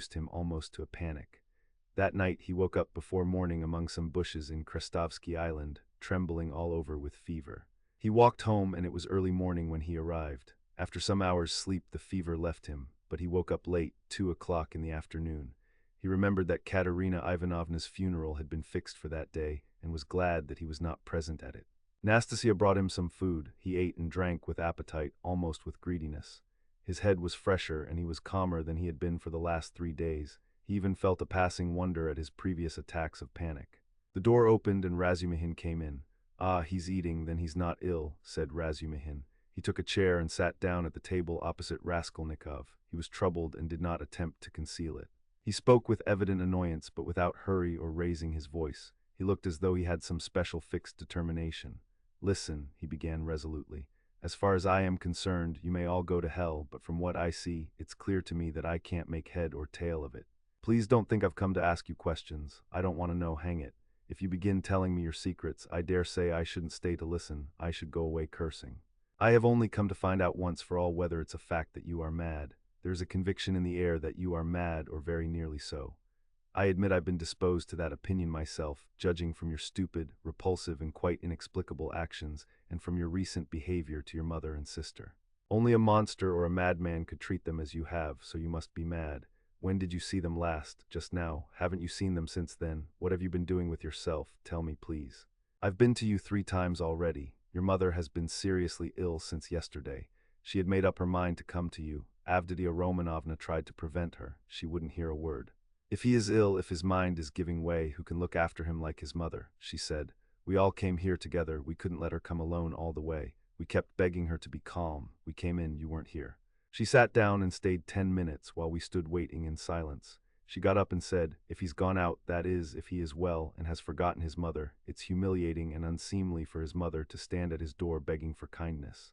reduced him almost to a panic. That night he woke up before morning among some bushes in Krestovsky Island, trembling all over with fever. He walked home and it was early morning when he arrived. After some hours' sleep the fever left him, but he woke up late, 2 o'clock in the afternoon. He remembered that Katerina Ivanovna's funeral had been fixed for that day, and was glad that he was not present at it. Nastasia brought him some food. He ate and drank with appetite, almost with greediness. His head was fresher, and he was calmer than he had been for the last 3 days. He even felt a passing wonder at his previous attacks of panic. The door opened and Razumihin came in. "Ah, he's eating, then he's not ill," said Razumihin. He took a chair and sat down at the table opposite Raskolnikov. He was troubled and did not attempt to conceal it. He spoke with evident annoyance, but without hurry or raising his voice. He looked as though he had some special fixed determination. "Listen," he began resolutely. "As far as I am concerned, you may all go to hell, but from what I see, it's clear to me that I can't make head or tail of it. Please don't think I've come to ask you questions. I don't want to know, hang it. If you begin telling me your secrets, I dare say I shouldn't stay to listen. I should go away cursing. I have only come to find out once for all whether it's a fact that you are mad. There is a conviction in the air that you are mad, or very nearly so. I admit I've been disposed to that opinion myself, judging from your stupid, repulsive, and quite inexplicable actions, and from your recent behavior to your mother and sister. Only a monster or a madman could treat them as you have, so you must be mad. When did you see them last? Just now. Haven't you seen them since then? What have you been doing with yourself? Tell me, please. I've been to you 3 times already. Your mother has been seriously ill since yesterday. She had made up her mind to come to you. Avdiya Romanovna tried to prevent her. She wouldn't hear a word. If he is ill, if his mind is giving way, who can look after him like his mother? She said. We all came here together. We couldn't let her come alone all the way. We kept begging her to be calm. We came in, you weren't here. She sat down and stayed 10 minutes while we stood waiting in silence. She got up and said, if he's gone out, that is, if he is well and has forgotten his mother, it's humiliating and unseemly for his mother to stand at his door begging for kindness.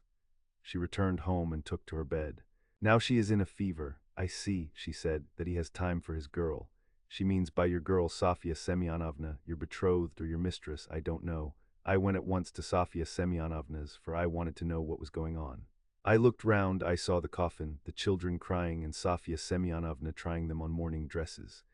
She returned home and took to her bed. Now she is in a fever. I see, she said, that he has time for his girl. She means by your girl Sofya Semyonovna, your betrothed or your mistress, I don't know. I went at once to Sofya Semyonovna's, for I wanted to know what was going on. I looked round, I saw the coffin, the children crying, and Sofya Semyonovna trying them on mourning dresses.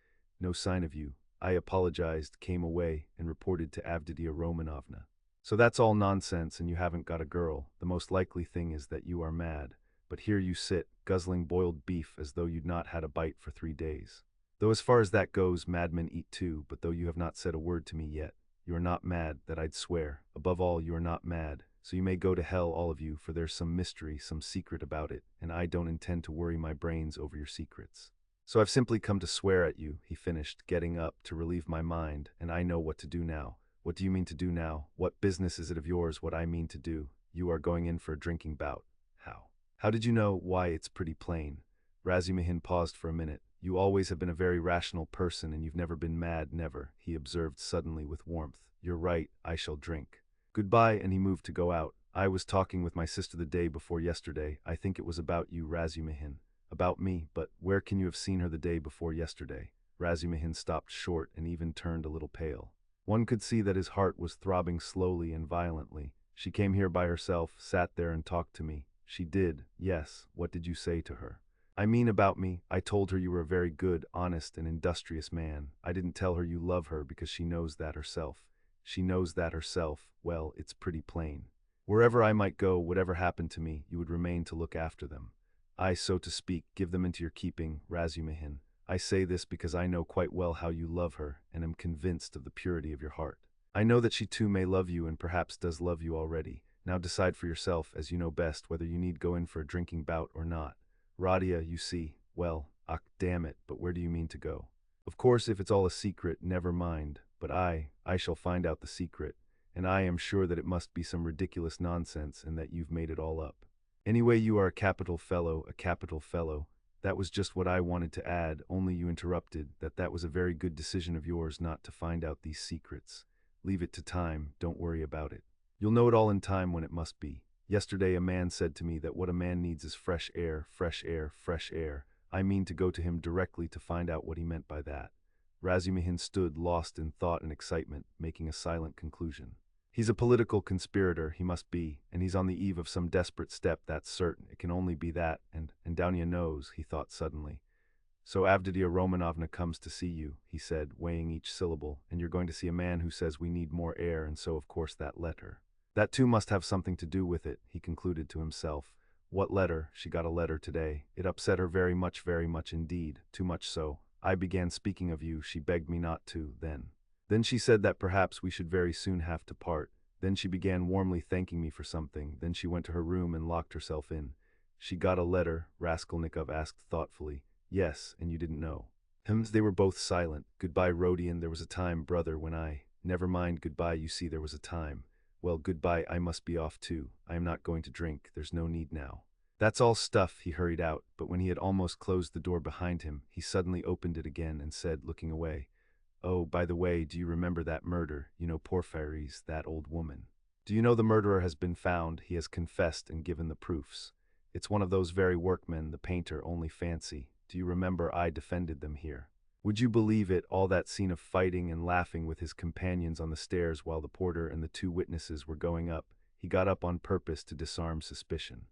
No sign of you. I apologized, came away, and reported to Avdiya Romanovna. So that's all nonsense, and you haven't got a girl. The most likely thing is that you are mad. But here you sit, guzzling boiled beef as though you'd not had a bite for 3 days. Though as far as that goes, madmen eat too, but though you have not said a word to me yet, you are not mad, that I'd swear. Above all, you are not mad. So you may go to hell, all of you, for there's some mystery, some secret about it, and I don't intend to worry my brains over your secrets. So I've simply come to swear at you, he finished, getting up to relieve my mind, and I know what to do now. What do you mean to do now? What business is it of yours what I mean to do? You are going in for a drinking bout. How? How did you know? Why, it's pretty plain. Razumihin paused for a minute. You always have been a very rational person, and you've never been mad, never, he observed suddenly with warmth. You're right, I shall drink. Goodbye, and he moved to go out. I was talking with my sister the day before yesterday. I think it was about you, Razumihin. About me, but where can you have seen her the day before yesterday? Razumihin stopped short and even turned a little pale. One could see that his heart was throbbing slowly and violently. She came here by herself, sat there and talked to me. She did, yes. What did you say to her? I mean about me. I told her you were a very good, honest, and industrious man. I didn't tell her you love her because she knows that herself. She knows that herself. Well, it's pretty plain. Wherever I might go, whatever happened to me, you would remain to look after them. I, so to speak, give them into your keeping, Razumihin. I say this because I know quite well how you love her, and am convinced of the purity of your heart. I know that she too may love you and perhaps does love you already. Now decide for yourself, as you know best, whether you need go in for a drinking bout or not. Radia, you see, well, damn it, but where do you mean to go? Of course, if it's all a secret, never mind, but I shall find out the secret, and I am sure that it must be some ridiculous nonsense and that you've made it all up. Anyway, you are a capital fellow, a capital fellow. That was just what I wanted to add, only you interrupted, that was a very good decision of yours not to find out these secrets. Leave it to time, don't worry about it. You'll know it all in time when it must be. Yesterday a man said to me that what a man needs is fresh air, fresh air, fresh air. I mean to go to him directly to find out what he meant by that. Razumihin stood, lost in thought and excitement, making a silent conclusion. He's a political conspirator, he must be, and he's on the eve of some desperate step, that's certain. It can only be that, and Downia knows, he thought suddenly. "So Avditia Romanovna comes to see you," he said, weighing each syllable, "and you're going to see a man who says we need more air, and so of course that letter. That too must have something to do with it," he concluded to himself. What letter? She got a letter today. It upset her very much indeed, too much so. I began speaking of you, she begged me not to, then. Then she said that perhaps we should very soon have to part. Then she began warmly thanking me for something. Then she went to her room and locked herself in. She got a letter, Raskolnikov asked thoughtfully. Yes, and you didn't know. They were both silent. Goodbye, Rodion, there was a time, brother, when I… Never mind goodbye, you see there was a time. Well, goodbye, I must be off too. I am not going to drink, there's no need now. That's all stuff, he hurried out, but when he had almost closed the door behind him, he suddenly opened it again and said, looking away, "Oh, by the way, do you remember that murder? You know Porphyry's, that old woman. Do you know the murderer has been found, he has confessed and given the proofs. It's one of those very workmen, the painter, only fancy. Do you remember I defended them here? Would you believe it, all that scene of fighting and laughing with his companions on the stairs while the porter and the two witnesses were going up, he got up on purpose to disarm suspicion.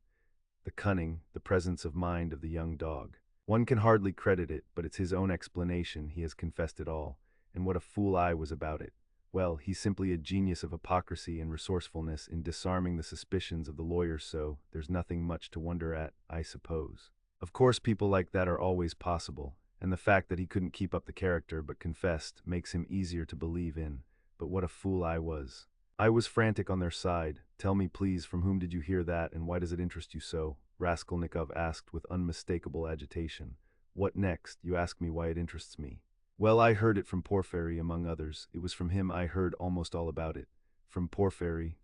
The cunning, the presence of mind of the young dog. One can hardly credit it, but it's his own explanation, he has confessed it all. And what a fool I was about it. Well, he's simply a genius of hypocrisy and resourcefulness in disarming the suspicions of the lawyers, so there's nothing much to wonder at, I suppose. Of course people like that are always possible, and the fact that he couldn't keep up the character but confessed makes him easier to believe in. But what a fool I was. I was frantic on their side. Tell me please, from whom did you hear that, and why does it interest you so? Raskolnikov asked with unmistakable agitation. What next? You ask me why it interests me. Well, I heard it from Porphyry, among others. It was from him I heard almost all about it. From Porphyry.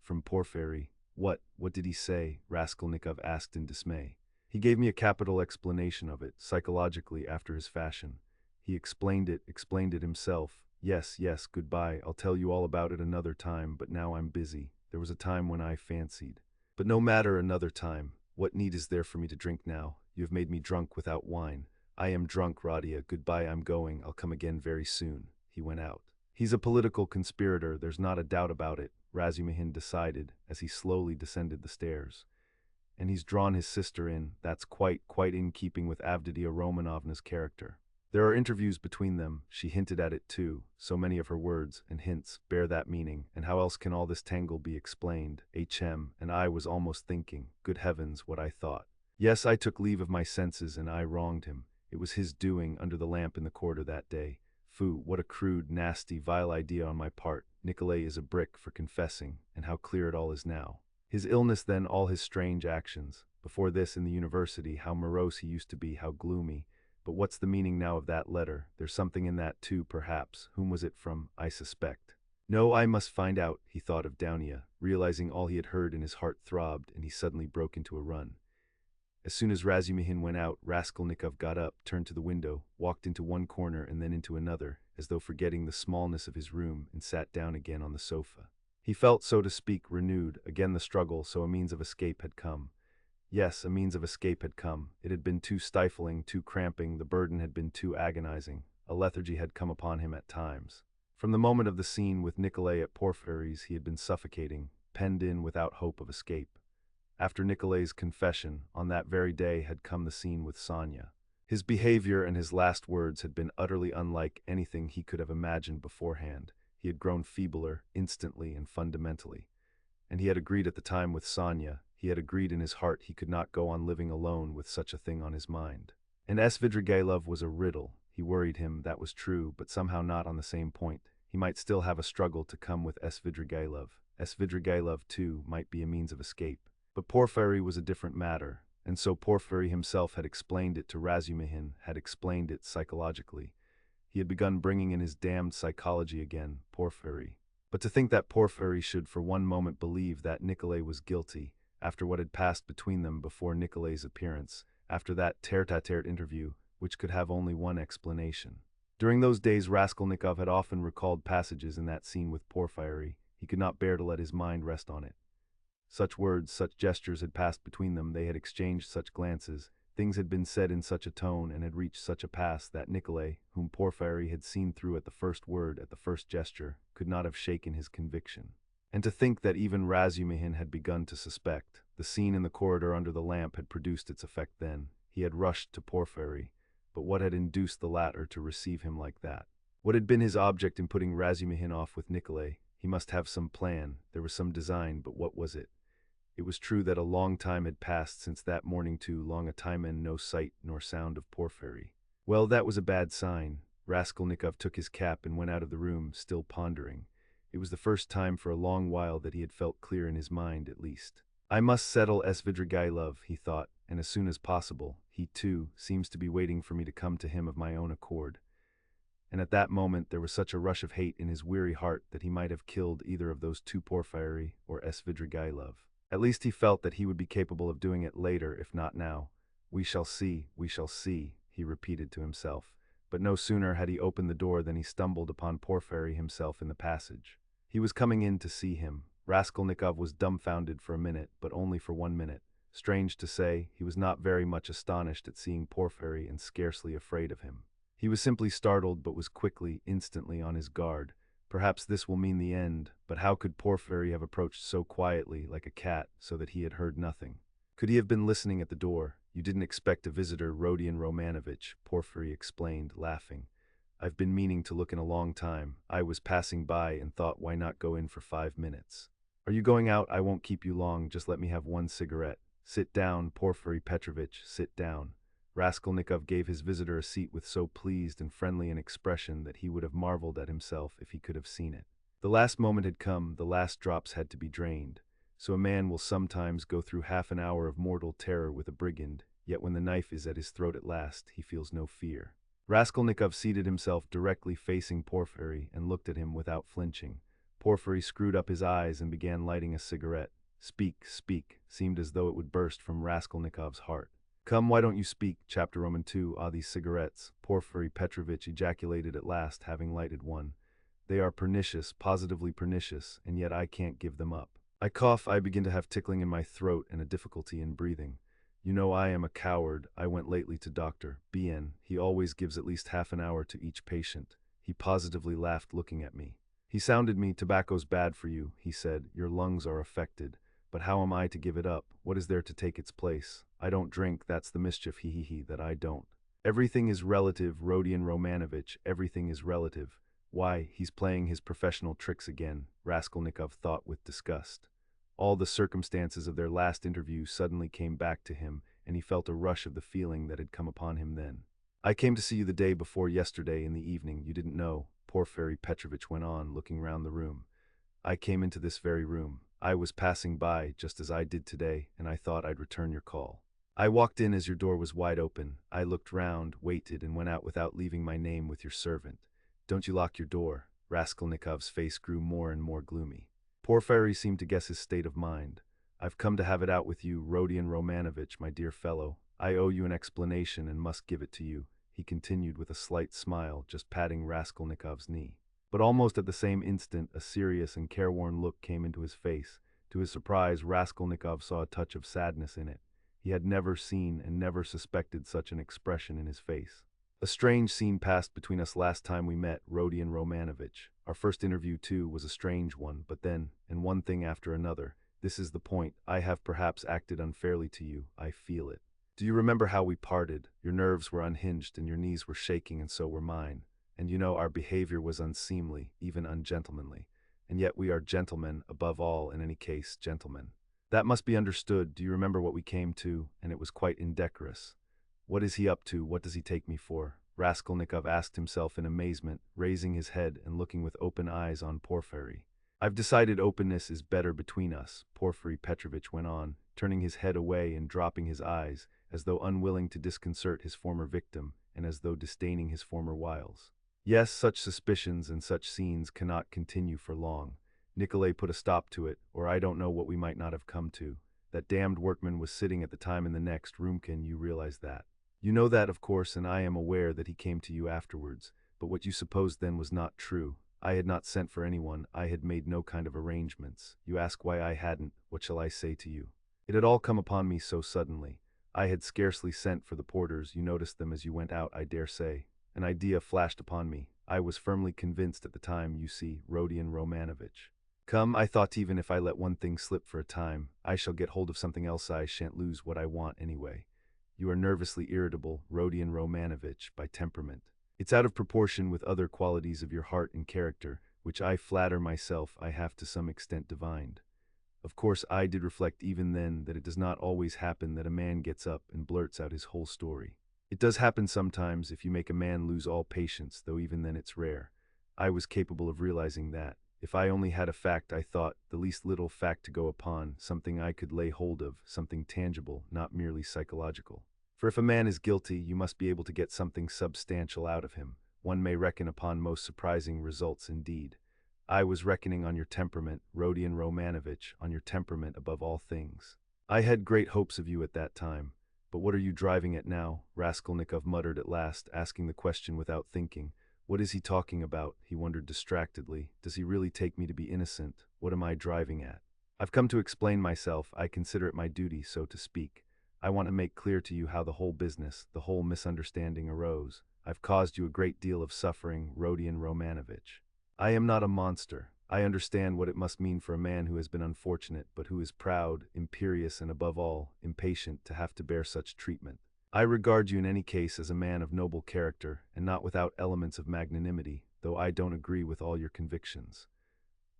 What did he say? Raskolnikov asked in dismay. He gave me a capital explanation of it, psychologically, after his fashion. He explained it himself. Yes, goodbye, I'll tell you all about it another time, but now I'm busy. There was a time when I fancied. But no matter, another time. What need is there for me to drink now? You have made me drunk without wine. I am drunk, Radia. Goodbye, I'm going. I'll come again very soon. He went out. He's a political conspirator, there's not a doubt about it, Razumihin decided as he slowly descended the stairs. And he's drawn his sister in. That's quite in keeping with Avditia Romanovna's character. There are interviews between them, she hinted at it too. So many of her words and hints bear that meaning, and how else can all this tangle be explained? And I was almost thinking, good heavens, what I thought. Yes, I took leave of my senses and I wronged him. It was his doing, under the lamp in the corridor that day. Foo, what a crude, nasty, vile idea on my part. Nikolay is a brick for confessing, and how clear it all is now. His illness then, all his strange actions. Before this, in the university, how morose he used to be, how gloomy. But what's the meaning now of that letter? There's something in that too, perhaps. Whom was it from? I suspect. No, I must find out, he thought of Downia. Realizing all he had heard, and his heart throbbed, and he suddenly broke into a run. As soon as Razumihin went out, Raskolnikov got up, turned to the window, walked into one corner and then into another, as though forgetting the smallness of his room, and sat down again on the sofa. He felt, so to speak, renewed. Again the struggle, so a means of escape had come. Yes, a means of escape had come. It had been too stifling, too cramping, the burden had been too agonizing. A lethargy had come upon him at times. From the moment of the scene with Nikolay at Porphyry's he had been suffocating, penned in without hope of escape. After Nikolay's confession, on that very day had come the scene with Sonia. His behavior and his last words had been utterly unlike anything he could have imagined beforehand. He had grown feebler, instantly and fundamentally. And he had agreed at the time with Sonia. He had agreed in his heart he could not go on living alone with such a thing on his mind. And Svidrigailov was a riddle. He worried him, that was true, but somehow not on the same point. He might still have a struggle to come with Svidrigailov. Svidrigailov, too, might be a means of escape. But Porphyry was a different matter, and so Porphyry himself had explained it to Razumihin, had explained it psychologically. He had begun bringing in his damned psychology again, Porphyry. But to think that Porphyry should for one moment believe that Nikolay was guilty, after what had passed between them before Nikolay's appearance, after that tete-a-tete interview, which could have only one explanation. During those days Raskolnikov had often recalled passages in that scene with Porphyry. He could not bear to let his mind rest on it. Such words, such gestures had passed between them, they had exchanged such glances, things had been said in such a tone and had reached such a pass that Nikolay, whom Porphyry had seen through at the first word, at the first gesture, could not have shaken his conviction. And to think that even Razumihin had begun to suspect. The scene in the corridor under the lamp had produced its effect then. He had rushed to Porphyry. but what had induced the latter to receive him like that? What had been his object in putting Razumihin off with Nikolay? He must have some plan, there was some design, but what was it? It was true that a long time had passed since that morning, too long a time, and no sight nor sound of Porfiry. Well, that was a bad sign. Raskolnikov took his cap and went out of the room, still pondering. It was the first time for a long while that he had felt clear in his mind, at least. I must settle Svidrigailov, he thought, and as soon as possible. He, too, seems to be waiting for me to come to him of my own accord. And at that moment there was such a rush of hate in his weary heart that he might have killed either of those two, Porfiry or Svidrigailov. At least he felt that he would be capable of doing it later, if not now. We shall see, he repeated to himself. But no sooner had he opened the door than he stumbled upon Porfiry himself in the passage. He was coming in to see him. Raskolnikov was dumbfounded for a minute, but only for 1 minute. Strange to say, he was not very much astonished at seeing Porfiry and scarcely afraid of him. He was simply startled, but was quickly, instantly on his guard. Perhaps this will mean the end, but how could Porfiry have approached so quietly, like a cat, so that he had heard nothing? Could he have been listening at the door? You didn't expect a visitor, Rodion Romanovitch, Porfiry explained, laughing. I've been meaning to look in a long time. I was passing by and thought, why not go in for 5 minutes? Are you going out? I won't keep you long, just let me have one cigarette. Sit down, Porfiry Petrovitch, sit down. Raskolnikov gave his visitor a seat with so pleased and friendly an expression that he would have marveled at himself if he could have seen it. The last moment had come, the last drops had to be drained. So a man will sometimes go through half an hour of mortal terror with a brigand, yet when the knife is at his throat at last, he feels no fear. Raskolnikov seated himself directly facing Porfiry and looked at him without flinching. Porfiry screwed up his eyes and began lighting a cigarette. Speak, seemed as though it would burst from Raskolnikov's heart. Come, why don't you speak? Chapter Roman 2. Ah, these cigarettes, Porfiry Petrovitch ejaculated at last, having lighted one. They are pernicious, positively pernicious, and yet I can't give them up. I cough, I begin to have tickling in my throat and a difficulty in breathing. You know I am a coward. I went lately to Dr. B.N. He always gives at least half an hour to each patient. He positively laughed, looking at me. He sounded me. Tobacco's bad for you, he said. Your lungs are affected. But how am I to give it up? What is there to take its place? I don't drink, that's the mischief, that I don't. Everything is relative, Rodion Romanovitch, everything is relative. Why, he's playing his professional tricks again, Raskolnikov thought with disgust. All the circumstances of their last interview suddenly came back to him, and he felt a rush of the feeling that had come upon him then. I came to see you the day before yesterday in the evening, you didn't know, Porfiry Petrovitch went on, looking round the room. I came into this very room. I was passing by, just as I did today, and I thought I'd return your call. I walked in as your door was wide open. I looked round, waited, and went out without leaving my name with your servant. Don't you lock your door? Raskolnikov's face grew more and more gloomy. Porfiry seemed to guess his state of mind. I've come to have it out with you, Rodion Romanovitch, my dear fellow. I owe you an explanation and must give it to you, he continued with a slight smile, just patting Raskolnikov's knee. But almost at the same instant, a serious and careworn look came into his face. To his surprise, Raskolnikov saw a touch of sadness in it. He had never seen and never suspected such an expression in his face. A strange scene passed between us last time we met, Rodion Romanovitch. Our first interview, too, was a strange one, but then, and one thing after another. This is the point. I have perhaps acted unfairly to you. I feel it. Do you remember how we parted? Your nerves were unhinged and your knees were shaking, and so were mine. And you know our behavior was unseemly, even ungentlemanly. And yet we are gentlemen, above all, in any case, gentlemen. That must be understood. Do you remember what we came to? And it was quite indecorous. What is he up to? What does he take me for? Raskolnikov asked himself in amazement, raising his head and looking with open eyes on Porfiry. I've decided openness is better between us, Porfiry Petrovitch went on, turning his head away and dropping his eyes, as though unwilling to disconcert his former victim, and as though disdaining his former wiles. Yes, such suspicions and such scenes cannot continue for long. Nikolay put a stop to it, or I don't know what we might not have come to. That damned workman was sitting at the time in the next room. Can you realize that? You know that, of course, and I am aware that he came to you afterwards, but what you supposed then was not true. I had not sent for anyone. I had made no kind of arrangements. You ask why I hadn't. What shall I say to you? It had all come upon me so suddenly. I had scarcely sent for the porters. You noticed them as you went out, I dare say. An idea flashed upon me. I was firmly convinced at the time, you see, Rodion Romanovitch. Come, I thought, even if I let one thing slip for a time, I shall get hold of something else. I shan't lose what I want anyway. You are nervously irritable, Rodion Romanovich, by temperament. It's out of proportion with other qualities of your heart and character, which I flatter myself I have to some extent divined. Of course, I did reflect even then that it does not always happen that a man gets up and blurts out his whole story. It does happen sometimes if you make a man lose all patience, though even then it's rare. I was capable of realizing that. If I only had a fact I thought, the least little fact to go upon, something I could lay hold of, something tangible, not merely psychological. For if a man is guilty, you must be able to get something substantial out of him. One may reckon upon most surprising results indeed. I was reckoning on your temperament, Rodion Romanovich, on your temperament above all things. I had great hopes of you at that time. But what are you driving at now? Raskolnikov muttered at last, asking the question without thinking. What is he talking about? He wondered distractedly. Does he really take me to be innocent? What am I driving at? I've come to explain myself. I consider it my duty, so to speak. I want to make clear to you how the whole business, the whole misunderstanding arose. I've caused you a great deal of suffering, Rodion Romanovich. I am not a monster. I understand what it must mean for a man who has been unfortunate, but who is proud, imperious, and above all, impatient to have to bear such treatment. I regard you in any case as a man of noble character, and not without elements of magnanimity, though I don't agree with all your convictions.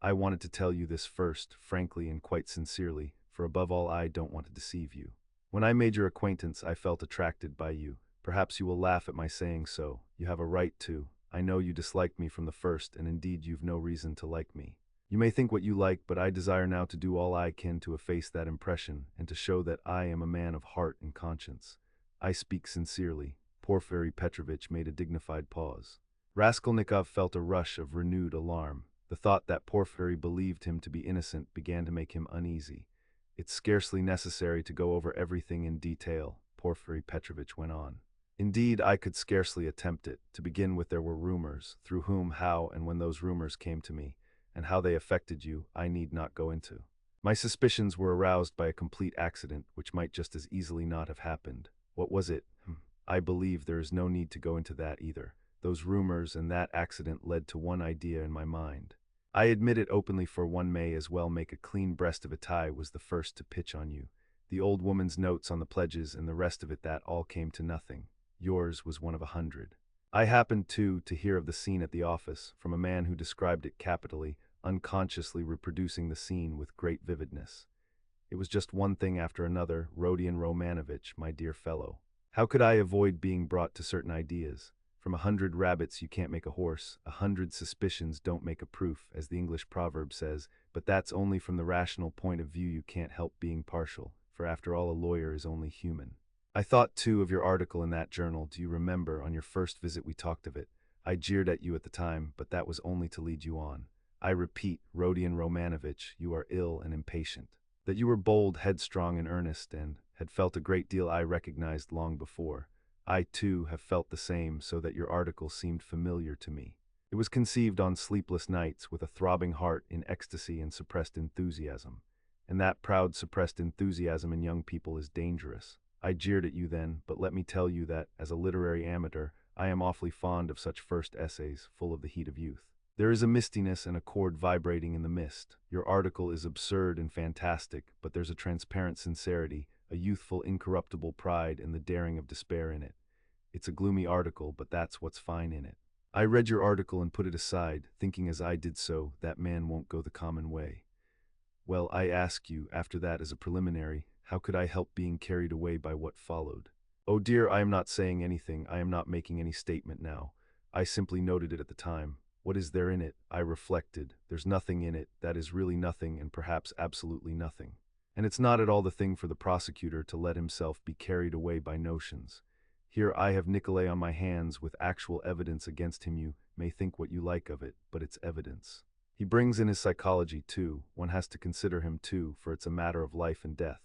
I wanted to tell you this first, frankly and quite sincerely, for above all I don't want to deceive you. When I made your acquaintance, I felt attracted by you. Perhaps you will laugh at my saying so. You have a right to. I know you disliked me from the first, and indeed you've no reason to like me. You may think what you like, but I desire now to do all I can to efface that impression, and to show that I am a man of heart and conscience. I speak sincerely. Porfiry Petrovitch made a dignified pause. Raskolnikov felt a rush of renewed alarm. The thought that Porfiry believed him to be innocent began to make him uneasy. It's scarcely necessary to go over everything in detail, Porfiry Petrovitch went on. Indeed, I could scarcely attempt it. To begin with, there were rumors, through whom, how, and when those rumors came to me, and how they affected you, I need not go into. My suspicions were aroused by a complete accident, which might just as easily not have happened. What was it? I believe there is no need to go into that either. Those rumors and that accident led to one idea in my mind. I admit it openly, for one may as well make a clean breast of a tie was the first to pitch on you. The old woman's notes on the pledges and the rest of it, that all came to nothing. Yours was one of 100. I happened, too, to hear of the scene at the office, from a man who described it capitally, unconsciously reproducing the scene with great vividness. It was just one thing after another, Rodion Romanovich, my dear fellow. How could I avoid being brought to certain ideas? From 100 rabbits you can't make a horse, 100 suspicions don't make a proof, as the English proverb says, but that's only from the rational point of view. You can't help being partial, for after all a lawyer is only human. I thought, too, of your article in that journal. Do you remember, on your first visit we talked of it? I jeered at you at the time, but that was only to lead you on. I repeat, Rodion Romanovich, you are ill and impatient. That you were bold, headstrong, and earnest, and had felt a great deal I recognized long before. I, too, have felt the same, so that your article seemed familiar to me. It was conceived on sleepless nights, with a throbbing heart, in ecstasy and suppressed enthusiasm. And that proud suppressed enthusiasm in young people is dangerous. I jeered at you then, but let me tell you that, as a literary amateur, I am awfully fond of such first essays, full of the heat of youth. There is a mistiness and a chord vibrating in the mist. Your article is absurd and fantastic, but there's a transparent sincerity, a youthful, incorruptible pride, and the daring of despair in it. It's a gloomy article, but that's what's fine in it. I read your article and put it aside, thinking as I did so, that man won't go the common way. Well, I ask you, after that as a preliminary, how could I help being carried away by what followed? Oh dear, I am not saying anything, I am not making any statement now. I simply noted it at the time. What is there in it? I reflected. There's nothing in it, that is really nothing, and perhaps absolutely nothing. And it's not at all the thing for the prosecutor to let himself be carried away by notions. Here I have Nikolay on my hands with actual evidence against him. You may think what you like of it, but it's evidence. He brings in his psychology too. One has to consider him too, for it's a matter of life and death.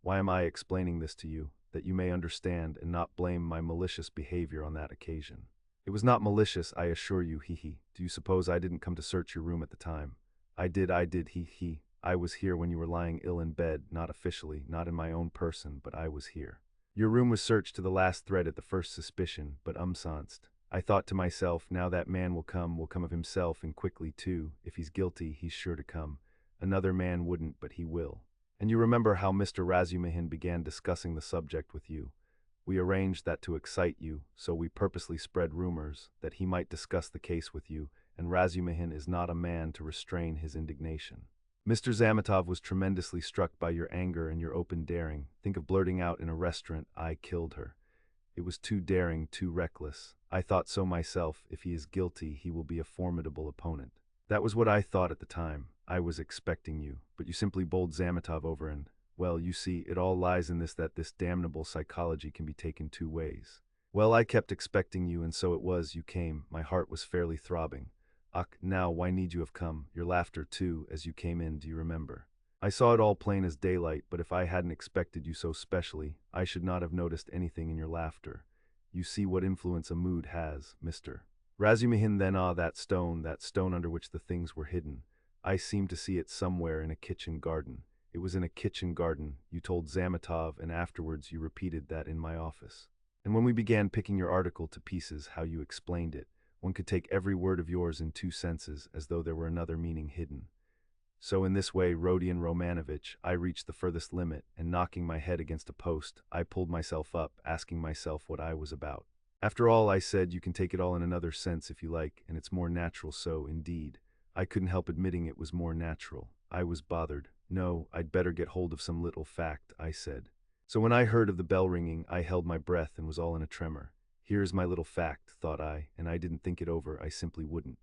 Why am I explaining this to you? That you may understand and not blame my malicious behavior on that occasion. It was not malicious, I assure you, hee. Do you suppose I didn't come to search your room at the time? I did, hee. I was here when you were lying ill in bed, not officially, not in my own person, but I was here. Your room was searched to the last thread at the first suspicion, but umsanced. I thought to myself, now that man will come of himself, and quickly too. If he's guilty, he's sure to come. Another man wouldn't, but he will. And you remember how Mr. Razumihin began discussing the subject with you. We arranged that to excite you, so we purposely spread rumors that he might discuss the case with you, and Razumihin is not a man to restrain his indignation. Mr. Zametov was tremendously struck by your anger and your open daring. Think of blurting out in a restaurant, "I killed her." It was too daring, too reckless. I thought so myself. If he is guilty, he will be a formidable opponent. That was what I thought at the time. I was expecting you, but you simply bowled Zametov over and, well, you see, it all lies in this, that this damnable psychology can be taken two ways. Well, I kept expecting you, and so it was, you came. My heart was fairly throbbing. Ach, now, why need you have come? Your laughter, too, as you came in, do you remember? I saw it all plain as daylight, but if I hadn't expected you so specially, I should not have noticed anything in your laughter. You see what influence a mood has, Mr. Razumihin. Then that stone under which the things were hidden. I seemed to see it somewhere in a kitchen garden. It was in a kitchen garden, you told Zametov, and afterwards you repeated that in my office. And when we began picking your article to pieces, how you explained it, one could take every word of yours in two senses, as though there were another meaning hidden. So in this way, Rodion Romanovich, I reached the furthest limit, and knocking my head against a post, I pulled myself up, asking myself what I was about. After all, I said, you can take it all in another sense if you like, and it's more natural so, indeed. I couldn't help admitting it was more natural. I was bothered. No, I'd better get hold of some little fact, I said. So when I heard of the bell ringing, I held my breath and was all in a tremor. Here's my little fact, thought I, and I didn't think it over. I simply wouldn't.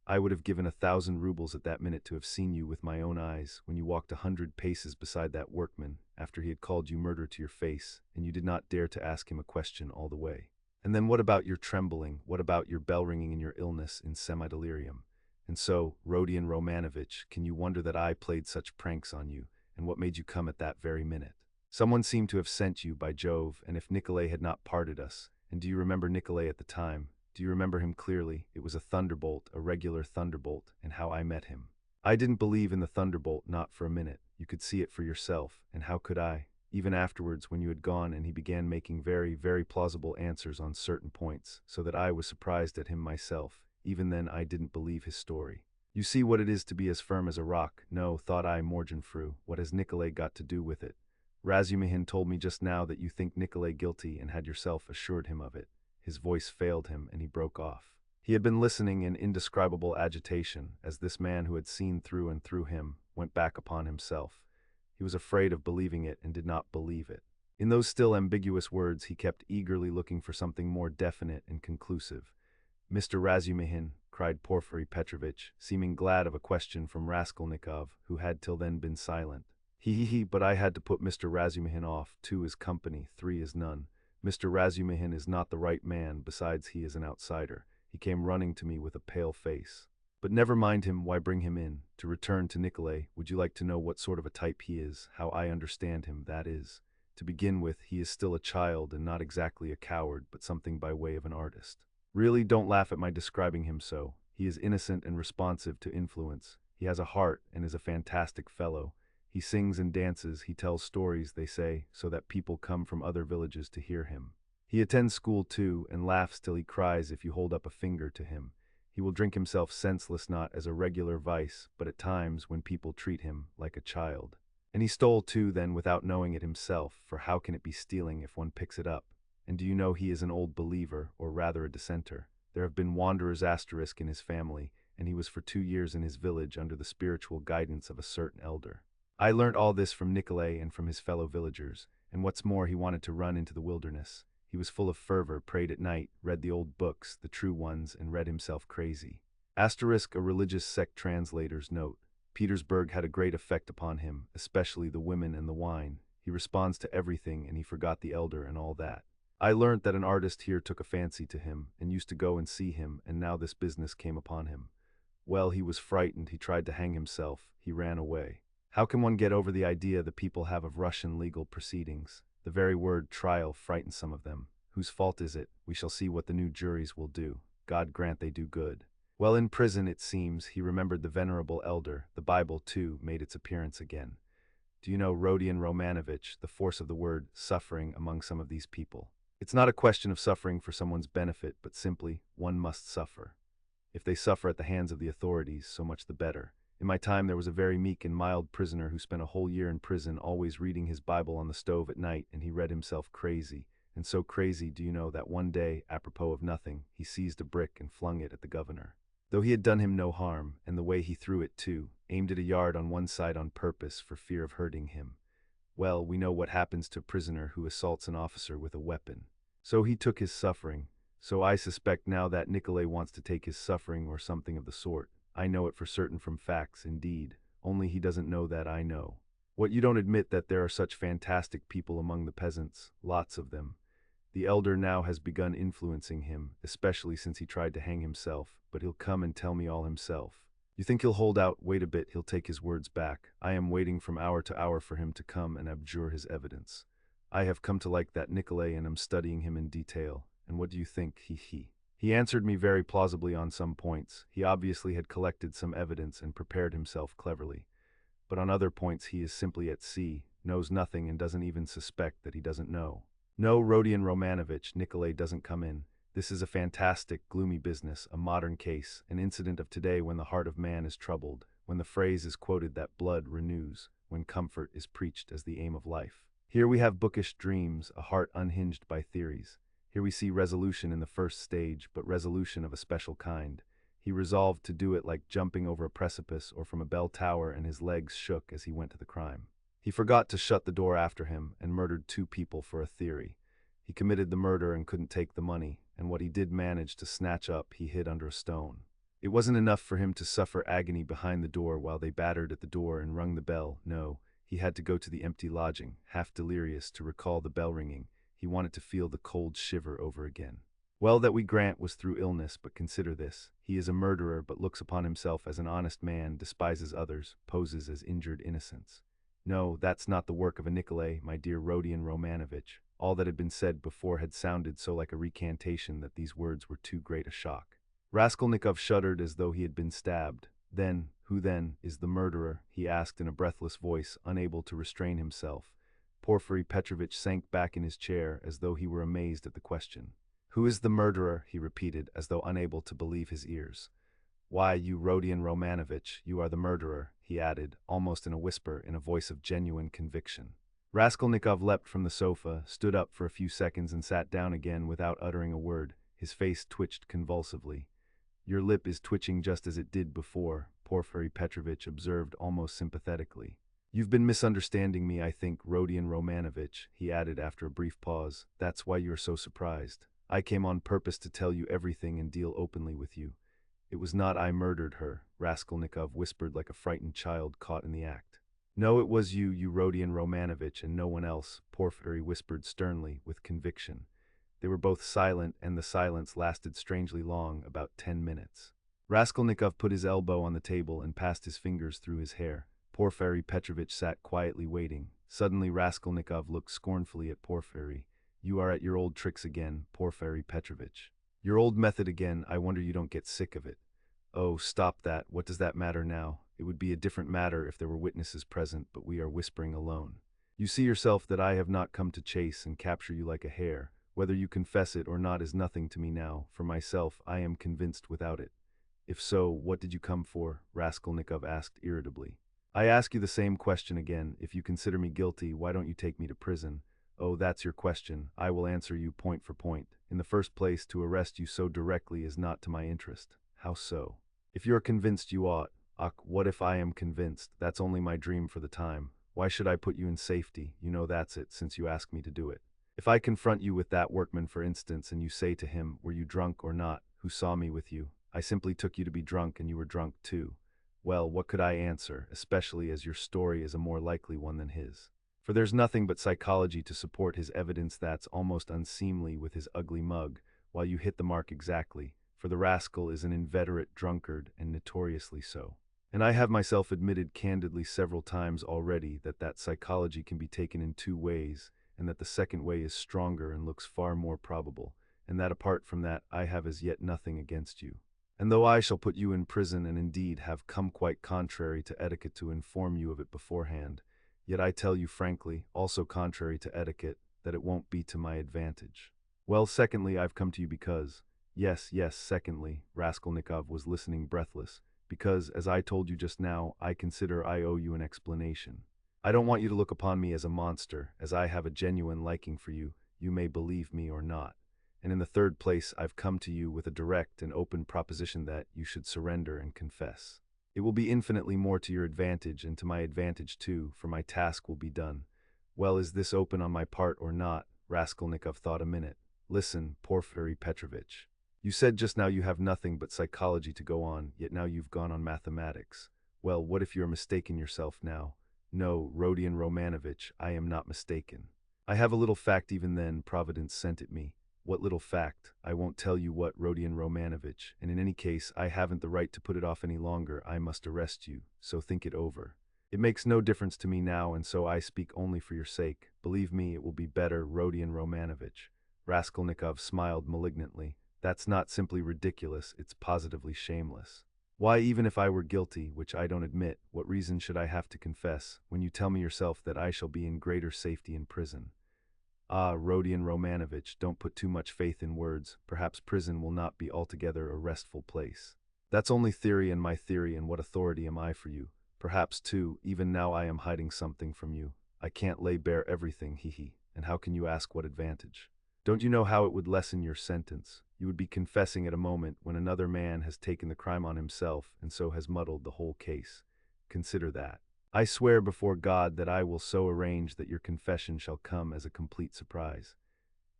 I would have given 1,000 rubles at that minute to have seen you with my own eyes when you walked 100 paces beside that workman after he had called you murder to your face, and you did not dare to ask him a question all the way. And then what about your trembling? What about your bell ringing and your illness in semi-delirium? And so, Rodion Romanovich, can you wonder that I played such pranks on you, and what made you come at that very minute? Someone seemed to have sent you, by Jove, and if Nikolay had not parted us, and do you remember Nikolay at the time? Do you remember him clearly? It was a thunderbolt, a regular thunderbolt, and how I met him. I didn't believe in the thunderbolt, not for a minute. You could see it for yourself, and how could I? Even afterwards, when you had gone and he began making very, very plausible answers on certain points, so that I was surprised at him myself. Even then I didn't believe his story. You see what it is to be as firm as a rock. No, thought I, Morgenfrau, what has Nikolay got to do with it? Razumihin told me just now that you think Nikolay guilty and had yourself assured him of it. His voice failed him and he broke off. He had been listening in indescribable agitation as this man who had seen through and through him went back upon himself. He was afraid of believing it and did not believe it. In those still ambiguous words he kept eagerly looking for something more definite and conclusive. Mr. Razumihin, cried Porfiry Petrovitch, seeming glad of a question from Raskolnikov, who had till then been silent. He, but I had to put Mr. Razumihin off. 2 is company, 3 is none. Mr. Razumihin is not the right man, besides he is an outsider. He came running to me with a pale face. But never mind him, why bring him in? To return to Nikolay, would you like to know what sort of a type he is, how I understand him, that is? To begin with, he is still a child and not exactly a coward, but something by way of an artist. Really, don't laugh at my describing him so. He is innocent and responsive to influence. He has a heart and is a fantastic fellow. He sings and dances, he tells stories, they say, so that people come from other villages to hear him. He attends school too, and laughs till he cries if you hold up a finger to him. He will drink himself senseless not as a regular vice, but at times when people treat him like a child. And he stole too then without knowing it himself, for how can it be stealing if one picks it up? And do you know he is an old believer, or rather a dissenter? There have been wanderers asterisk in his family, and he was for 2 years in his village under the spiritual guidance of a certain elder. I learnt all this from Nikolay and from his fellow villagers, and what's more, he wanted to run into the wilderness. He was full of fervor, prayed at night, read the old books, the true ones, and read himself crazy. Asterisk a religious sect translator's note. Petersburg had a great effect upon him, especially the women and the wine. He responds to everything, and he forgot the elder and all that. I learnt that an artist here took a fancy to him, and used to go and see him, and now this business came upon him. Well, he was frightened, he tried to hang himself, he ran away. How can one get over the idea the people have of Russian legal proceedings? The very word trial frightens some of them. Whose fault is it? We shall see what the new juries will do. God grant they do good. Well, in prison, it seems, he remembered the venerable elder. The Bible, too, made its appearance again. Do you know, Rodion Romanovich, the force of the word suffering among some of these people? It's not a question of suffering for someone's benefit, but simply, one must suffer. If they suffer at the hands of the authorities, so much the better. In my time there was a very meek and mild prisoner who spent a whole year in prison, always reading his Bible on the stove at night, and he read himself crazy, and so crazy, do you know, that one day, apropos of nothing, he seized a brick and flung it at the governor. Though he had done him no harm, and the way he threw it too, aimed it a yard on one side on purpose for fear of hurting him. Well, we know what happens to a prisoner who assaults an officer with a weapon. So he took his suffering. So I suspect now that Nikolay wants to take his suffering or something of the sort. I know it for certain from facts, indeed. Only he doesn't know that I know. What, you don't admit that there are such fantastic people among the peasants, lots of them. The elder now has begun influencing him, especially since he tried to hang himself, but he'll come and tell me all himself. You think he'll hold out? Wait a bit, he'll take his words back. I am waiting from hour to hour for him to come and abjure his evidence. I have come to like that Nikolay and am studying him in detail. And what do you think? He answered me very plausibly on some points. He obviously had collected some evidence and prepared himself cleverly. But on other points he is simply at sea, knows nothing and doesn't even suspect that he doesn't know. No, Rodion Romanovich, Nikolay doesn't come in. This is a fantastic, gloomy business, a modern case, an incident of today when the heart of man is troubled, when the phrase is quoted that blood renews, when comfort is preached as the aim of life. Here we have bookish dreams, a heart unhinged by theories. Here we see resolution in the first stage, but resolution of a special kind. He resolved to do it like jumping over a precipice or from a bell tower, and his legs shook as he went to the crime. He forgot to shut the door after him and murdered 2 people for a theory. He committed the murder and couldn't take the money, and what he did manage to snatch up he hid under a stone. It wasn't enough for him to suffer agony behind the door while they battered at the door and rung the bell. No, he had to go to the empty lodging, half delirious, to recall the bell ringing. He wanted to feel the cold shiver over again. Well, that we grant was through illness, but consider this. He is a murderer, but looks upon himself as an honest man, despises others, poses as injured innocence. No, that's not the work of a Nikolay, my dear Rodion Romanovich. All that had been said before had sounded so like a recantation that these words were too great a shock. Raskolnikov shuddered as though he had been stabbed. Then, who then is the murderer? He asked in a breathless voice, unable to restrain himself. Porfiry Petrovitch sank back in his chair as though he were amazed at the question. Who is the murderer? He repeated, as though unable to believe his ears. Why, you Rodion Romanovich, you are the murderer, he added, almost in a whisper, in a voice of genuine conviction. Raskolnikov leapt from the sofa, stood up for a few seconds and sat down again without uttering a word. His face twitched convulsively. Your lip is twitching just as it did before, Porfiry Petrovitch observed almost sympathetically. You've been misunderstanding me, I think, Rodion Romanovich, he added after a brief pause. That's why you're so surprised. I came on purpose to tell you everything and deal openly with you. It was not I murdered her, Raskolnikov whispered like a frightened child caught in the act. No, it was you, Rodion Romanovich, and no one else, Porfiry whispered sternly, with conviction. They were both silent, and the silence lasted strangely long, about 10 minutes. Raskolnikov put his elbow on the table and passed his fingers through his hair. Porfiry Petrovitch sat quietly waiting. Suddenly Raskolnikov looked scornfully at Porfiry. You are at your old tricks again, Porfiry Petrovitch. Your old method again. I wonder you don't get sick of it. Oh, stop that. What does that matter now? It would be a different matter if there were witnesses present, but we are whispering alone. You see yourself that I have not come to chase and capture you like a hare. Whether you confess it or not is nothing to me now. For myself, I am convinced without it. If so, what did you come for? Raskolnikov asked irritably. I ask you the same question again. If you consider me guilty, why don't you take me to prison? Oh, that's your question. I will answer you point for point. In the first place, to arrest you so directly is not to my interest. How so? If you are convinced, you ought. Ach, what if I am convinced? That's only my dream for the time. Why should I put you in safety? You know that's it, since you ask me to do it. If I confront you with that workman, for instance, and you say to him, were you drunk or not? Who saw me with you? I simply took you to be drunk and you were drunk too. Well, what could I answer, especially as your story is a more likely one than his? For there's nothing but psychology to support his evidence. That's almost unseemly with his ugly mug, while you hit the mark exactly, for the rascal is an inveterate drunkard and notoriously so. And I have myself admitted candidly several times already that psychology can be taken in 2 ways, and that the second way is stronger and looks far more probable, and that apart from that I have as yet nothing against you. And though I shall put you in prison and indeed have come quite contrary to etiquette to inform you of it beforehand, yet I tell you frankly, also contrary to etiquette, that it won't be to my advantage. Well, secondly, I've come to you because, yes, secondly, Raskolnikov was listening breathless, because, as I told you just now, I consider I owe you an explanation. I don't want you to look upon me as a monster, as I have a genuine liking for you. you may believe me or not. And in the third place, I've come to you with a direct and open proposition that you should surrender and confess. It will be infinitely more to your advantage and to my advantage too, for my task will be done. Well, is this open on my part or not? Raskolnikov thought a minute. Listen, Porfiry Petrovitch. You said just now you have nothing but psychology to go on, yet now you've gone on mathematics. Well, what if you're mistaken yourself now? No, Rodion Romanovitch, I am not mistaken. I have a little fact even then, Providence sent it me. What little fact? I won't tell you what, Rodion Romanovitch, and in any case, I haven't the right to put it off any longer. I must arrest you, so think it over. It makes no difference to me now, and so I speak only for your sake. Believe me, it will be better, Rodion Romanovitch. Raskolnikov smiled malignantly. That's not simply ridiculous, it's positively shameless. Why, even if I were guilty, which I don't admit, what reason should I have to confess, when you tell me yourself that I shall be in greater safety in prison? Ah, Rodion Romanovitch, don't put too much faith in words. Perhaps prison will not be altogether a restful place. That's only theory, and my theory, and what authority am I for you? Perhaps, too, even now I am hiding something from you. I can't lay bare everything, hee, and how can you ask what advantage? Don't you know how it would lessen your sentence? You would be confessing at a moment when another man has taken the crime on himself and so has muddled the whole case. Consider that. I swear before God that I will so arrange that your confession shall come as a complete surprise.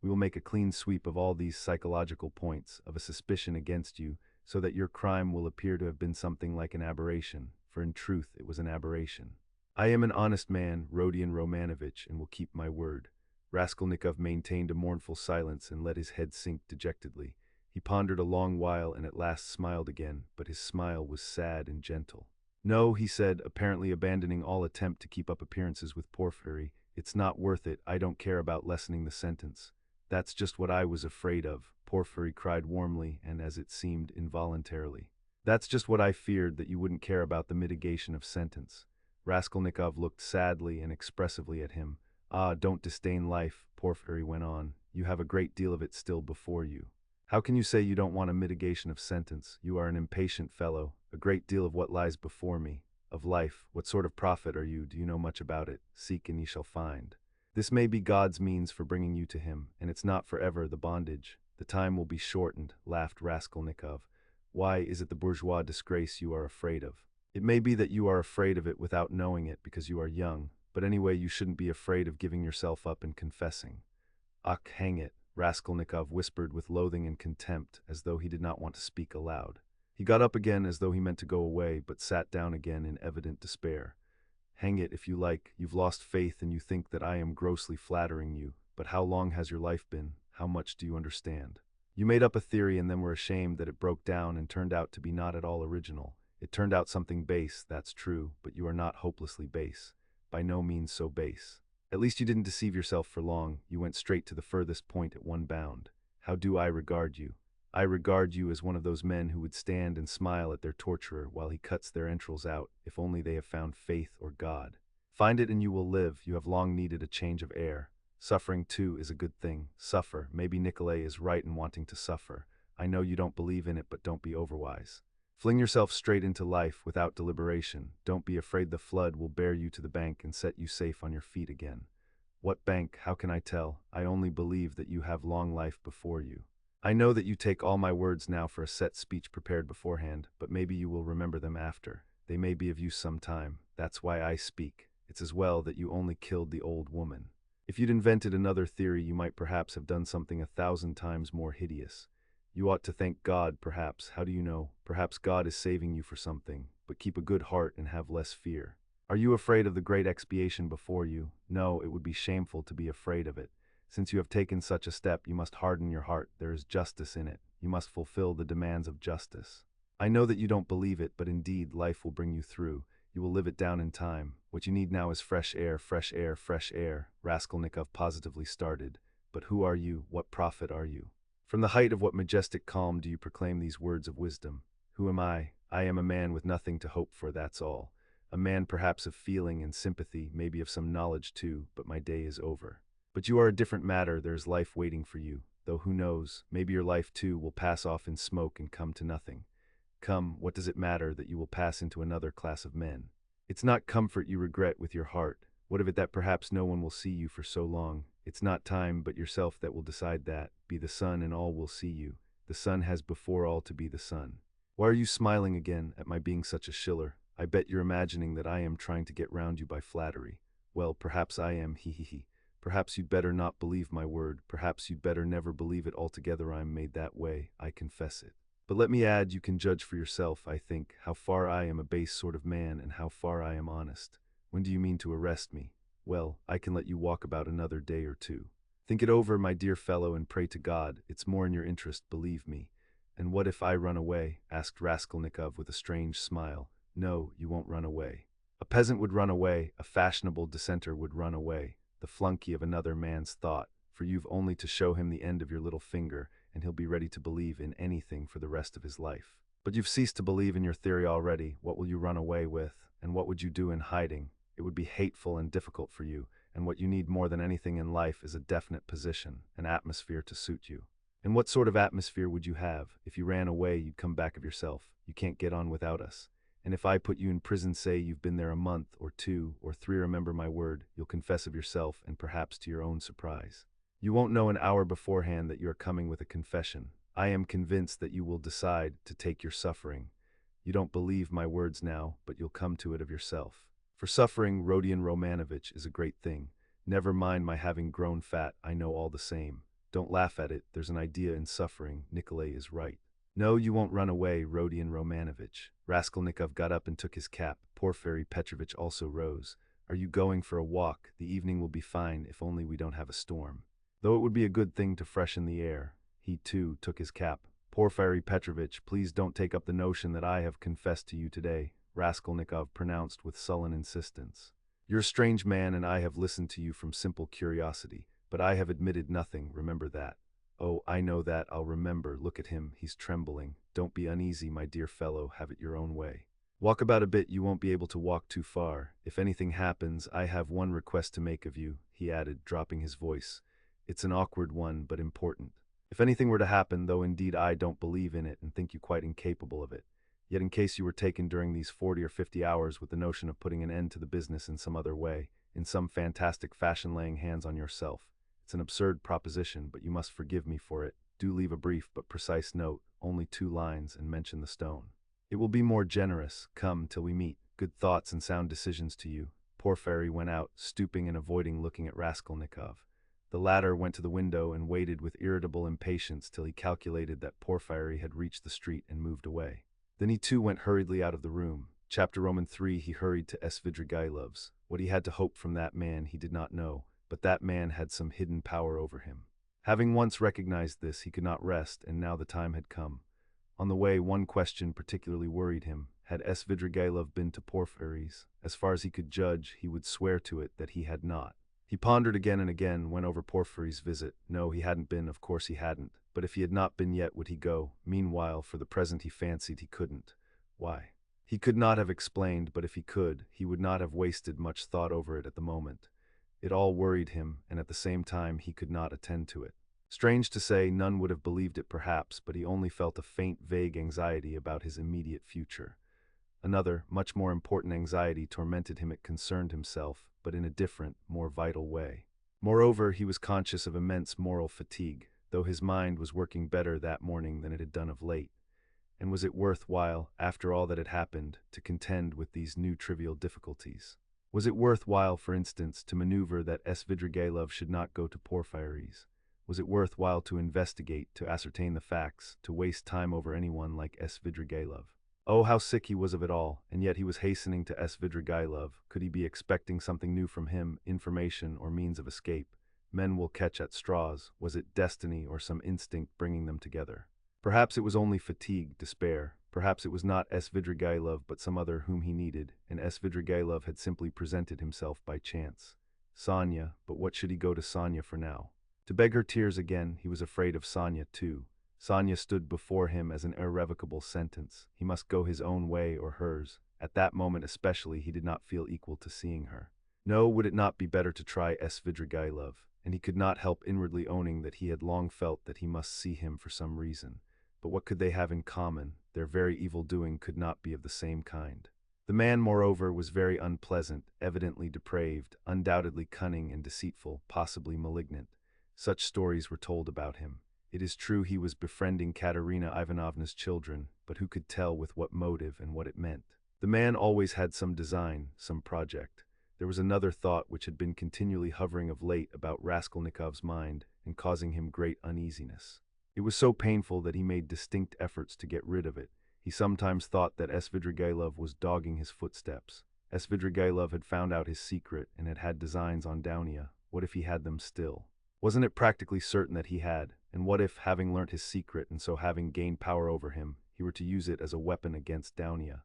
We will make a clean sweep of all these psychological points of a suspicion against you, so that your crime will appear to have been something like an aberration, for in truth it was an aberration. I am an honest man, Rodion Romanovitch, and will keep my word. Raskolnikov maintained a mournful silence and let his head sink dejectedly. He pondered a long while and at last smiled again, but his smile was sad and gentle. No, he said, apparently abandoning all attempt to keep up appearances with Porfiry, it's not worth it. I don't care about lessening the sentence. That's just what I was afraid of, Porfiry cried warmly and, as it seemed, involuntarily. That's just what I feared, that you wouldn't care about the mitigation of sentence. Raskolnikov looked sadly and expressively at him. Ah, don't disdain life, Porfiry went on. You have a great deal of it still before you. How can you say you don't want a mitigation of sentence? You are an impatient fellow. A great deal of what lies before me. Of life, what sort of prophet are you? Do you know much about it? Seek and ye shall find. This may be God's means for bringing you to him, and it's not forever the bondage. The time will be shortened, laughed Raskolnikov. Why is it the bourgeois disgrace you are afraid of? It may be that you are afraid of it without knowing it because you are young, but anyway you shouldn't be afraid of giving yourself up and confessing. Ach, hang it, Raskolnikov whispered with loathing and contempt, as though he did not want to speak aloud. He got up again as though he meant to go away, but sat down again in evident despair. Hang it, if you like, you've lost faith and you think that I am grossly flattering you, but how long has your life been? How much do you understand? You made up a theory and then were ashamed that it broke down and turned out to be not at all original. It turned out something base, that's true, but you are not hopelessly base. By no means so base. At least you didn't deceive yourself for long. You went straight to the furthest point at one bound. How do I regard you? I regard you as one of those men who would stand and smile at their torturer while he cuts their entrails out, if only they have found faith or God. Find it and you will live. You have long needed a change of air. Suffering, too, is a good thing. Suffer. Maybe Nikolay is right in wanting to suffer. I know you don't believe in it, but don't be overwise. Fling yourself straight into life without deliberation. Don't be afraid the flood will bear you to the bank and set you safe on your feet again. What bank? How can I tell? I only believe that you have long life before you. I know that you take all my words now for a set speech prepared beforehand, but maybe you will remember them after. They may be of use some time. That's why I speak. It's as well that you only killed the old woman. If you'd invented another theory, you might perhaps have done something 1,000 times more hideous. You ought to thank God, perhaps. How do you know? Perhaps God is saving you for something, but keep a good heart and have less fear. Are you afraid of the great expiation before you? No, it would be shameful to be afraid of it. Since you have taken such a step, you must harden your heart. There is justice in it. You must fulfill the demands of justice. I know that you don't believe it, but indeed life will bring you through. You will live it down in time. What you need now is fresh air, fresh air, fresh air. Raskolnikov positively started. But who are you? What prophet are you? From the height of what majestic calm do you proclaim these words of wisdom? Who am I? I am a man with nothing to hope for, that's all. A man perhaps of feeling and sympathy, maybe of some knowledge too, but my day is over. But you are a different matter. There is life waiting for you, though who knows, maybe your life too will pass off in smoke and come to nothing. Come, what does it matter that you will pass into another class of men? It's not comfort you regret with your heart, What of it that perhaps no one will see you for so long? It's not time, but yourself that will decide that. Be the sun, and all will see you. The sun has before all to be the sun. Why are you smiling again at my being such a shiller? I bet you're imagining that I am trying to get round you by flattery. Well, perhaps I am, he he he. Perhaps you'd better not believe my word. Perhaps you'd better never believe it altogether. I'm made that way, I confess it. But let me add, you can judge for yourself, I think, how far I am a base sort of man and how far I am honest. When do you mean to arrest me? Well, I can let you walk about another day or two. Think it over, my dear fellow, and pray to God. It's more in your interest, believe me. And what if I run away? Asked Raskolnikov with a strange smile. No, you won't run away. A peasant would run away, a fashionable dissenter would run away, the flunky of another man's thought, for you've only to show him the end of your little finger, and he'll be ready to believe in anything for the rest of his life. But you've ceased to believe in your theory already. What will you run away with, and what would you do in hiding? It would be hateful and difficult for you, and what you need more than anything in life is a definite position, an atmosphere to suit you. And what sort of atmosphere would you have? If you ran away, you'd come back of yourself. You can't get on without us. And if I put you in prison, say you've been there a month, or 2, or 3, remember my word, you'll confess of yourself, and perhaps to your own surprise. You won't know an hour beforehand that you are coming with a confession. I am convinced that you will decide to take your suffering. You don't believe my words now, but you'll come to it of yourself. For suffering, Rodion Romanovich, is a great thing. Never mind my having grown fat, I know all the same. Don't laugh at it, there's an idea in suffering. Nikolay is right. No, you won't run away, Rodion Romanovich. Raskolnikov got up and took his cap. Porfiry Petrovitch also rose. Are you going for a walk? The evening will be fine, if only we don't have a storm. Though it would be a good thing to freshen the air. He, too, took his cap. Porfiry Petrovitch, please don't take up the notion that I have confessed to you today, Raskolnikov pronounced with sullen insistence. You're a strange man, and I have listened to you from simple curiosity, but I have admitted nothing, remember that. Oh, I know that, I'll remember. Look at him, he's trembling. Don't be uneasy, my dear fellow, have it your own way. Walk about a bit, you won't be able to walk too far. If anything happens, I have one request to make of you, he added, dropping his voice. It's an awkward one, but important. If anything were to happen, though indeed I don't believe in it and think you quite incapable of it, yet in case you were taken during these 40 or 50 hours with the notion of putting an end to the business in some other way, in some fantastic fashion, laying hands on yourself. It's an absurd proposition, but you must forgive me for it. Do leave a brief but precise note, only 2 lines, and mention the stone. It will be more generous. Come till we meet. Good thoughts and sound decisions to you. Porfiry went out, stooping and avoiding looking at Raskolnikov. The latter went to the window and waited with irritable impatience till he calculated that Porfiry had reached the street and moved away. Then he too went hurriedly out of the room. Chapter III. He hurried to Svidrigailov's. What he had to hope from that man he did not know, but that man had some hidden power over him. Having once recognized this, he could not rest, and now the time had come. On the way, one question particularly worried him. Had Svidrigailov been to Porfiry's? As far as he could judge, he would swear to it that he had not. He pondered again and again, went over Porfiry's visit. No, he hadn't been, of course he hadn't. But if he had not been yet, would he go? Meanwhile, for the present he fancied he couldn't. Why? He could not have explained, but if he could, he would not have wasted much thought over it at the moment. It all worried him, and at the same time he could not attend to it. Strange to say, none would have believed it perhaps, but he only felt a faint, vague anxiety about his immediate future. Another, much more important anxiety tormented him. It concerned himself, but in a different, more vital way. Moreover, he was conscious of immense moral fatigue, though his mind was working better that morning than it had done of late. And was it worth while, after all that had happened, to contend with these new trivial difficulties? Was it worth while, for instance, to maneuver that Svidrigailov should not go to Porfiry's? Was it worth while to investigate, to ascertain the facts, to waste time over anyone like Svidrigailov? Oh, how sick he was of it all, and yet he was hastening to Svidrigailov. Could he be expecting something new from him, information or means of escape? Men will catch at straws. Was it destiny or some instinct bringing them together? Perhaps it was only fatigue, despair. Perhaps it was not Svidrigailov but some other whom he needed, and Svidrigailov had simply presented himself by chance. Sonia, but what should he go to Sonia for now? To beg her tears again, he was afraid of Sonia too. Sonia stood before him as an irrevocable sentence. He must go his own way or hers. At that moment especially he did not feel equal to seeing her. No, would it not be better to try Svidrigailov? And he could not help inwardly owning that he had long felt that he must see him for some reason. But what could they have in common? Their very evil doing could not be of the same kind. The man, moreover, was very unpleasant, evidently depraved, undoubtedly cunning and deceitful, possibly malignant. Such stories were told about him. It is true he was befriending Katerina Ivanovna's children, but who could tell with what motive and what it meant? The man always had some design, some project. There was another thought which had been continually hovering of late about Raskolnikov's mind and causing him great uneasiness. It was so painful that he made distinct efforts to get rid of it. He sometimes thought that Svidrigailov was dogging his footsteps. Svidrigailov had found out his secret and had designs on Dounia. What if he had them still? Wasn't it practically certain that he had? And what if, having learnt his secret and so having gained power over him, he were to use it as a weapon against Dounia?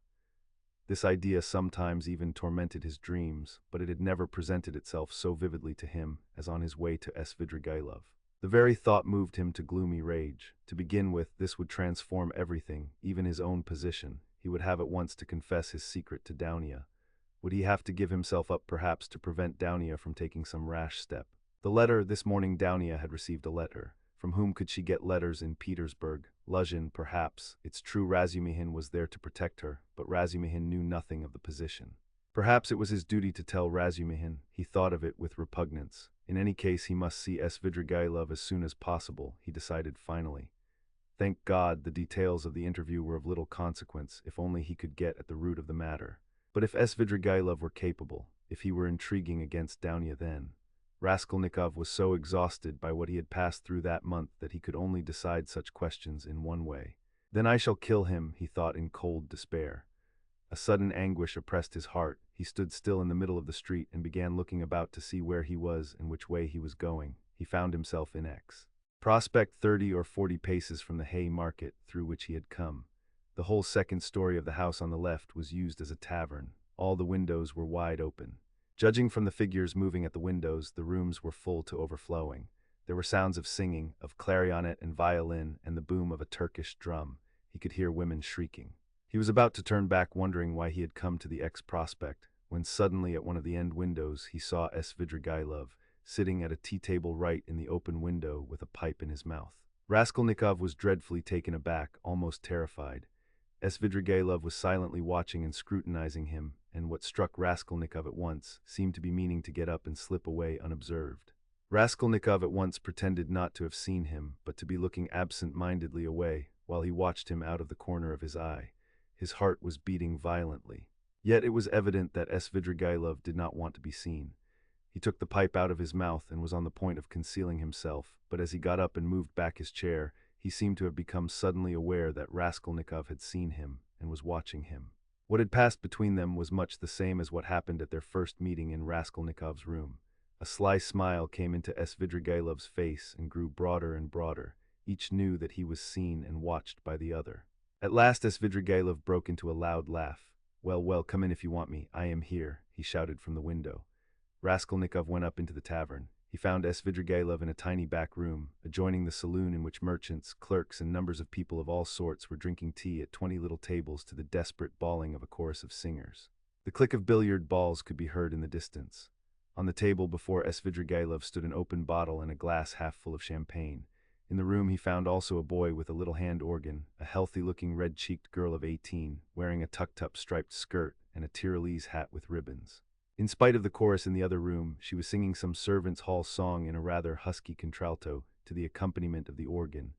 This idea sometimes even tormented his dreams, but it had never presented itself so vividly to him as on his way to Svidrigailov. The very thought moved him to gloomy rage. To begin with, this would transform everything, even his own position. He would have at once to confess his secret to Dounia. Would he have to give himself up perhaps to prevent Dounia from taking some rash step? The letter, this morning Dounia had received a letter. From whom could she get letters in Petersburg? Luzhin, perhaps. It's true Razumihin was there to protect her, but Razumihin knew nothing of the position. Perhaps it was his duty to tell Razumihin. He thought of it with repugnance. In any case, he must see Svidrigailov as soon as possible, he decided finally. Thank God, the details of the interview were of little consequence, if only he could get at the root of the matter. But if Svidrigailov were capable, if he were intriguing against Dounia then… Raskolnikov was so exhausted by what he had passed through that month that he could only decide such questions in one way. Then I shall kill him, he thought in cold despair. A sudden anguish oppressed his heart. He stood still in the middle of the street and began looking about to see where he was and which way he was going. He found himself in X. Prospect 30 or 40 paces from the hay market through which he had come. The whole second story of the house on the left was used as a tavern. All the windows were wide open. Judging from the figures moving at the windows, the rooms were full to overflowing. There were sounds of singing, of clarionet and violin, and the boom of a Turkish drum. He could hear women shrieking. He was about to turn back, wondering why he had come to the X Prospect, when suddenly at one of the end windows he saw Svidrigailov, sitting at a tea-table right in the open window with a pipe in his mouth. Raskolnikov was dreadfully taken aback, almost terrified. Svidrigailov was silently watching and scrutinizing him, and what struck Raskolnikov at once seemed to be meaning to get up and slip away unobserved. Raskolnikov at once pretended not to have seen him, but to be looking absent-mindedly away, while he watched him out of the corner of his eye. His heart was beating violently. Yet it was evident that Svidrigailov did not want to be seen. He took the pipe out of his mouth and was on the point of concealing himself, but as he got up and moved back his chair, he seemed to have become suddenly aware that Raskolnikov had seen him and was watching him. What had passed between them was much the same as what happened at their first meeting in Raskolnikov's room. A sly smile came into Svidrigailov's face and grew broader and broader. Each knew that he was seen and watched by the other. At last Svidrigailov broke into a loud laugh. Well, come in if you want me. I am here," he shouted from the window. Raskolnikov went up into the tavern. He found Svidrigailov in a tiny back room, adjoining the saloon in which merchants, clerks, and numbers of people of all sorts were drinking tea at 20 little tables to the desperate bawling of a chorus of singers. The click of billiard balls could be heard in the distance. On the table before Svidrigailov stood an open bottle and a glass half full of champagne. In the room he found also a boy with a little hand organ, a healthy-looking red-cheeked girl of 18, wearing a tucked-up striped skirt and a Tyrolese hat with ribbons. In spite of the chorus in the other room, she was singing some servants' hall song in a rather husky contralto to the accompaniment of the organ.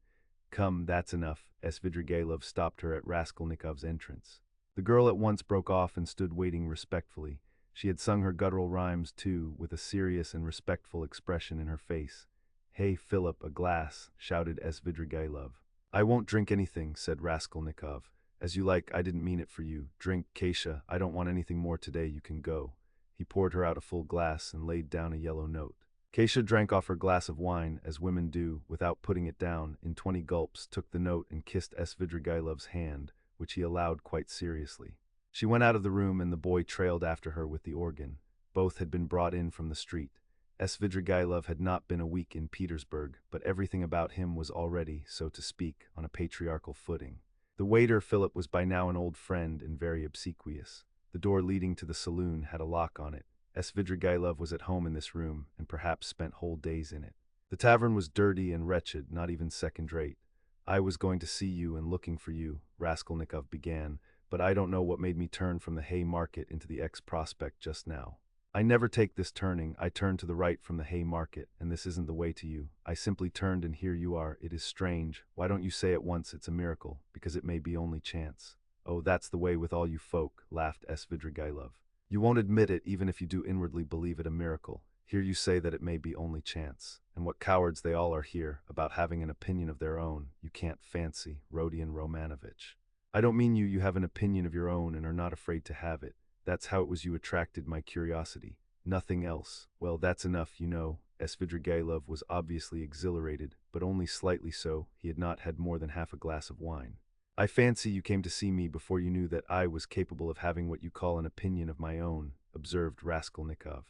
"Come, that's enough," Svidrigailov stopped her at Raskolnikov's entrance. The girl at once broke off and stood waiting respectfully. She had sung her guttural rhymes, too, with a serious and respectful expression in her face. "Hey, Philip, a glass," shouted Svidrigailov. "I won't drink anything," said Raskolnikov. "As you like, I didn't mean it for you. Drink, Kasia, I don't want anything more today, you can go." He poured her out a full glass and laid down a yellow note. Kasia drank off her glass of wine, as women do, without putting it down, in 20 gulps, took the note and kissed Svidrigailov's hand, which he allowed quite seriously. She went out of the room and the boy trailed after her with the organ. Both had been brought in from the street. Svidrigailov had not been a week in Petersburg, but everything about him was already, so to speak, on a patriarchal footing. The waiter, Philip, was by now an old friend and very obsequious. The door leading to the saloon had a lock on it. Svidrigailov was at home in this room, and perhaps spent whole days in it. The tavern was dirty and wretched, not even second-rate. "I was going to see you and looking for you," Raskolnikov began, but I don't know what made me turn from the Hay Market into the X Prospect just now. I never take this turning, I turn to the right from the Hay Market, and this isn't the way to you. I simply turned and here you are. It is strange. Why don't you say at once it's a miracle, because it may be only chance. Oh, that's the way with all you folk, laughed Svidrigailov. You won't admit it even if you do inwardly believe it a miracle. Here you say that it may be only chance. And what cowards they all are here, about having an opinion of their own. You can't fancy, Rodion Romanovich. I don't mean you have an opinion of your own and are not afraid to have it. That's how it was you attracted my curiosity. Nothing else. Well, that's enough, you know. Svidrigailov was obviously exhilarated, but only slightly so. He had not had more than half a glass of wine. I fancy you came to see me before you knew that I was capable of having what you call an opinion of my own, observed Raskolnikov.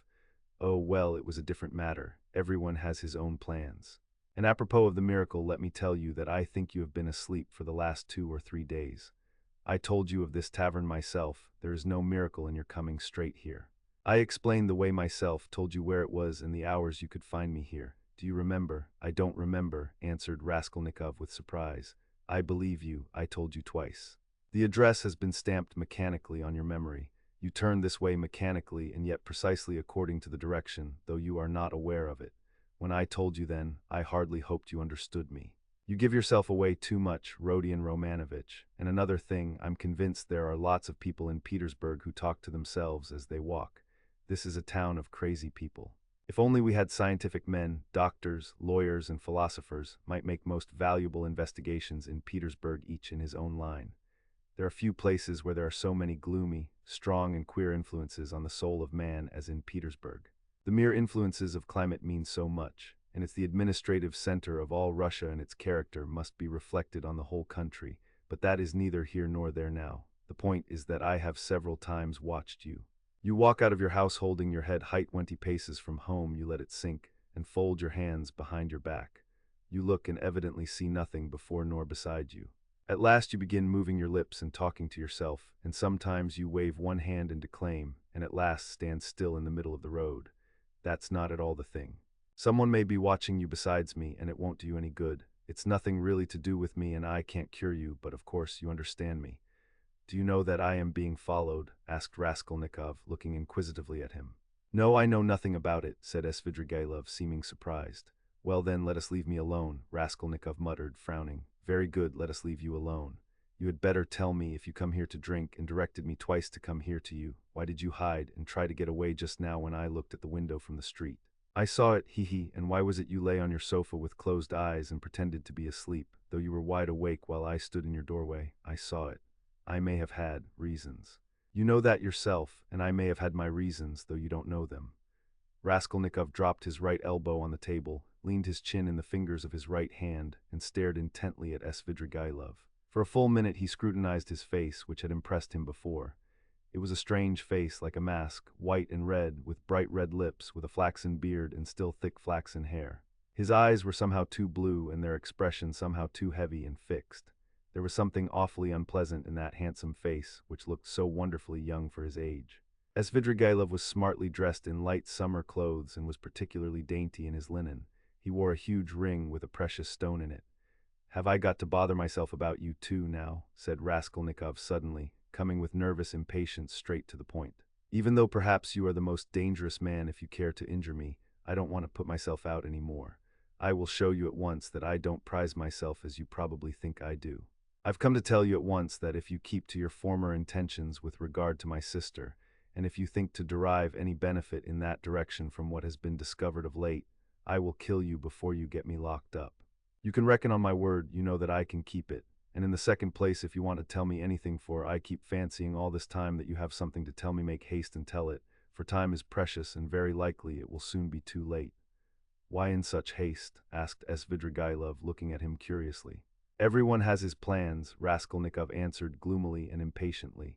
Oh, well, it was a different matter. Everyone has his own plans. And apropos of the miracle, let me tell you that I think you have been asleep for the last 2 or 3 days. I told you of this tavern myself. There is no miracle in your coming straight here. I explained the way myself, told you where it was and the hours you could find me here. Do you remember? I don't remember, answered Raskolnikov with surprise. I believe you, I told you twice. The address has been stamped mechanically on your memory. You turned this way mechanically and yet precisely according to the direction, though you are not aware of it. When I told you then, I hardly hoped you understood me. You give yourself away too much, Rodion Romanovich. And another thing, I'm convinced there are lots of people in Petersburg who talk to themselves as they walk. This is a town of crazy people. If only we had scientific men, doctors, lawyers, and philosophers might make most valuable investigations in Petersburg, each in his own line. There are few places where there are so many gloomy, strong, and queer influences on the soul of man as in Petersburg. The mere influences of climate mean so much, and it's the administrative center of all Russia, and its character must be reflected on the whole country, but that is neither here nor there now. The point is that I have several times watched you. You walk out of your house holding your head height 20 paces from home, you let it sink, and fold your hands behind your back. You look and evidently see nothing before nor beside you. At last you begin moving your lips and talking to yourself, and sometimes you wave one hand and declaim, and at last stand still in the middle of the road. That's not at all the thing. Someone may be watching you besides me, and it won't do you any good. It's nothing really to do with me, and I can't cure you, but of course you understand me. Do you know that I am being followed? Asked Raskolnikov, looking inquisitively at him. No, I know nothing about it, said Svidrigailov, seeming surprised. Well then, let us leave me alone, Raskolnikov muttered, frowning. Very good, let us leave you alone. You had better tell me if you come here to drink and directed me twice to come here to you. Why did you hide and try to get away just now when I looked at the window from the street? I saw it, hee, and why was it you lay on your sofa with closed eyes and pretended to be asleep, though you were wide awake while I stood in your doorway? I saw it. I may have had reasons. You know that yourself, and I may have had my reasons, though you don't know them. Raskolnikov dropped his right elbow on the table, leaned his chin in the fingers of his right hand, and stared intently at Svidrigailov. For a full minute he scrutinized his face, which had impressed him before. It was a strange face, like a mask, white and red, with bright red lips, with a flaxen beard and still thick flaxen hair. His eyes were somehow too blue, and their expression somehow too heavy and fixed. There was something awfully unpleasant in that handsome face, which looked so wonderfully young for his age. Svidrigailov was smartly dressed in light summer clothes and was particularly dainty in his linen. He wore a huge ring with a precious stone in it. Have I got to bother myself about you too now? Said Raskolnikov suddenly, coming with nervous impatience straight to the point. Even though perhaps you are the most dangerous man if you care to injure me, I don't want to put myself out any more. I will show you at once that I don't prize myself as you probably think I do. I've come to tell you at once that if you keep to your former intentions with regard to my sister, and if you think to derive any benefit in that direction from what has been discovered of late, I will kill you before you get me locked up. You can reckon on my word, you know that I can keep it. And in the second place, if you want to tell me anything, for I keep fancying all this time that you have something to tell me, make haste and tell it, for time is precious and very likely it will soon be too late. Why in such haste? Asked Svidrigailov, looking at him curiously. Everyone has his plans, Raskolnikov answered gloomily and impatiently.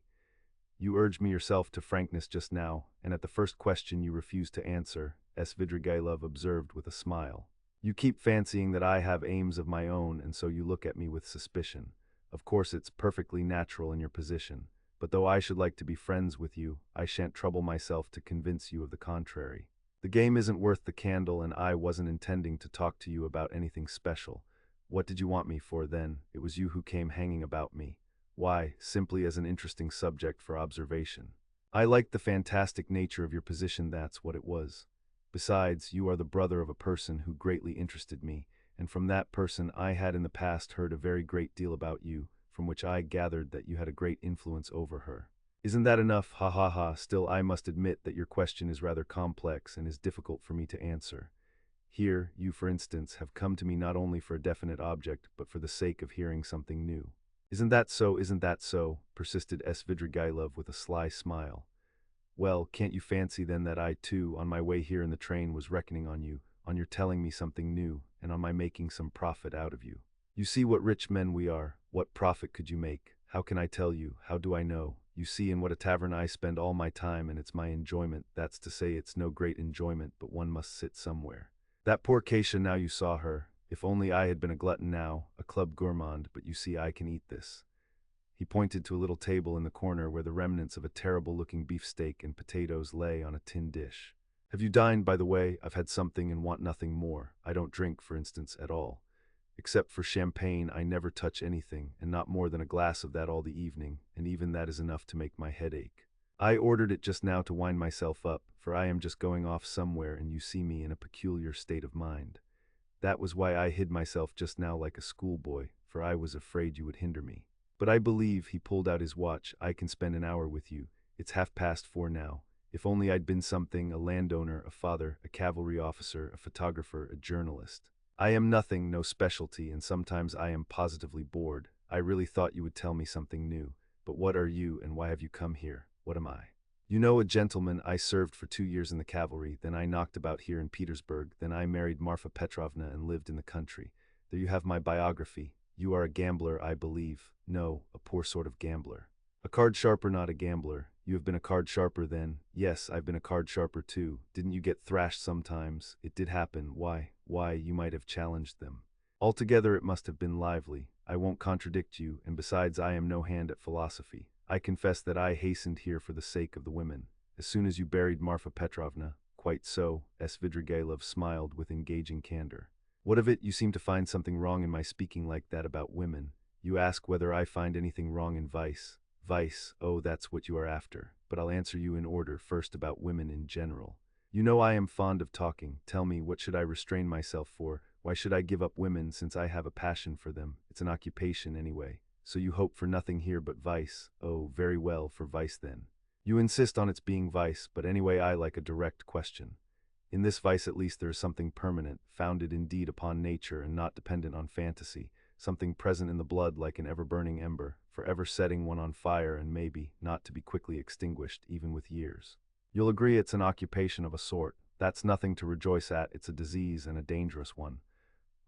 You urged me yourself to frankness just now, and at the first question you refused to answer, Svidrigailov observed with a smile. You keep fancying that I have aims of my own, and so you look at me with suspicion. Of course it's perfectly natural in your position, but though I should like to be friends with you, I shan't trouble myself to convince you of the contrary. The game isn't worth the candle, and I wasn't intending to talk to you about anything special. What did you want me for then? It was you who came hanging about me. Why, simply as an interesting subject for observation. I liked the fantastic nature of your position, that's what it was. Besides, you are the brother of a person who greatly interested me, and from that person I had in the past heard a very great deal about you, from which I gathered that you had a great influence over her. Isn't that enough? Ha ha ha. Still, I must admit that your question is rather complex and is difficult for me to answer. Here, you, for instance, have come to me not only for a definite object, but for the sake of hearing something new. Isn't that so? Isn't that so? Persisted Svidrigailov with a sly smile. Well, can't you fancy then that I too, on my way here in the train, was reckoning on you, on your telling me something new, and on my making some profit out of you? You see what rich men we are. What profit could you make? How can I tell you? How do I know? You see in what a tavern I spend all my time, and it's my enjoyment. That's to say, it's no great enjoyment, but one must sit somewhere. That poor Kasia, now you saw her. If only I had been a glutton now, a club gourmand, but you see I can eat this. He pointed to a little table in the corner where the remnants of a terrible-looking beefsteak and potatoes lay on a tin dish. Have you dined, by the way? I've had something and want nothing more. I don't drink, for instance, at all. Except for champagne, I never touch anything, and not more than a glass of that all the evening, and even that is enough to make my head ache. I ordered it just now to wind myself up, for I am just going off somewhere, and you see me in a peculiar state of mind. That was why I hid myself just now like a schoolboy, for I was afraid you would hinder me. But I believe, he pulled out his watch, I can spend an hour with you. It's 4:30 now. If only I'd been something, a landowner, a father, a cavalry officer, a photographer, a journalist. I am nothing, no specialty, and sometimes I am positively bored. I really thought you would tell me something new. But what are you, and why have you come here? What am I? You know, a gentleman. I served for 2 years in the cavalry, then I knocked about here in Petersburg, then I married Marfa Petrovna and lived in the country. There you have my biography. You are a gambler, I believe. No, a poor sort of gambler. A card sharper, not a gambler. You have been a card sharper then? Yes, I've been a card sharper too. Didn't you get thrashed sometimes? It did happen. Why, you might have challenged them. Altogether it must have been lively. I won't contradict you, and besides I am no hand at philosophy. I confess that I hastened here for the sake of the women. As soon as you buried Marfa Petrovna. Quite so, Svidrigailov smiled with engaging candor. What of it? You seem to find something wrong in my speaking like that about women. You ask whether I find anything wrong in vice. Vice, oh, that's what you are after. But I'll answer you in order, first about women in general. You know I am fond of talking. Tell me, what should I restrain myself for? Why should I give up women since I have a passion for them? It's an occupation anyway. So you hope for nothing here but vice. Oh, very well, for vice then. You insist on its being vice, but anyway I like a direct question. In this vice at least there is something permanent, founded indeed upon nature and not dependent on fantasy, something present in the blood like an ever-burning ember, forever setting one on fire and maybe not to be quickly extinguished even with years. You'll agree it's an occupation of a sort. That's nothing to rejoice at, it's a disease and a dangerous one.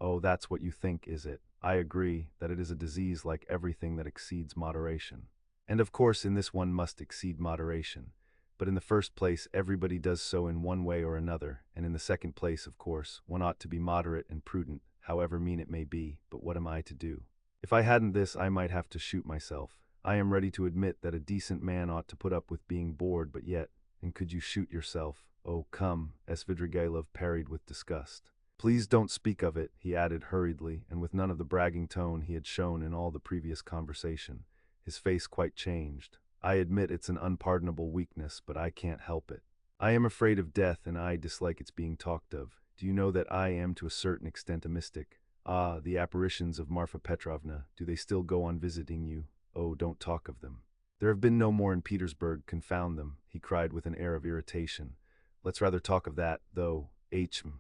Oh, that's what you think, is it? I agree that it is a disease like everything that exceeds moderation. And of course in this one must exceed moderation. But in the first place, everybody does so in one way or another, and in the second place, of course, one ought to be moderate and prudent, however mean it may be, but what am I to do? If I hadn't this, I might have to shoot myself. I am ready to admit that a decent man ought to put up with being bored, but yet, and could you shoot yourself? Oh, come, Svidrigailov parried with disgust. Please don't speak of it, he added hurriedly, and with none of the bragging tone he had shown in all the previous conversation. His face quite changed. I admit it's an unpardonable weakness, but I can't help it. I am afraid of death, and I dislike its being talked of. Do you know that I am to a certain extent a mystic? Ah, the apparitions of Marfa Petrovna, do they still go on visiting you? Oh, don't talk of them. There have been no more in Petersburg, confound them, he cried with an air of irritation. Let's rather talk of that, though.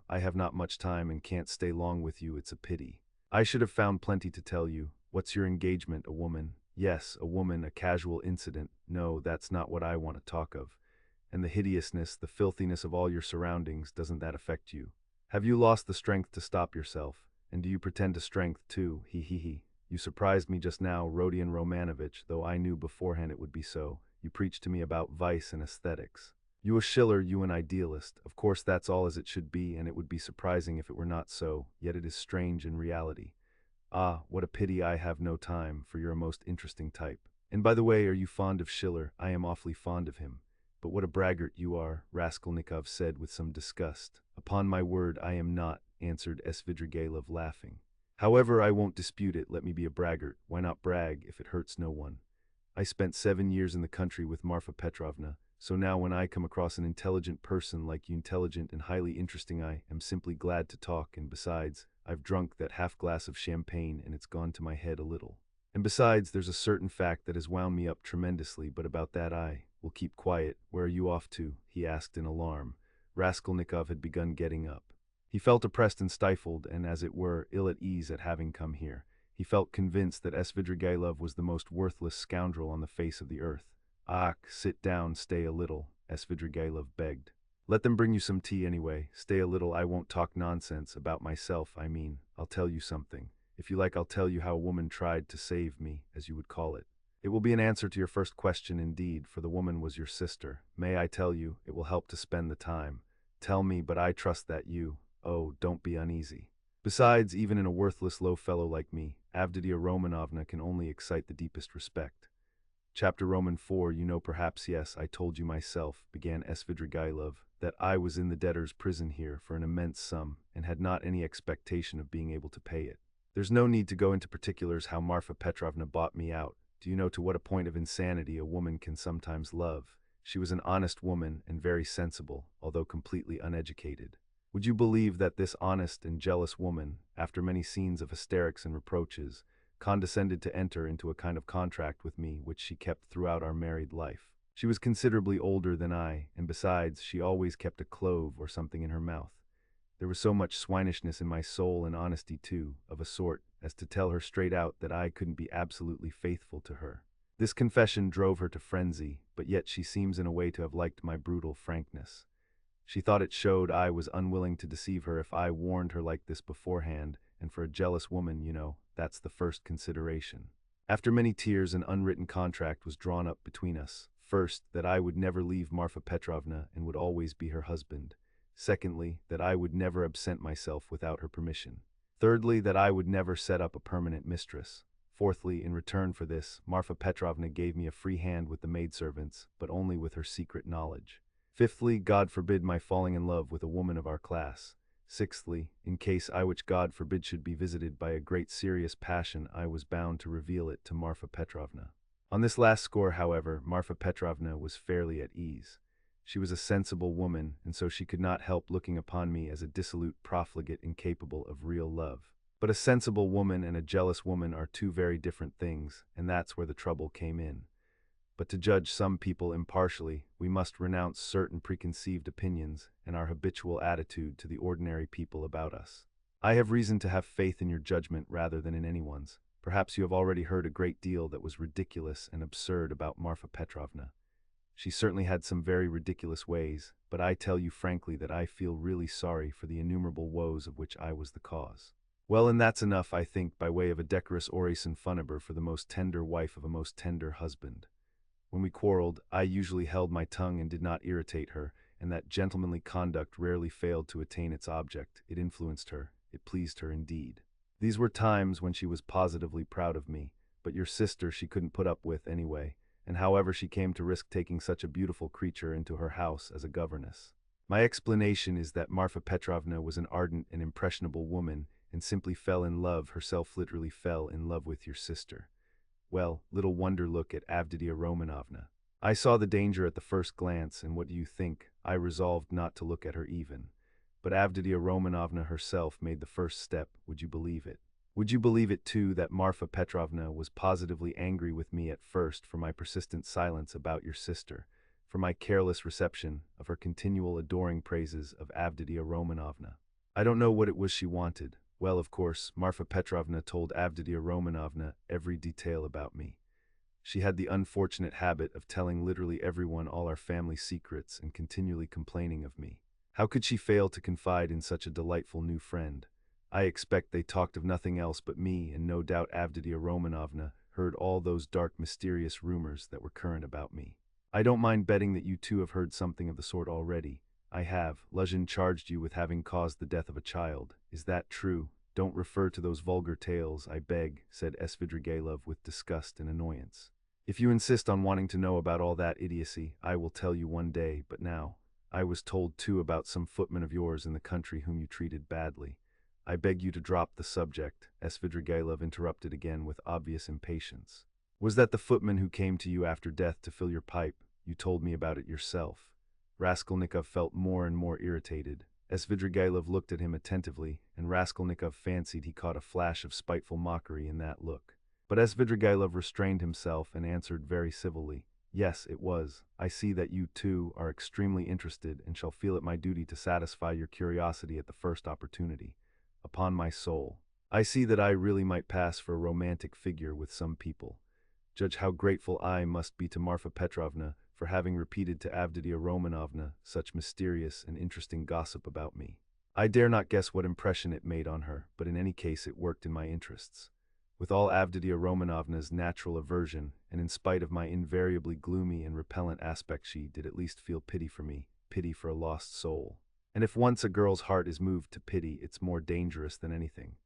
I have not much time and can't stay long with you, it's a pity. I should have found plenty to tell you. What's your engagement, a woman? Yes, a woman, a casual incident. No, that's not what I want to talk of. And the hideousness, the filthiness of all your surroundings, doesn't that affect you? Have you lost the strength to stop yourself? And do you pretend to strength too? He. You surprised me just now, Rodion Romanovich, though I knew beforehand it would be so. You preached to me about vice and aesthetics. You a Schiller, you an idealist. Of course that's all as it should be, and it would be surprising if it were not so, yet it is strange in reality. Ah, what a pity I have no time, for you're a most interesting type. And by the way, are you fond of Schiller? I am awfully fond of him. But what a braggart you are, Raskolnikov said with some disgust. Upon my word, I am not, answered Svidrigailov laughing. However, I won't dispute it. Let me be a braggart. Why not brag if it hurts no one? I spent 7 years in the country with Marfa Petrovna, so now when I come across an intelligent person like you, intelligent and highly interesting, I am simply glad to talk, and besides, I've drunk that half glass of champagne and it's gone to my head a little. And besides, there's a certain fact that has wound me up tremendously, but about that I will keep quiet. Where are you off to? He asked in alarm. Raskolnikov had begun getting up. He felt oppressed and stifled, and as it were, ill at ease at having come here. He felt convinced that Svidrigailov was the most worthless scoundrel on the face of the earth. Ah, sit down, stay a little, Svidrigailov begged. Let them bring you some tea anyway. Stay a little, I won't talk nonsense about myself, I mean. I'll tell you something. If you like, I'll tell you how a woman tried to save me, as you would call it. It will be an answer to your first question indeed, for the woman was your sister. May I tell you? It will help to spend the time. Tell me, but I trust that you. Oh, don't be uneasy. Besides, even in a worthless low fellow like me, Avditia Romanovna can only excite the deepest respect. Chapter Roman 4, you know perhaps, yes, I told you myself, began Svidrigailov, that I was in the debtor's prison here for an immense sum, and had not any expectation of being able to pay it. There's no need to go into particulars how Marfa Petrovna bought me out. Do you know to what a point of insanity a woman can sometimes love? She was an honest woman and very sensible, although completely uneducated. Would you believe that this honest and jealous woman, after many scenes of hysterics and reproaches, condescended to enter into a kind of contract with me which she kept throughout our married life? She was considerably older than I, and besides, she always kept a clove or something in her mouth. There was so much swinishness in my soul, and honesty too, of a sort, as to tell her straight out that I couldn't be absolutely faithful to her. This confession drove her to frenzy, but yet she seems in a way to have liked my brutal frankness. She thought it showed I was unwilling to deceive her if I warned her like this beforehand, and for a jealous woman, you know, that's the first consideration. After many tears, an unwritten contract was drawn up between us. First, that I would never leave Marfa Petrovna and would always be her husband. Secondly, that I would never absent myself without her permission. Thirdly, that I would never set up a permanent mistress. Fourthly, in return for this, Marfa Petrovna gave me a free hand with the maidservants, but only with her secret knowledge. Fifthly, God forbid my falling in love with a woman of our class. Sixthly, in case I which God forbid should be visited by a great serious passion, I was bound to reveal it to Marfa Petrovna. On this last score, however, Marfa Petrovna was fairly at ease. She was a sensible woman, and so she could not help looking upon me as a dissolute profligate incapable of real love. But a sensible woman and a jealous woman are two very different things, and that's where the trouble came in. But to judge some people impartially, we must renounce certain preconceived opinions and our habitual attitude to the ordinary people about us. I have reason to have faith in your judgment rather than in anyone's. Perhaps you have already heard a great deal that was ridiculous and absurd about Marfa Petrovna. She certainly had some very ridiculous ways, but I tell you frankly that I feel really sorry for the innumerable woes of which I was the cause. Well, and that's enough, I think, by way of a decorous orison funebra for the most tender wife of a most tender husband. When we quarreled, I usually held my tongue and did not irritate her, and that gentlemanly conduct rarely failed to attain its object. It influenced her. It pleased her indeed. These were times when she was positively proud of me, but your sister she couldn't put up with anyway, and however she came to risk taking such a beautiful creature into her house as a governess. My explanation is that Marfa Petrovna was an ardent and impressionable woman and simply fell in love, herself literally fell in love with your sister. Well, little wonder, look at Avditia Romanovna. I saw the danger at the first glance, and what do you think? I resolved not to look at her even. But Avditia Romanovna herself made the first step, would you believe it? Would you believe it too that Marfa Petrovna was positively angry with me at first for my persistent silence about your sister, for my careless reception of her continual adoring praises of Avditia Romanovna? I don't know what it was she wanted. Well, of course, Marfa Petrovna told Avditia Romanovna every detail about me. She had the unfortunate habit of telling literally everyone all our family secrets and continually complaining of me. How could she fail to confide in such a delightful new friend? I expect they talked of nothing else but me, and no doubt Avditia Romanovna heard all those dark, mysterious rumors that were current about me. I don't mind betting that you too have heard something of the sort already. I have. Luzhin charged you with having caused the death of a child. Is that true? Don't refer to those vulgar tales, I beg, said Svidrigailov with disgust and annoyance. If you insist on wanting to know about all that idiocy, I will tell you one day, but now. I was told too about some footman of yours in the country whom you treated badly. I beg you to drop the subject, Svidrigailov interrupted again with obvious impatience. Was that the footman who came to you after death to fill your pipe? You told me about it yourself. Raskolnikov felt more and more irritated. Svidrigailov looked at him attentively, and Raskolnikov fancied he caught a flash of spiteful mockery in that look. But Svidrigailov restrained himself and answered very civilly, "Yes, it was. I see that you, too, are extremely interested and shall feel it my duty to satisfy your curiosity at the first opportunity. Upon my soul, I see that I really might pass for a romantic figure with some people. Judge how grateful I must be to Marfa Petrovna for having repeated to Avditia Romanovna such mysterious and interesting gossip about me. I dare not guess what impression it made on her, but in any case it worked in my interests. With all Avditia Romanovna's natural aversion, and in spite of my invariably gloomy and repellent aspect, she did at least feel pity for me, pity for a lost soul. And if once a girl's heart is moved to pity, it's more dangerous than anything.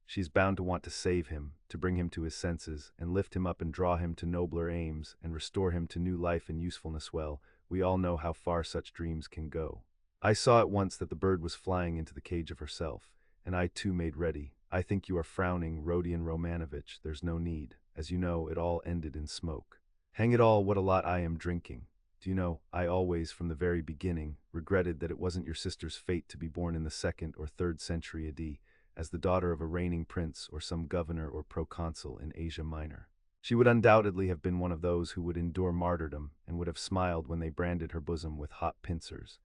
She's bound to want to save him, to bring him to his senses, and lift him up and draw him to nobler aims, and restore him to new life and usefulness. Well, we all know how far such dreams can go. I saw at once that the bird was flying into the cage of herself, and I too made ready. I think you are frowning, Rodion Romanovich. There's no need. As you know, it all ended in smoke. Hang it all, what a lot I am drinking. Do you know, I always, from the very beginning, regretted that it wasn't your sister's fate to be born in the 2nd or 3rd century AD, as the daughter of a reigning prince or some governor or proconsul in Asia Minor. She would undoubtedly have been one of those who would endure martyrdom and would have smiled when they branded her bosom with hot pincers,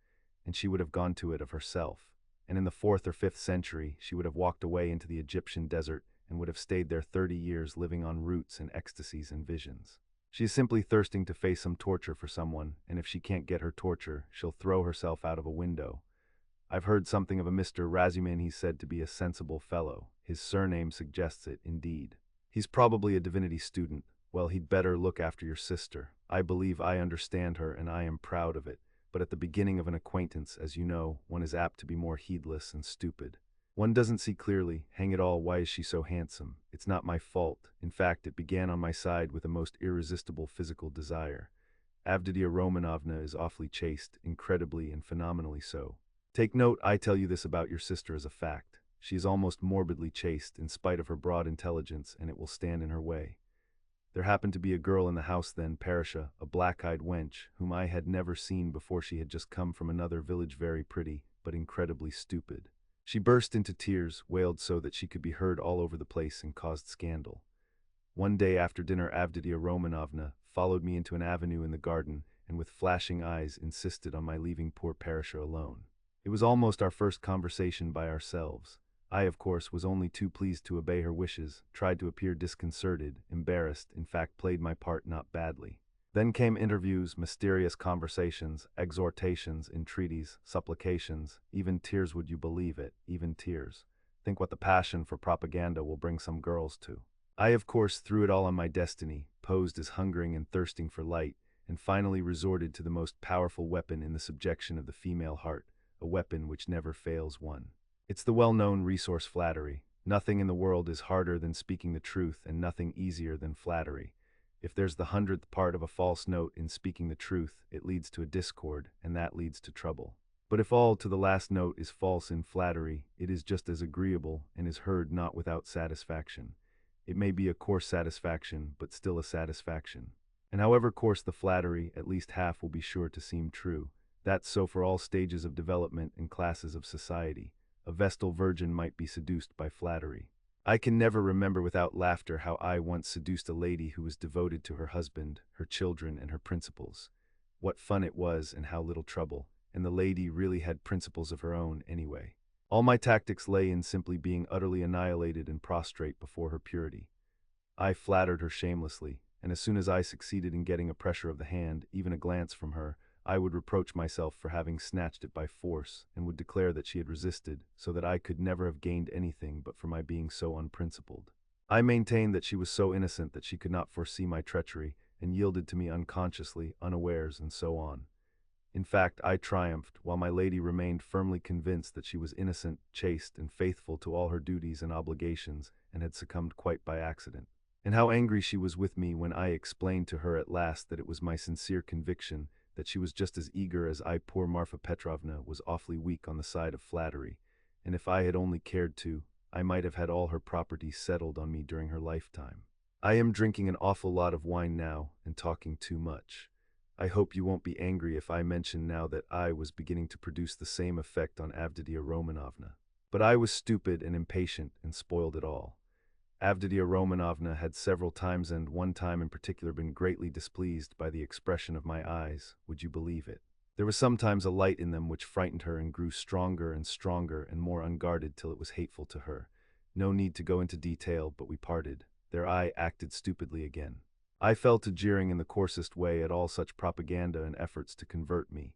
and she would have gone to it of herself. And in the 4th or 5th century, she would have walked away into the Egyptian desert and would have stayed there 30 years living on roots and ecstasies and visions. She is simply thirsting to face some torture for someone, and if she can't get her torture, she'll throw herself out of a window. I've heard something of a Mr. Razumin. He's said to be a sensible fellow. His surname suggests it, indeed. He's probably a divinity student. Well, he'd better look after your sister. I believe I understand her, and I am proud of it. But at the beginning of an acquaintance, as you know, one is apt to be more heedless and stupid. One doesn't see clearly. Hang it all, why is she so handsome? It's not my fault. In fact, it began on my side with a most irresistible physical desire. Avditia Romanovna is awfully chaste, incredibly and phenomenally so. Take note, I tell you this about your sister as a fact. She is almost morbidly chaste in spite of her broad intelligence, and it will stand in her way. There happened to be a girl in the house then, Parasha, a black-eyed wench, whom I had never seen before. She had just come from another village, very pretty, but incredibly stupid. She burst into tears, wailed so that she could be heard all over the place, and caused scandal. One day after dinner, Avditia Romanovna followed me into an avenue in the garden, and with flashing eyes insisted on my leaving poor Parasha alone. It was almost our first conversation by ourselves. I, of course, was only too pleased to obey her wishes, tried to appear disconcerted, embarrassed, in fact played my part not badly. Then came interviews, mysterious conversations, exhortations, entreaties, supplications, even tears. Would you believe it? Even tears. Think what the passion for propaganda will bring some girls to. I, of course, threw it all on my destiny, posed as hungering and thirsting for light, and finally resorted to the most powerful weapon in the subjection of the female heart, a weapon which never fails one. It's the well-known resource, flattery. Nothing in the world is harder than speaking the truth, and nothing easier than flattery. If there's the 100th part of a false note in speaking the truth, it leads to a discord, and that leads to trouble. But if all to the last note is false in flattery, it is just as agreeable, and is heard not without satisfaction. It may be a coarse satisfaction, but still a satisfaction. And however coarse the flattery, at least half will be sure to seem true. That's so for all stages of development and classes of society. A Vestal virgin might be seduced by flattery. I can never remember without laughter how I once seduced a lady who was devoted to her husband, her children, and her principles. What fun it was, and how little trouble. And the lady really had principles of her own, anyway. All my tactics lay in simply being utterly annihilated and prostrate before her purity. I flattered her shamelessly, and as soon as I succeeded in getting a pressure of the hand, even a glance from her, I would reproach myself for having snatched it by force, and would declare that she had resisted, so that I could never have gained anything but for my being so unprincipled. I maintained that she was so innocent that she could not foresee my treachery, and yielded to me unconsciously, unawares, and so on. In fact, I triumphed, while my lady remained firmly convinced that she was innocent, chaste, and faithful to all her duties and obligations, and had succumbed quite by accident. And how angry she was with me when I explained to her at last that it was my sincere conviction that she was just as eager as I. Poor Marfa Petrovna was awfully weak on the side of flattery, and if I had only cared to, I might have had all her property settled on me during her lifetime. I am drinking an awful lot of wine now and talking too much. I hope you won't be angry if I mention now that I was beginning to produce the same effect on Avditia Romanovna. But I was stupid and impatient and spoiled it all. Avditia Romanovna had several times and one time in particular been greatly displeased by the expression of my eyes, would you believe it? There was sometimes a light in them which frightened her and grew stronger and more unguarded till it was hateful to her. No need to go into detail, but we parted. Their eye acted stupidly again. I fell to jeering in the coarsest way at all such propaganda and efforts to convert me.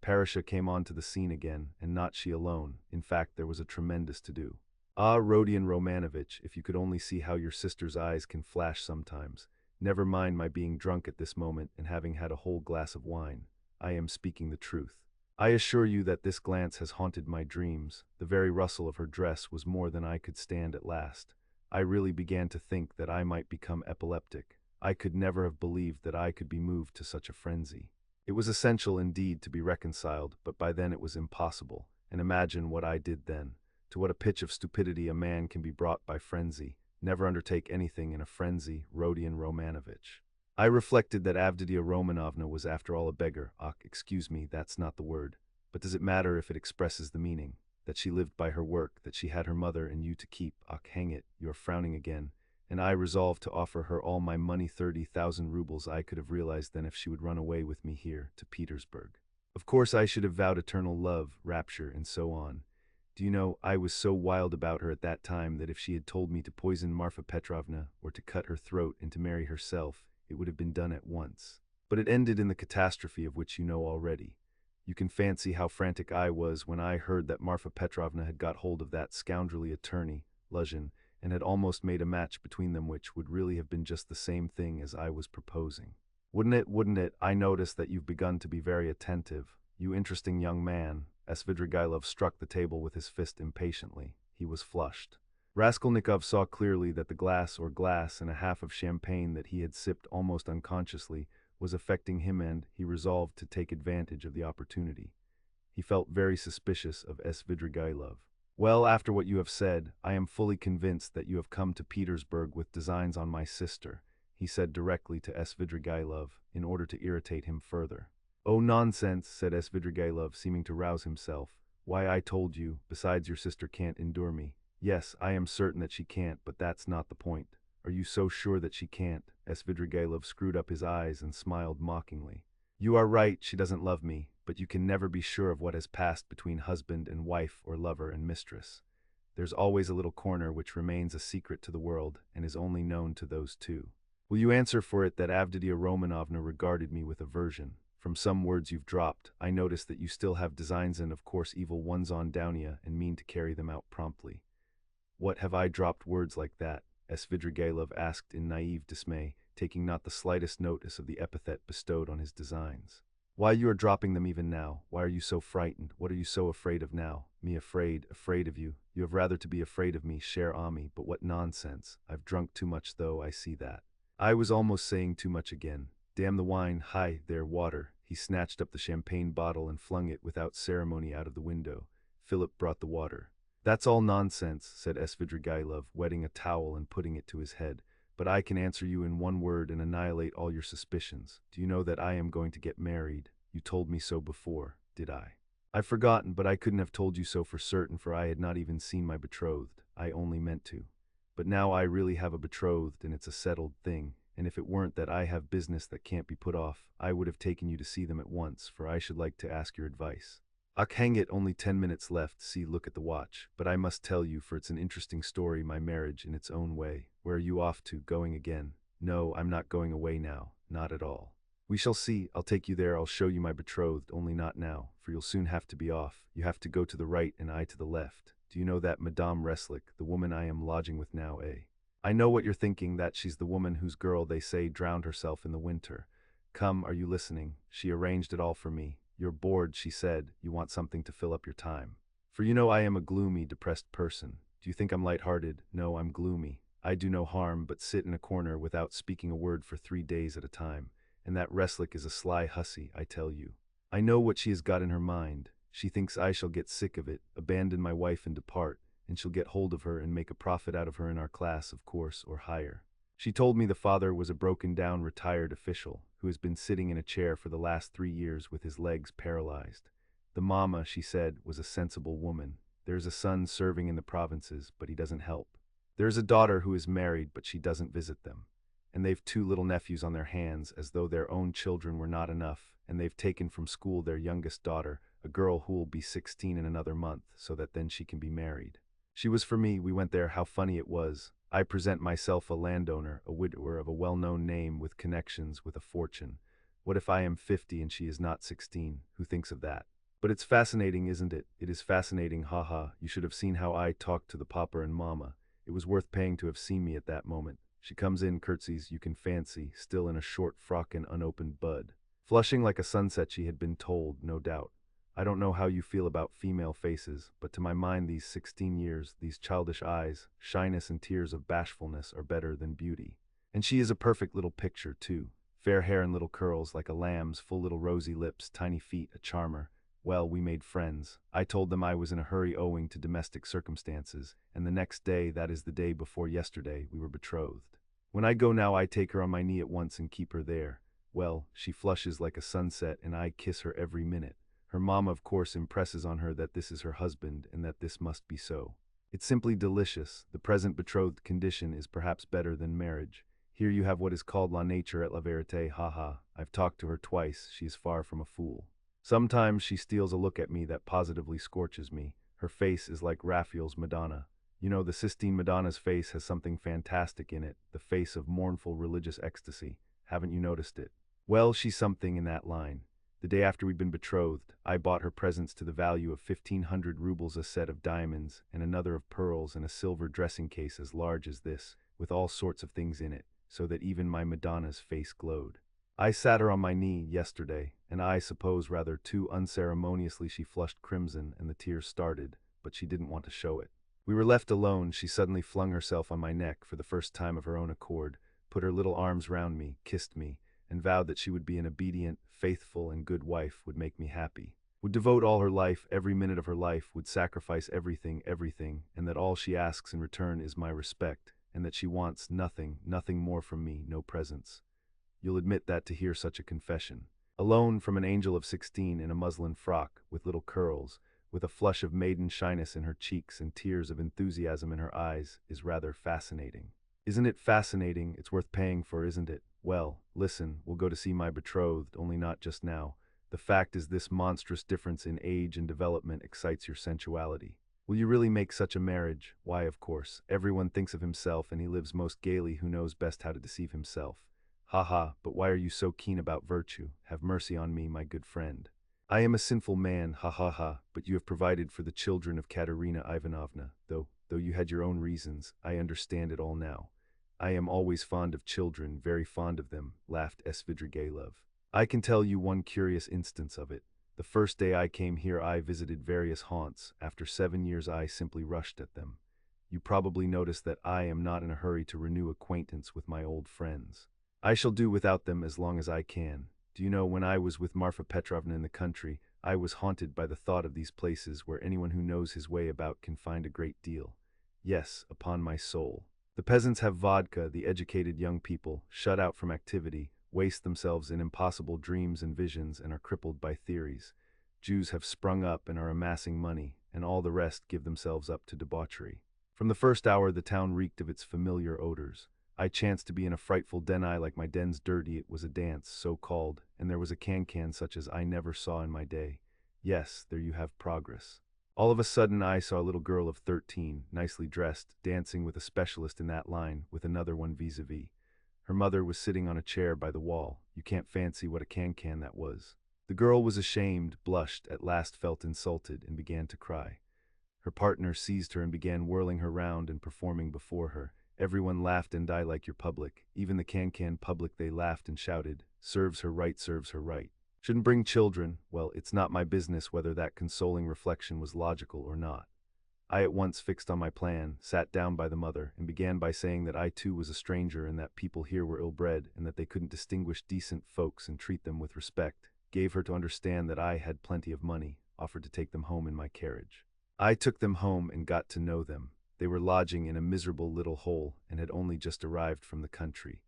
Parasha came on to the scene again, and not she alone. In fact, there was a tremendous to-do. Ah, Rodion Romanovitch, if you could only see how your sister's eyes can flash sometimes. Never mind my being drunk at this moment and having had a whole glass of wine. I am speaking the truth. I assure you that this glance has haunted my dreams. The very rustle of her dress was more than I could stand at last. I really began to think that I might become epileptic. I could never have believed that I could be moved to such a frenzy. It was essential indeed to be reconciled, but by then it was impossible. And imagine what I did then. To what a pitch of stupidity a man can be brought by frenzy. Never undertake anything in a frenzy, Rodion Romanovitch. I reflected that Avditia Romanovna was after all a beggar. Excuse me, that's not the word. But does it matter if it expresses the meaning? That she lived by her work, that she had her mother and you to keep. Hang it, you're frowning again. And I resolved to offer her all my money, 30,000 rubles. I could have realized then if she would run away with me here, to Petersburg. Of course I should have vowed eternal love, rapture, and so on. Do you know, I was so wild about her at that time that if she had told me to poison Marfa Petrovna, or to cut her throat and to marry herself, it would have been done at once. But it ended in the catastrophe of which you know already. You can fancy how frantic I was when I heard that Marfa Petrovna had got hold of that scoundrelly attorney, Luzhin, and had almost made a match between them which would really have been just the same thing as I was proposing. Wouldn't it? I notice that you've begun to be very attentive. You interesting young man. Svidrigailov struck the table with his fist impatiently. He was flushed. Raskolnikov saw clearly that the glass and a half of champagne that he had sipped almost unconsciously was affecting him, and he resolved to take advantage of the opportunity. He felt very suspicious of Svidrigailov. Well, after what you have said, I am fully convinced that you have come to Petersburg with designs on my sister, he said directly to Svidrigailov, in order to irritate him further. Oh, nonsense, said Svidrigailov, seeming to rouse himself. Why, I told you, besides your sister can't endure me. Yes, I am certain that she can't, but that's not the point. Are you so sure that she can't? Svidrigailov screwed up his eyes and smiled mockingly. You are right, she doesn't love me, but you can never be sure of what has passed between husband and wife or lover and mistress. There's always a little corner which remains a secret to the world and is only known to those two. Will you answer for it that Avditia Romanovna regarded me with aversion? From some words you've dropped, I notice that you still have designs and of course evil ones on Downia and mean to carry them out promptly. What, have I dropped words like that? Svidrigailov asked in naive dismay, taking not the slightest notice of the epithet bestowed on his designs. Why, you are dropping them even now. Why are you so frightened? What are you so afraid of now? Me afraid of you? You have rather to be afraid of me, cher ami, but what nonsense. I've drunk too much though, I see that. I was almost saying too much again. Damn the wine, hi, there, water. He snatched up the champagne bottle and flung it without ceremony out of the window. Philip brought the water. That's all nonsense, said Svidrigailov, wetting a towel and putting it to his head. But I can answer you in one word and annihilate all your suspicions. Do you know that I am going to get married? You told me so before, did I? I've forgotten, but I couldn't have told you so for certain, for I had not even seen my betrothed. I only meant to. But now I really have a betrothed, and it's a settled thing, and if it weren't that I have business that can't be put off, I would have taken you to see them at once, for I should like to ask your advice. Hang it, only 10 minutes left, see, look at the watch. But I must tell you, for it's an interesting story, my marriage in its own way. Where are you off to, going again? No, I'm not going away now, not at all. We shall see, I'll take you there, I'll show you my betrothed, only not now, for you'll soon have to be off. You have to go to the right and I to the left. Do you know that Madame Reslik, the woman I am lodging with now, eh? I know what you're thinking, that she's the woman whose girl, they say, drowned herself in the winter. Come, are you listening? She arranged it all for me. You're bored, she said, you want something to fill up your time. For you know I am a gloomy, depressed person. Do you think I'm light-hearted? No, I'm gloomy. I do no harm but sit in a corner without speaking a word for 3 days at a time. And that Reslik is a sly hussy, I tell you. I know what she has got in her mind. She thinks I shall get sick of it, abandon my wife and depart, and she'll get hold of her and make a profit out of her in our class, of course, or higher. She told me the father was a broken-down retired official who has been sitting in a chair for the last 3 years with his legs paralyzed. The mama, she said, was a sensible woman. There's a son serving in the provinces, but he doesn't help. There's a daughter who is married, but she doesn't visit them. And they've 2 little nephews on their hands, as though their own children were not enough, and they've taken from school their youngest daughter, a girl who will be 16 in another month, so that then she can be married. She was for me, we went there, how funny it was. I present myself a landowner, a widower of a well-known name with connections, with a fortune. What if I am 50 and she is not 16? Who thinks of that? But it's fascinating, isn't it? It is fascinating, haha. You should have seen how I talked to the papa and mama. It was worth paying to have seen me at that moment. She comes in, curtsies, you can fancy, still in a short frock and unopened bud. Flushing like a sunset, she had been told, no doubt. I don't know how you feel about female faces, but to my mind these 16 years, these childish eyes, shyness and tears of bashfulness are better than beauty. And she is a perfect little picture, too. Fair hair and little curls like a lamb's, full little rosy lips, tiny feet, a charmer. Well, we made friends. I told them I was in a hurry owing to domestic circumstances, and the next day, that is the day before yesterday, we were betrothed. When I go now, I take her on my knee at once and keep her there. Well, she flushes like a sunset, and I kiss her every minute. Her mom, of course, impresses on her that this is her husband and that this must be so. It's simply delicious. The present betrothed condition is perhaps better than marriage. Here you have what is called la nature et la vérité, haha. I've talked to her twice. She is far from a fool. Sometimes she steals a look at me that positively scorches me. Her face is like Raphael's Madonna. You know, the Sistine Madonna's face has something fantastic in it, the face of mournful religious ecstasy. Haven't you noticed it? Well, she's something in that line. The day after we'd been betrothed, I bought her presents to the value of 1,500 rubles, a set of diamonds, and another of pearls, and a silver dressing case as large as this, with all sorts of things in it, so that even my Madonna's face glowed. I sat her on my knee yesterday, and I suppose rather too unceremoniously she flushed crimson and the tears started, but she didn't want to show it. We were left alone. She suddenly flung herself on my neck for the first time of her own accord, put her little arms round me, kissed me, and vowed that she would be an obedient, faithful, and good wife, would make me happy, would devote all her life, every minute of her life, would sacrifice everything, and that all she asks in return is my respect, and that she wants nothing more from me, no presents. You'll admit that to hear such a confession, alone from an angel of 16 in a muslin frock, with little curls, with a flush of maiden shyness in her cheeks and tears of enthusiasm in her eyes, is rather fascinating. Isn't it fascinating? It's worth paying for, isn't it? Well, listen, we'll go to see my betrothed, only not just now. The fact is this monstrous difference in age and development excites your sensuality. Will you really make such a marriage? Why, of course. Everyone thinks of himself, and he lives most gaily who knows best how to deceive himself. Ha ha, but why are you so keen about virtue? Have mercy on me, my good friend. I am a sinful man, ha ha ha, but you have provided for the children of Katerina Ivanovna, though you had your own reasons. I understand it all now. I am always fond of children, very fond of them, laughed Svidrigailov. I can tell you one curious instance of it. The first day I came here I visited various haunts. After 7 years I simply rushed at them. You probably noticed that I am not in a hurry to renew acquaintance with my old friends. I shall do without them as long as I can. Do you know, when I was with Marfa Petrovna in the country, I was haunted by the thought of these places where anyone who knows his way about can find a great deal. Yes, upon my soul. The peasants have vodka, the educated young people, shut out from activity, waste themselves in impossible dreams and visions and are crippled by theories. Jews have sprung up and are amassing money, and all the rest give themselves up to debauchery. From the first hour the town reeked of its familiar odors. I chanced to be in a frightful den. Like my den's dirty, it was a dance, so called, and there was a can-can such as I never saw in my day. Yes, there you have progress. All of a sudden I saw a little girl of 13, nicely dressed, dancing with a specialist in that line, with another one vis-a-vis. Her mother was sitting on a chair by the wall. You can't fancy what a can-can that was. The girl was ashamed, blushed, at last felt insulted, and began to cry. Her partner seized her and began whirling her round and performing before her. Everyone laughed, and I like your public. Even the can-can public, they laughed and shouted, serves her right, serves her right. Shouldn't bring children. Well, it's not my business whether that consoling reflection was logical or not. I at once fixed on my plan, sat down by the mother, and began by saying that I too was a stranger and that people here were ill-bred and that they couldn't distinguish decent folks and treat them with respect. Gave her to understand that I had plenty of money. offered to take them home in my carriage. I took them home and got to know them. They were lodging in a miserable little hole and had only just arrived from the country.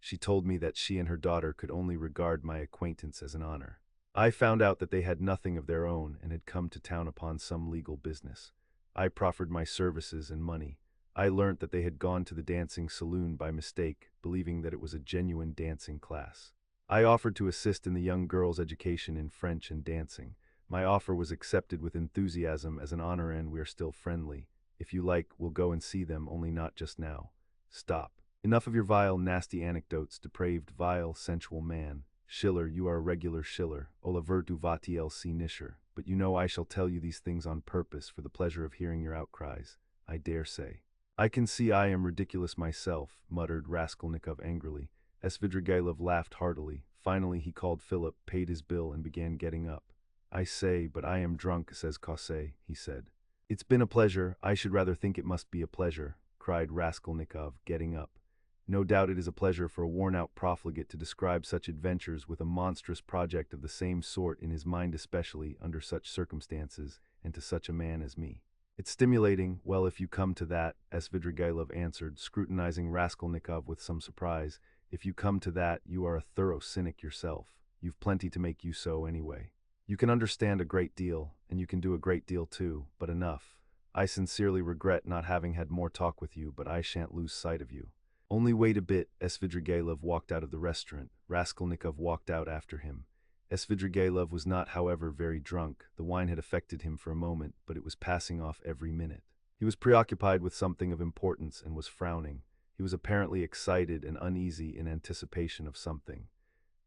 She told me that she and her daughter could only regard my acquaintance as an honor. I found out that they had nothing of their own and had come to town upon some legal business. I proffered my services and money. I learnt that they had gone to the dancing saloon by mistake, believing that it was a genuine dancing class. I offered to assist in the young girl's education in French and dancing. My offer was accepted with enthusiasm as an honor, and we're still friendly. If you like, we'll go and see them, only not just now. Stop. Enough of your vile, nasty anecdotes, depraved, vile, sensual man. Schiller, you are a regular Schiller. Oliver du Vatlc Nischer. But you know I shall tell you these things on purpose, for the pleasure of hearing your outcries. I dare say. I can see I am ridiculous myself, muttered Raskolnikov angrily. Svidrigailov laughed heartily. Finally he called Philip, paid his bill, and began getting up. I say, but I am drunk, says Kosei, he said. It's been a pleasure. I should rather think it must be a pleasure, cried Raskolnikov, getting up. No doubt it is a pleasure for a worn-out profligate to describe such adventures with a monstrous project of the same sort in his mind, especially under such circumstances, and to such a man as me. It's stimulating. Well, if you come to that, Svidrigailov answered, scrutinizing Raskolnikov with some surprise. If you come to that, you are a thorough cynic yourself. You've plenty to make you so anyway. You can understand a great deal, and you can do a great deal too, but enough. I sincerely regret not having had more talk with you, but I shan't lose sight of you. Only wait a bit. Svidrigailov walked out of the restaurant. Raskolnikov walked out after him. Svidrigailov was not, however, very drunk. The wine had affected him for a moment, but it was passing off every minute. He was preoccupied with something of importance and was frowning. He was apparently excited and uneasy in anticipation of something.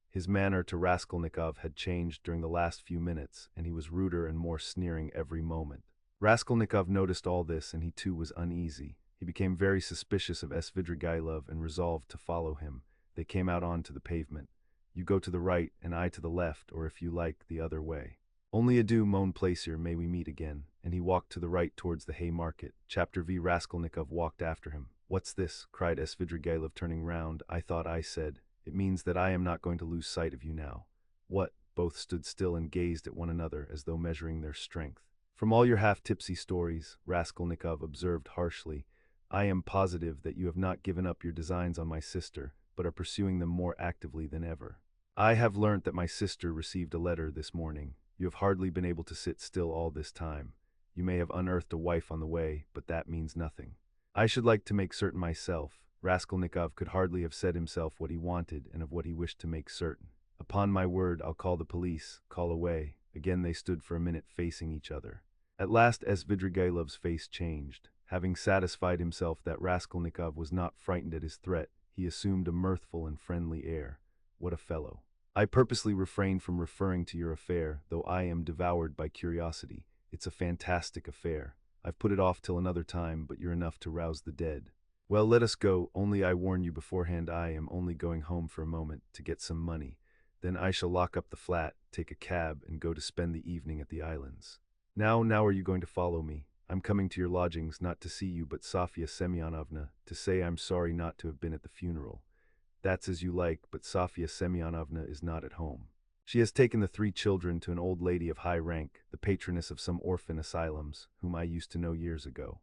His manner to Raskolnikov had changed during the last few minutes, and he was ruder and more sneering every moment. Raskolnikov noticed all this, and he too was uneasy. He became very suspicious of Svidrigailov and resolved to follow him. They came out onto the pavement. You go to the right, and I to the left, or if you like, the other way. Only adieu, mon plaisir, may we meet again. And he walked to the right towards the Haymarket. Chapter V. Raskolnikov walked after him. What's this? Cried Svidrigailov, turning round. I thought I said. It means that I am not going to lose sight of you now. What? Both stood still and gazed at one another as though measuring their strength. From all your half-tipsy stories, Raskolnikov observed harshly, I am positive that you have not given up your designs on my sister, but are pursuing them more actively than ever. I have learnt that my sister received a letter this morning. You have hardly been able to sit still all this time. You may have unearthed a wife on the way, but that means nothing. I should like to make certain myself. Raskolnikov could hardly have said himself what he wanted and of what he wished to make certain. Upon my word, I'll call the police. Call away. Again they stood for a minute facing each other. At last Svidrigailov's face changed. Having satisfied himself that Raskolnikov was not frightened at his threat, he assumed a mirthful and friendly air. What a fellow. I purposely refrained from referring to your affair, though I am devoured by curiosity. It's a fantastic affair. I've put it off till another time, but you're enough to rouse the dead. Well, let us go, only I warn you beforehand I am only going home for a moment, to get some money. Then I shall lock up the flat, take a cab, and go to spend the evening at the islands. Now are you going to follow me? I'm coming to your lodgings, not to see you, but Sofya Semyonovna, to say I'm sorry not to have been at the funeral. That's as you like, but Sofya Semyonovna is not at home. She has taken the 3 children to an old lady of high rank, the patroness of some orphan asylums, whom I used to know years ago.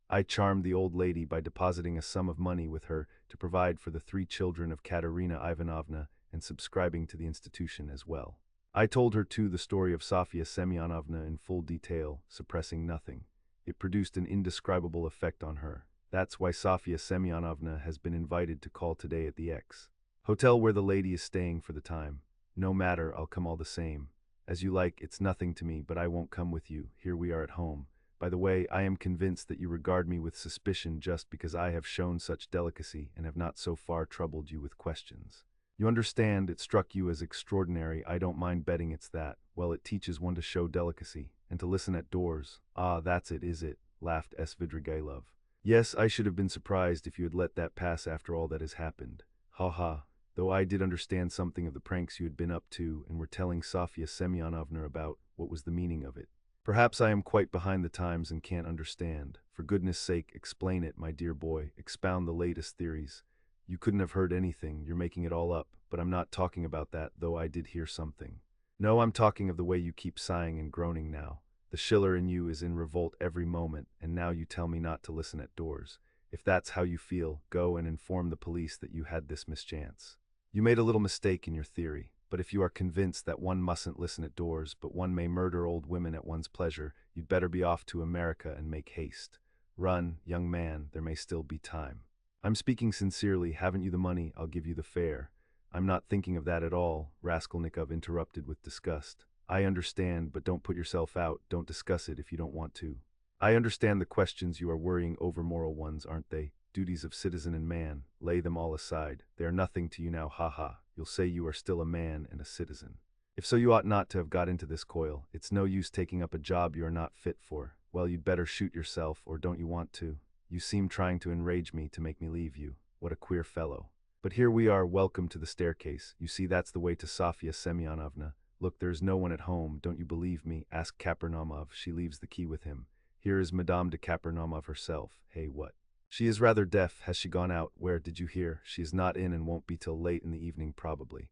I charmed the old lady by depositing a sum of money with her to provide for the 3 children of Katerina Ivanovna and subscribing to the institution as well. I told her too the story of Sofya Semyonovna in full detail, suppressing nothing. It produced an indescribable effect on her. That's why Sofya Semyonovna has been invited to call today at the X hotel where the lady is staying for the time. No matter, I'll come all the same. As you like, it's nothing to me, but I won't come with you. Here we are at home. By the way, I am convinced that you regard me with suspicion just because I have shown such delicacy and have not so far troubled you with questions. You understand, it struck you as extraordinary. I don't mind betting it's that. Well, it teaches one to show delicacy, and to listen at doors. Ah, that's it, is it? Laughed Svidrigailov. Yes, I should have been surprised if you had let that pass after all that has happened. Ha ha. Though I did understand something of the pranks you had been up to and were telling Sofya Semyonovna about, what was the meaning of it? Perhaps I am quite behind the times and can't understand. For goodness sake, explain it, my dear boy. Expound the latest theories. You couldn't have heard anything, you're making it all up, but I'm not talking about that, though I did hear something. No, I'm talking of the way you keep sighing and groaning now. The Schiller in you is in revolt every moment, and now you tell me not to listen at doors. If that's how you feel, go and inform the police that you had this mischance. You made a little mistake in your theory, but if you are convinced that one mustn't listen at doors, but one may murder old women at one's pleasure, you'd better be off to America and make haste. Run, young man, there may still be time. I'm speaking sincerely, haven't you the money? I'll give you the fare. I'm not thinking of that at all, Raskolnikov interrupted with disgust. I understand, but don't put yourself out, don't discuss it if you don't want to. I understand the questions you are worrying over, moral ones, aren't they? Duties of citizen and man, lay them all aside. They are nothing to you now, ha. You'll say you are still a man and a citizen. If so, you ought not to have got into this coil. It's no use taking up a job you are not fit for. Well, you'd better shoot yourself, or don't you want to? You seem trying to enrage me to make me leave you. What a queer fellow. But here we are, welcome to the staircase. You see, that's the way to Sofya Semyonovna. Look, there's no one at home, don't you believe me? Ask Kapernaumov, she leaves the key with him. Here is Madame de Kapernaumov herself. Hey, what? She is rather deaf. Has she gone out? Where, did you hear? She is not in and won't be till late in the evening probably.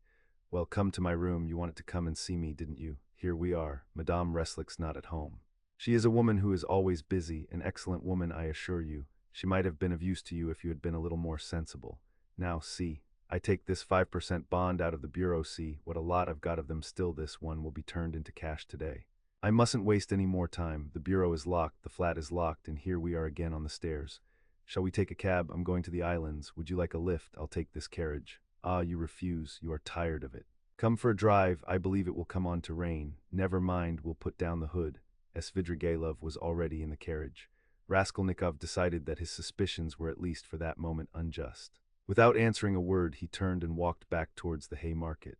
Well, come to my room. You wanted to come and see me, didn't you? Here we are. Madame Reslick's not at home. She is a woman who is always busy, an excellent woman, I assure you. She might have been of use to you if you had been a little more sensible. Now, see, I take this 5% bond out of the bureau. See what a lot I've got of them still. This one will be turned into cash today. I mustn't waste any more time. The bureau is locked, the flat is locked, and here we are again on the stairs. Shall we take a cab? I'm going to the islands. Would you like a lift? I'll take this carriage. Ah, you refuse. You are tired of it. Come for a drive. I believe it will come on to rain. Never mind, we'll put down the hood. Svidrigailov was already in the carriage. Raskolnikov decided that his suspicions were at least for that moment unjust. Without answering a word, he turned and walked back towards the Haymarket.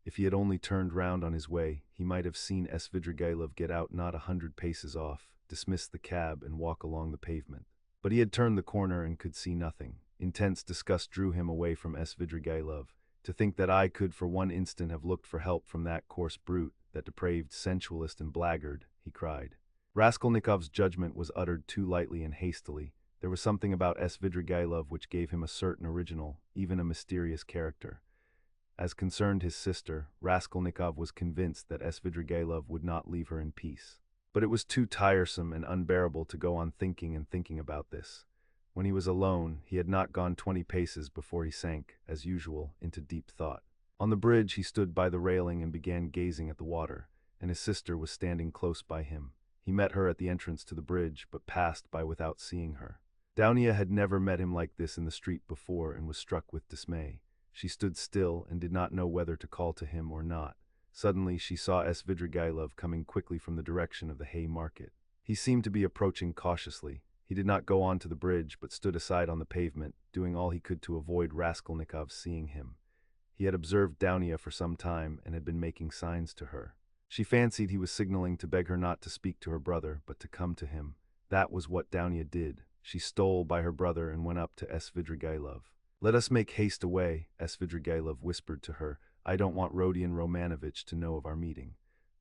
If he had only turned round on his way, he might have seen Svidrigailov get out not 100 paces off, dismiss the cab, and walk along the pavement. But he had turned the corner and could see nothing. Intense disgust drew him away from Svidrigailov. To think that I could for one instant have looked for help from that coarse brute, that depraved sensualist and blackguard, he cried. Raskolnikov's judgment was uttered too lightly and hastily. There was something about Svidrigailov which gave him a certain original, even a mysterious character. As concerned his sister, Raskolnikov was convinced that Svidrigailov would not leave her in peace. But it was too tiresome and unbearable to go on thinking and thinking about this. When he was alone, he had not gone 20 paces before he sank, as usual, into deep thought. On the bridge he stood by the railing and began gazing at the water, and his sister was standing close by him. He met her at the entrance to the bridge, but passed by without seeing her. Dounia had never met him like this in the street before and was struck with dismay. She stood still and did not know whether to call to him or not. Suddenly she saw Svidrigailov coming quickly from the direction of the Haymarket. He seemed to be approaching cautiously. He did not go on to the bridge, but stood aside on the pavement, doing all he could to avoid Raskolnikov seeing him. He had observed Dounia for some time and had been making signs to her. She fancied he was signaling to beg her not to speak to her brother, but to come to him. That was what Dounia did. She stole by her brother and went up to Svidrigailov. Let us make haste away, Svidrigailov whispered to her. I don't want Rodion Romanovitch to know of our meeting.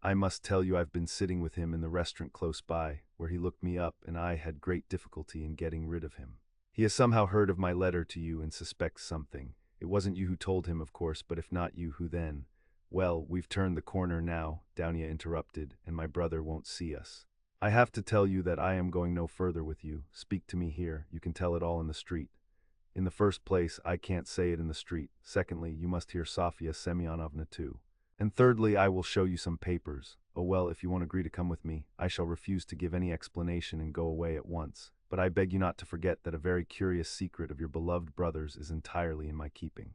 I must tell you I've been sitting with him in the restaurant close by, where he looked me up and I had great difficulty in getting rid of him. He has somehow heard of my letter to you and suspects something. It wasn't you who told him, of course, but if not you, who then? Well, we've turned the corner now, Dounia interrupted, and my brother won't see us. I have to tell you that I am going no further with you. Speak to me here. You can tell it all in the street. In the first place, I can't say it in the street. Secondly, you must hear Sofya Semyonovna too. And thirdly, I will show you some papers. Oh well, if you won't agree to come with me, I shall refuse to give any explanation and go away at once. But I beg you not to forget that a very curious secret of your beloved brother's is entirely in my keeping.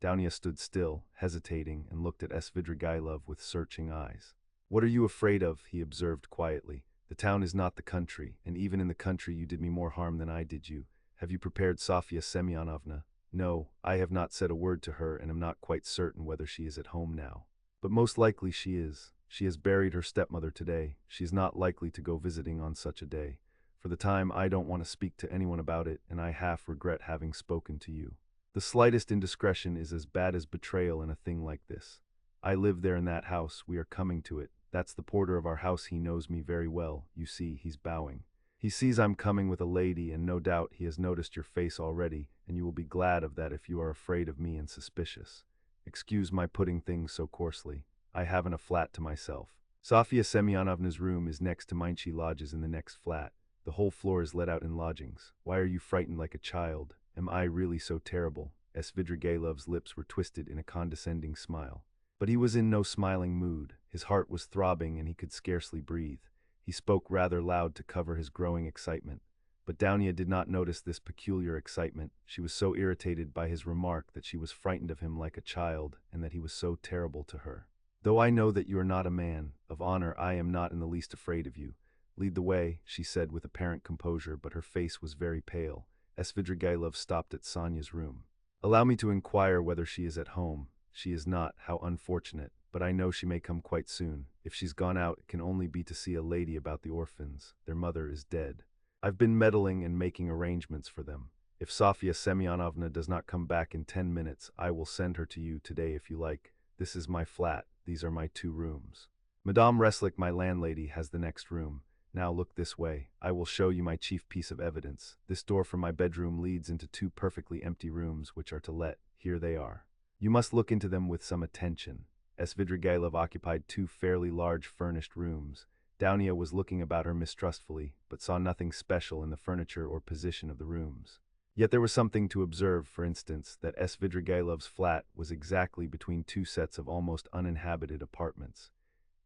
Dounia stood still, hesitating, and looked at Svidrigailov with searching eyes. What are you afraid of? He observed quietly. The town is not the country, and even in the country you did me more harm than I did you. Have you prepared Sofya Semyonovna? No, I have not said a word to her and am not quite certain whether she is at home now. But most likely she is. She has buried her stepmother today. She is not likely to go visiting on such a day. For the time I don't want to speak to anyone about it, and I half regret having spoken to you. The slightest indiscretion is as bad as betrayal in a thing like this. I live there in that house. We are coming to it. That's the porter of our house. He knows me very well. You see, he's bowing. He sees I'm coming with a lady, and no doubt he has noticed your face already, and you will be glad of that if you are afraid of me and suspicious. Excuse my putting things so coarsely. I haven't a flat to myself. Sofia Semyonovna's room is next to mine. She lodges in the next flat. The whole floor is let out in lodgings. Why are you frightened like a child? Am I really so terrible? Svidrigaïlov's lips were twisted in a condescending smile. But he was in no smiling mood. His heart was throbbing and he could scarcely breathe. He spoke rather loud to cover his growing excitement. But Dounia did not notice this peculiar excitement. She was so irritated by his remark that she was frightened of him like a child, and that he was so terrible to her. Though I know that you are not a man of honor, I am not in the least afraid of you. Lead the way, she said with apparent composure, but her face was very pale. Svidrigaïlov stopped at Sonia's room. Allow me to inquire whether she is at home. She is not, how unfortunate, but I know she may come quite soon. If she's gone out, it can only be to see a lady about the orphans. Their mother is dead. I've been meddling and making arrangements for them. If Sofia Semyonovna does not come back in 10 minutes, I will send her to you today if you like. This is my flat. These are my 2 rooms. Madame Reslik, my landlady, has the next room. Now look this way. I will show you my chief piece of evidence. This door from my bedroom leads into 2 perfectly empty rooms which are to let. Here they are. You must look into them with some attention. Svidrigaïlov occupied 2 fairly large furnished rooms. Dounia was looking about her mistrustfully, but saw nothing special in the furniture or position of the rooms. Yet there was something to observe, for instance, that Svidrigaïlov's flat was exactly between 2 sets of almost uninhabited apartments.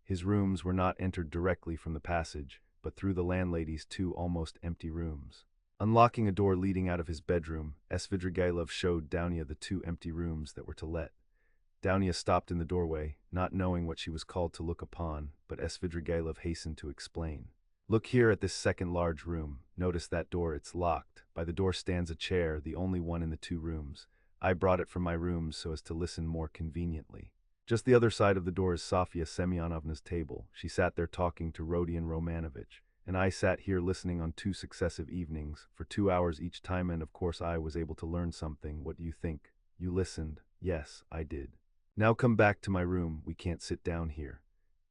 His rooms were not entered directly from the passage, but through the landlady's 2 almost empty rooms. Unlocking a door leading out of his bedroom, Svidrigaïlov showed Dounia the 2 empty rooms that were to let. Dounia stopped in the doorway, not knowing what she was called to look upon, but Svidrigaïlov hastened to explain. Look here at this second large room. Notice that door, it's locked. By the door stands a chair, the only one in the 2 rooms. I brought it from my rooms so as to listen more conveniently. Just the other side of the door is Sofia Semyonovna's table. She sat there talking to Rodion Romanovich, and I sat here listening on 2 successive evenings, for 2 hours each time, and of course I was able to learn something. What do you think? You listened? Yes, I did. Now come back to my room. We can't sit down here.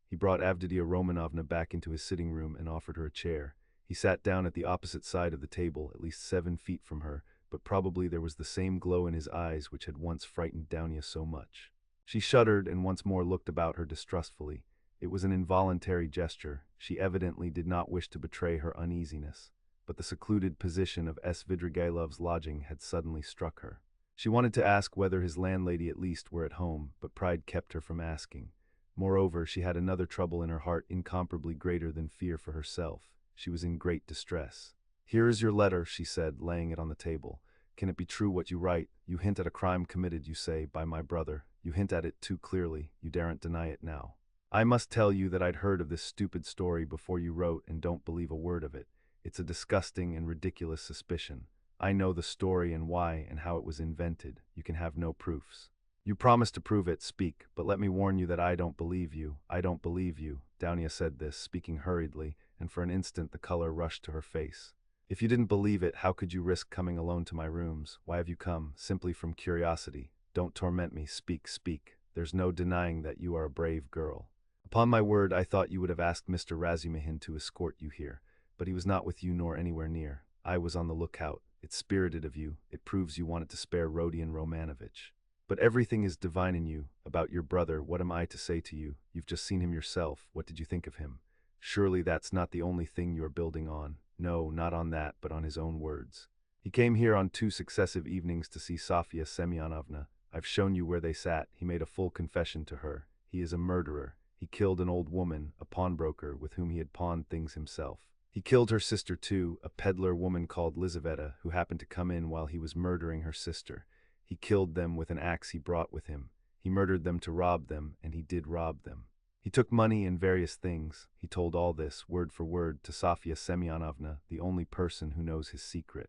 He brought Avditia Romanovna back into his sitting room and offered her a chair. He sat down at the opposite side of the table, at least 7 feet from her, but probably there was the same glow in his eyes which had once frightened Dounia so much. She shuddered and once more looked about her distrustfully. It was an involuntary gesture. She evidently did not wish to betray her uneasiness, but the secluded position of Svidrigaïlov's lodging had suddenly struck her. She wanted to ask whether his landlady at least were at home, but pride kept her from asking. Moreover, she had another trouble in her heart incomparably greater than fear for herself. She was in great distress. Here is your letter, she said, laying it on the table. Can it be true what you write? You hint at a crime committed, you say, by my brother. You hint at it too clearly. You daren't deny it now. I must tell you that I'd heard of this stupid story before you wrote and don't believe a word of it. It's a disgusting and ridiculous suspicion. I know the story and why and how it was invented. You can have no proofs. You promised to prove it, speak, but let me warn you that I don't believe you. I don't believe you. Dounia said this, speaking hurriedly, and for an instant the color rushed to her face. If you didn't believe it, how could you risk coming alone to my rooms? Why have you come? Simply from curiosity. Don't torment me. Speak, speak. There's no denying that you are a brave girl. Upon my word, I thought you would have asked Mr. Razumihin to escort you here, but he was not with you nor anywhere near. I was on the lookout. It's spirited of you. It proves you wanted to spare Rodion Romanovich. But everything is divine in you. About your brother, what am I to say to you? You've just seen him yourself. What did you think of him? Surely that's not the only thing you are building on. No, not on that, but on his own words. He came here on 2 successive evenings to see Sofia Semyonovna. I've shown you where they sat. He made a full confession to her. He is a murderer. He killed an old woman, a pawnbroker, with whom he had pawned things himself. He killed her sister too, a peddler woman called Lizaveta, who happened to come in while he was murdering her sister. He killed them with an axe he brought with him. He murdered them to rob them, and he did rob them. He took money and various things. He told all this, word for word, to Sofia Semyonovna, the only person who knows his secret.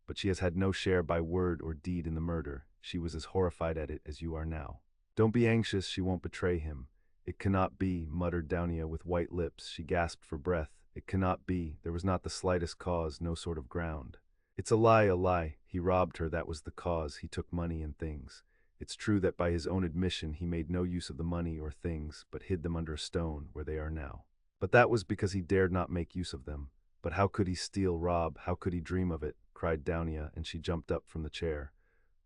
But she has had no share by word or deed in the murder. She was as horrified at it as you are now. Don't be anxious, she won't betray him. It cannot be, muttered Dounia with white lips. She gasped for breath. It cannot be. There was not the slightest cause, no sort of ground. It's a lie, a lie. He robbed her, that was the cause. He took money and things. It's true that by his own admission he made no use of the money or things, but hid them under a stone, where they are now. But that was because he dared not make use of them. But how could he steal, rob, how could he dream of it? Cried Dounia, and she jumped up from the chair.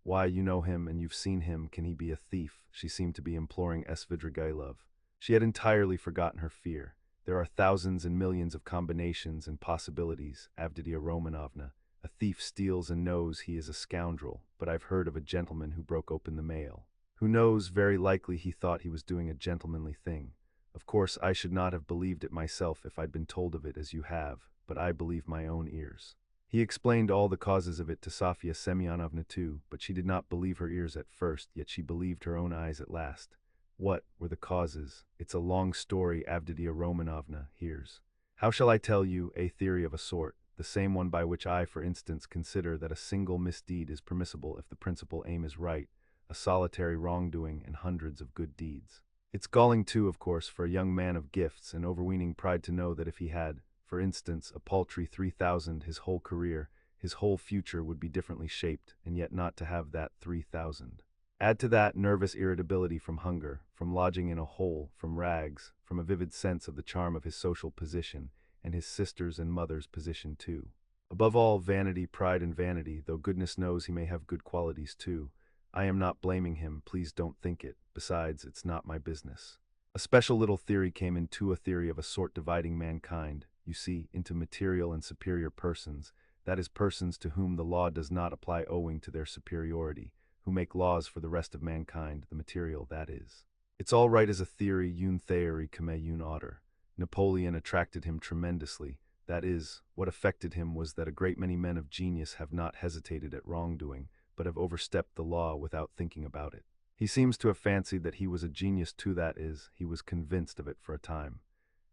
Why, you know him and you've seen him, can he be a thief? She seemed to be imploring Svidrigailov. She had entirely forgotten her fear. There are thousands and millions of combinations and possibilities, Avditia Romanovna. A thief steals and knows he is a scoundrel, but I've heard of a gentleman who broke open the mail. Who knows, very likely he thought he was doing a gentlemanly thing. Of course, I should not have believed it myself if I'd been told of it as you have, but I believe my own ears. He explained all the causes of it to Sofya Semyonovna too, but she did not believe her ears at first, yet she believed her own eyes at last. What were the causes? It's a long story, Avditia Romanovna. Here's. How shall I tell you? A theory of a sort, the same one by which I, for instance, consider that a single misdeed is permissible if the principal aim is right, a solitary wrongdoing and hundreds of good deeds. It's galling too, of course, for a young man of gifts and overweening pride to know that if he had, for instance, a paltry 3,000 his whole career, his whole future would be differently shaped, and yet not to have that 3,000. Add to that nervous irritability from hunger, from lodging in a hole, from rags, from a vivid sense of the charm of his social position, and his sister's and mother's position too. Above all, vanity, pride and vanity, though goodness knows he may have good qualities too. I am not blaming him, please don't think it. Besides, it's not my business. A special little theory came into a theory of a sort dividing mankind, you see, into material and superior persons, that is, persons to whom the law does not apply owing to their superiority, who make laws for the rest of mankind, the material, that is. It's all right as a theory, une théorie comme une autre. Napoleon attracted him tremendously. That is, what affected him was that a great many men of genius have not hesitated at wrongdoing, but have overstepped the law without thinking about it. He seems to have fancied that he was a genius too, that is, he was convinced of it for a time.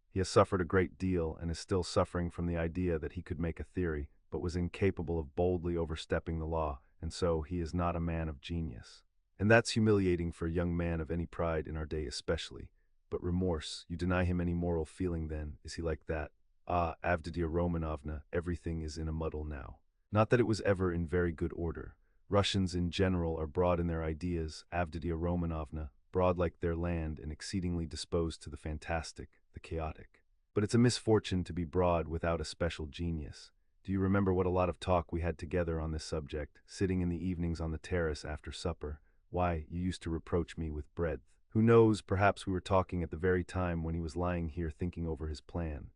He has suffered a great deal and is still suffering from the idea that he could make a theory, but was incapable of boldly overstepping the law, and so he is not a man of genius. And that's humiliating for a young man of any pride in our day especially. But remorse, you deny him any moral feeling then, is he like that? Ah, Avditia Romanovna, everything is in a muddle now. Not that it was ever in very good order. Russians in general are broad in their ideas, Avditia Romanovna, broad like their land and exceedingly disposed to the fantastic, the chaotic. But it's a misfortune to be broad without a special genius. Do you remember what a lot of talk we had together on this subject, sitting in the evenings on the terrace after supper? Why, you used to reproach me with breadth. Who knows, perhaps we were talking at the very time when he was lying here thinking over his plan.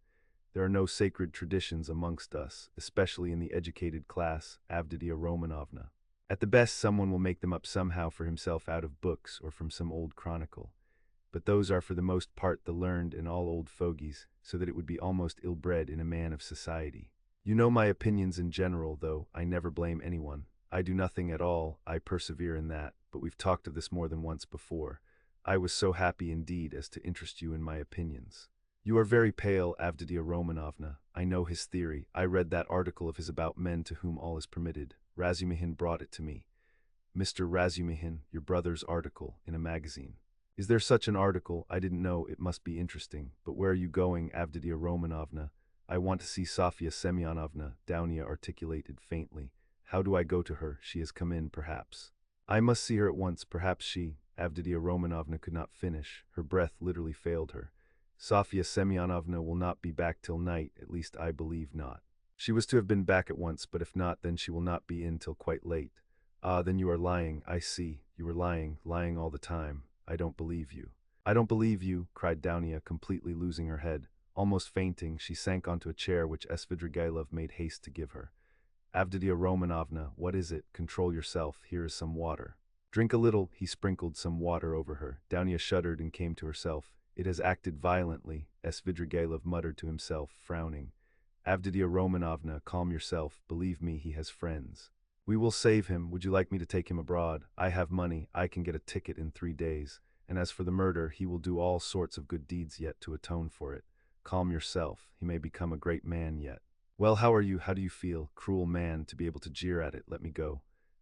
There are no sacred traditions amongst us, especially in the educated class, Avditia Romanovna. At the best, someone will make them up somehow for himself out of books or from some old chronicle. But those are for the most part the learned and all old fogies, so that it would be almost ill-bred in a man of society. You know my opinions in general, though I never blame anyone. I do nothing at all, I persevere in that, but we've talked of this more than once before. I was so happy indeed as to interest you in my opinions. You are very pale, Avditia Romanovna. I know his theory. I read that article of his about men to whom all is permitted. Razumihin brought it to me. Mr. Razumihin, your brother's article, in a magazine. Is there such an article? I didn't know. It must be interesting. But where are you going, Avditia Romanovna? I want to see Sofya Semyonovna, Downia articulated faintly. How do I go to her? She has come in, perhaps. I must see her at once. Perhaps she. Avditia Romanovna could not finish. Her breath literally failed her. Sofya Semyonovna will not be back till night, at least I believe not. She was to have been back at once, but if not, then she will not be in till quite late. Ah, then you are lying, I see. You were lying all the time. I don't believe you. I don't believe you, cried Downia, completely losing her head. Almost fainting, she sank onto a chair which Svidrigailov made haste to give her. Avditia Romanovna, what is it? Control yourself. Here is some water. Drink a little. He sprinkled some water over her. Downia shuddered and came to herself. It has acted violently, Svidrigailov muttered to himself, frowning. Avditia Romanovna, calm yourself. Believe me, he has friends. We will save him. Would you like me to take him abroad? I have money. I can get a ticket in 3 days. And as for the murder, he will do all sorts of good deeds yet to atone for it. Calm yourself. He may become a great man yet. Well, how are you? How do you feel? Cruel man, to be able to jeer at it. Let me go.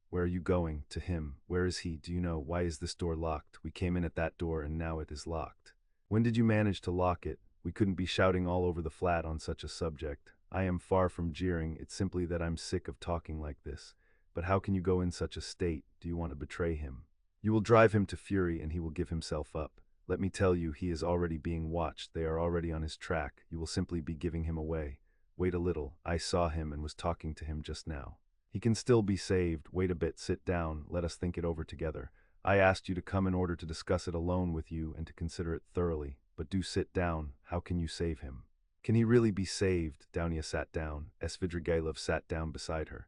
Where are you going? To him. Where is he? Do you know? Why is this door locked? We came in at that door and now it is locked. When did you manage to lock it? We couldn't be shouting all over the flat on such a subject. I am far from jeering. It's simply that I'm sick of talking like this. But how can you go in such a state? Do you want to betray him? You will drive him to fury and he will give himself up. Let me tell you, he is already being watched. They are already on his track. You will simply be giving him away. Wait a little. I saw him and was talking to him just now. He can still be saved. Wait a bit, sit down, let us think it over together. I asked you to come in order to discuss it alone with you and to consider it thoroughly, but do sit down. How can you save him? Can he really be saved? Dounia sat down. Svidrigailov sat down beside her.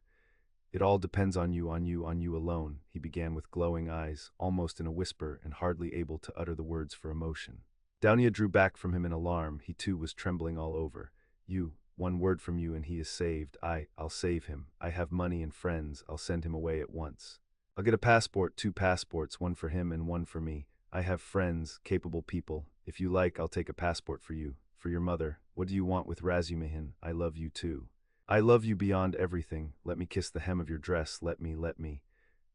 It all depends on you, on you, on you alone, he began with glowing eyes, almost in a whisper and hardly able to utter the words for emotion. Dounia drew back from him in alarm. He too was trembling all over. You, one word from you and he is saved. I'll save him. I have money and friends. I'll send him away at once. I'll get a passport, 2 passports, one for him and one for me. I have friends, capable people. If you like, I'll take a passport for you, for your mother. What do you want with Razumihin? I love you too. I love you beyond everything. Let me kiss the hem of your dress. Let me.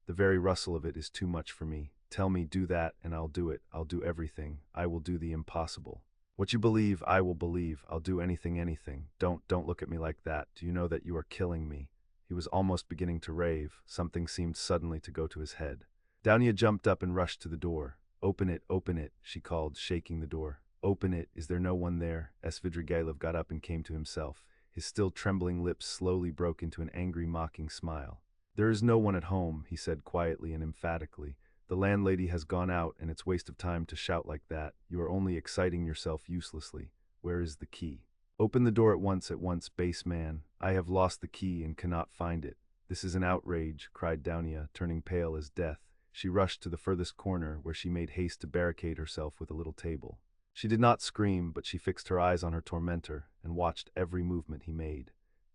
The very rustle of it is too much for me. Tell me, do that, and I'll do it. I'll do everything. I will do the impossible. What you believe, I will believe. I'll do anything. Don't look at me like that. Do you know that you are killing me? He was almost beginning to rave. Something seemed suddenly to go to his head. Dounia jumped up and rushed to the door. Open it, she called, shaking the door. Open it. Is there no one there? Svidrigailov got up and came to himself. His still trembling lips slowly broke into an angry, mocking smile. There is no one at home, he said quietly and emphatically. The landlady has gone out, and it's waste of time to shout like that. You are only exciting yourself uselessly. Where is the key? Open the door at once, base man. I have lost the key and cannot find it. This is an outrage, cried Dounia, turning pale as death. She rushed to the furthest corner, where she made haste to barricade herself with a little table. She did not scream, but she fixed her eyes on her tormentor and watched every movement he made.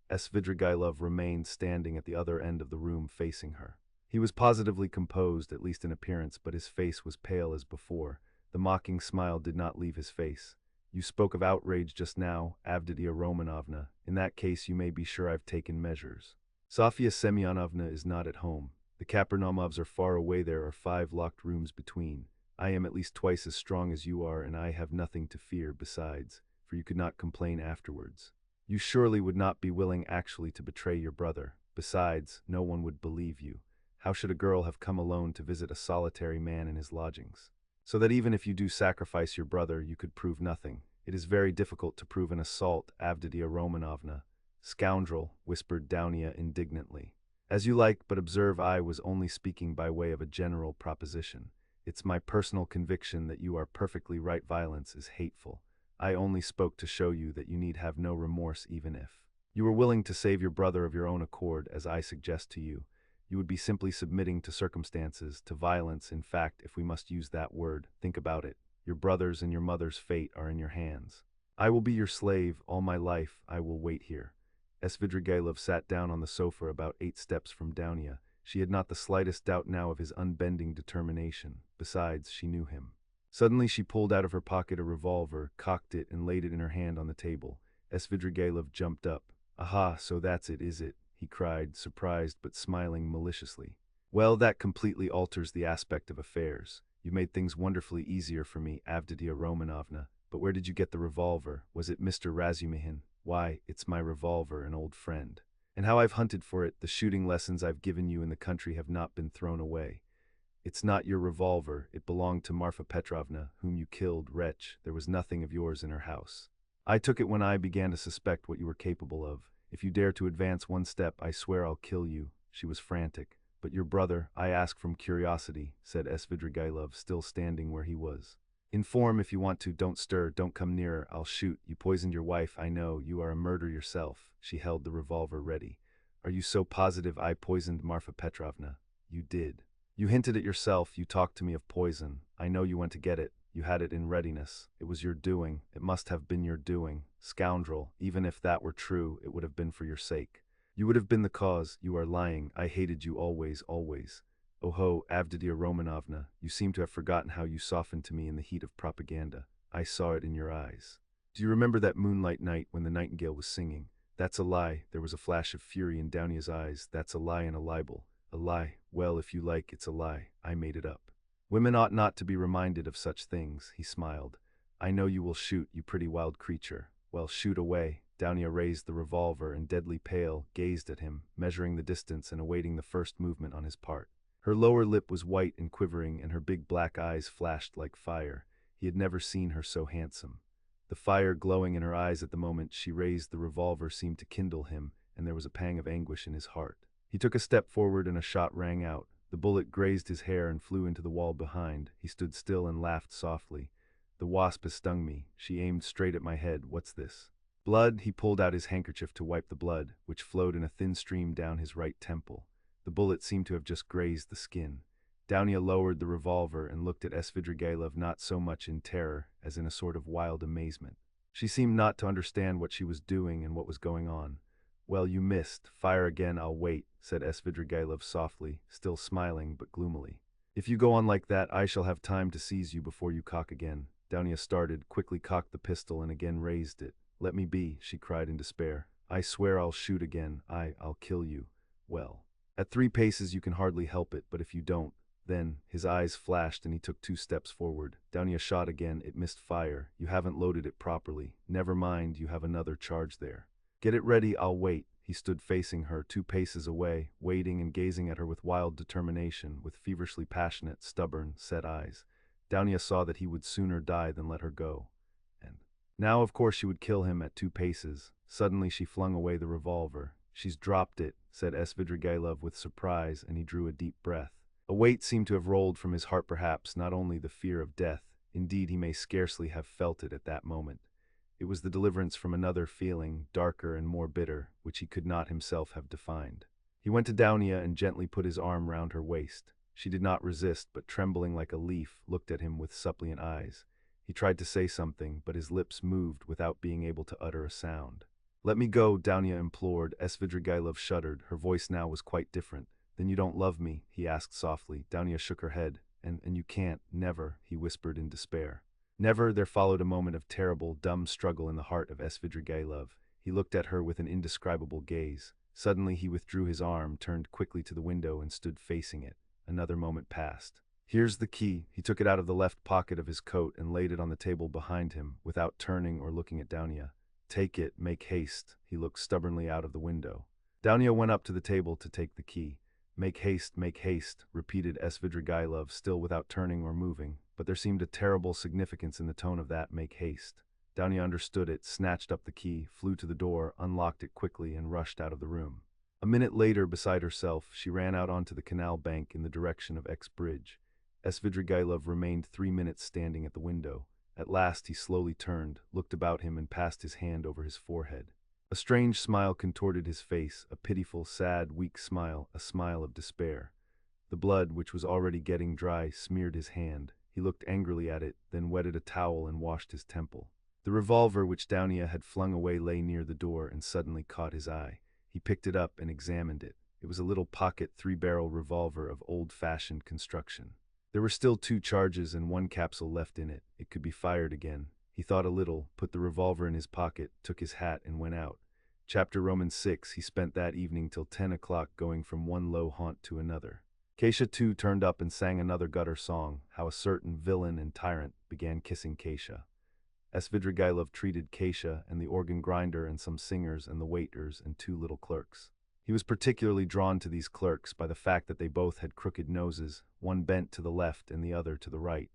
Svidrigailov remained standing at the other end of the room facing her. He was positively composed, at least in appearance, but his face was pale as before. The mocking smile did not leave his face. You spoke of outrage just now, Avditia Romanovna. In that case, you may be sure I've taken measures. Sofia Semyonovna is not at home. The Kapernamovs are far away. There are 5 locked rooms between. I am at least twice as strong as you are, and I have nothing to fear besides, for you could not complain afterwards. You surely would not be willing actually to betray your brother. Besides, no one would believe you. How should a girl have come alone to visit a solitary man in his lodgings? So that even if you do sacrifice your brother, you could prove nothing. It is very difficult to prove an assault, Avditia Romanovna. Scoundrel, whispered Dounia indignantly. As you like, but observe I was only speaking by way of a general proposition. It's my personal conviction that you are perfectly right. Violence is hateful. I only spoke to show you that you need have no remorse even if you were willing to save your brother of your own accord, as I suggest to you. You would be simply submitting to circumstances, to violence. In fact, if we must use that word, think about it. Your brother's and your mother's fate are in your hands. I will be your slave all my life. I will wait here. Svidrigailov sat down on the sofa about 8 steps from Dounia. She had not the slightest doubt now of his unbending determination. Besides, she knew him. Suddenly she pulled out of her pocket a revolver, cocked it, and laid it in her hand on the table. Svidrigailov jumped up. Aha, so that's it, is it? He cried, surprised but smiling maliciously. Well, that completely alters the aspect of affairs. You made things wonderfully easier for me, Avditia Romanovna. But where did you get the revolver? Was it Mr. Razumihin? Why, it's my revolver, an old friend. And how I've hunted for it. The shooting lessons I've given you in the country have not been thrown away. It's not your revolver. It belonged to Marfa Petrovna, whom you killed, wretch. There was nothing of yours in her house. I took it when I began to suspect what you were capable of. If you dare to advance one step, I swear I'll kill you. She was frantic. But your brother, I ask from curiosity, said Svidrigailov, still standing where he was. Inform if you want to. Don't stir. Don't come nearer. I'll shoot. You poisoned your wife. I know. You are a murderer yourself. She held the revolver ready. Are you so positive I poisoned Marfa Petrovna? You did. You hinted it yourself. You talked to me of poison. I know you went to get it. You had it in readiness. It was your doing. It must have been your doing. Scoundrel, even if that were true, it would have been for your sake. You would have been the cause. You are lying. I hated you always, always. Oho, Avditia Romanovna, you seem to have forgotten how you softened to me in the heat of propaganda. I saw it in your eyes. Do you remember that moonlight night when the nightingale was singing? That's a lie. There was a flash of fury in Dounia's eyes. That's a lie and a libel. A lie. Well, if you like, it's a lie. I made it up. Women ought not to be reminded of such things, he smiled. I know you will shoot, you pretty wild creature. Well, shoot away. Dounia raised the revolver and, deadly pale, gazed at him, measuring the distance and awaiting the first movement on his part. Her lower lip was white and quivering, and her big black eyes flashed like fire. He had never seen her so handsome. The fire glowing in her eyes at the moment she raised the revolver seemed to kindle him, and there was a pang of anguish in his heart. He took a step forward and a shot rang out. The bullet grazed his hair and flew into the wall behind. He stood still and laughed softly. The wasp has stung me. She aimed straight at my head. What's this? Blood. He pulled out his handkerchief to wipe the blood, which flowed in a thin stream down his right temple. The bullet seemed to have just grazed the skin. Dounia lowered the revolver and looked at Svidrigailov not so much in terror as in a sort of wild amazement. She seemed not to understand what she was doing and what was going on. Well, you missed. Fire again, I'll wait, said Svidrigailov softly, still smiling but gloomily. If you go on like that, I shall have time to seize you before you cock again. Dounia started, quickly cocked the pistol and again raised it. Let me be, she cried in despair. I swear I'll shoot again. I'll kill you. Well. At 3 paces you can hardly help it, but if you don't, then, his eyes flashed and he took 2 steps forward. Dounia shot again. It missed fire. You haven't loaded it properly. Never mind, you have another charge there. Get it ready, I'll wait. He stood facing her, 2 paces away, waiting and gazing at her with wild determination, with feverishly passionate, stubborn, set eyes. Dounia saw that he would sooner die than let her go. And now, of course, she would kill him at 2 paces. Suddenly she flung away the revolver. She's dropped it, said Svidrigailov with surprise, and he drew a deep breath. A weight seemed to have rolled from his heart, perhaps, not only the fear of death. Indeed, he may scarcely have felt it at that moment. It was the deliverance from another feeling, darker and more bitter, which he could not himself have defined. He went to Dounia and gently put his arm round her waist. She did not resist, but trembling like a leaf, looked at him with suppliant eyes. He tried to say something, but his lips moved without being able to utter a sound. Let me go, Dounia implored. Svidrigailov shuddered. Her voice now was quite different. Then you don't love me? He asked softly. Dounia shook her head. And you can't, never, he whispered in despair. Never. There followed a moment of terrible, dumb struggle in the heart of Svidrigailov. He looked at her with an indescribable gaze. Suddenly he withdrew his arm, turned quickly to the window and stood facing it. Another moment passed. Here's the key. He took it out of the left pocket of his coat and laid it on the table behind him, without turning or looking at Dounia. Take it, make haste. He looked stubbornly out of the window. Dounia went up to the table to take the key. Make haste, repeated Svidrigailov, still without turning or moving, but there seemed a terrible significance in the tone of that make haste. Dounia understood it, snatched up the key, flew to the door, unlocked it quickly, and rushed out of the room. A minute later, beside herself, she ran out onto the canal bank in the direction of X Bridge. Svidrigailov remained 3 minutes standing at the window. At last he slowly turned, looked about him and passed his hand over his forehead. A strange smile contorted his face, a pitiful, sad, weak smile, a smile of despair. The blood, which was already getting dry, smeared his hand. He looked angrily at it, then wetted a towel and washed his temple. The revolver which Dounia had flung away lay near the door and suddenly caught his eye. He picked it up and examined it. It was a little pocket 3-barrel revolver of old-fashioned construction. There were still 2 charges and 1 capsule left in it. It could be fired again. He thought a little, put the revolver in his pocket, took his hat and went out. Chapter Romans 6. He spent that evening till 10 o'clock going from one low haunt to another. Keisha too turned up and sang another gutter song, how a certain villain and tyrant began kissing Keisha. Svidrigailov treated Keisha and the organ grinder and some singers and the waiters and 2 little clerks. He was particularly drawn to these clerks by the fact that they both had crooked noses, one bent to the left and the other to the right.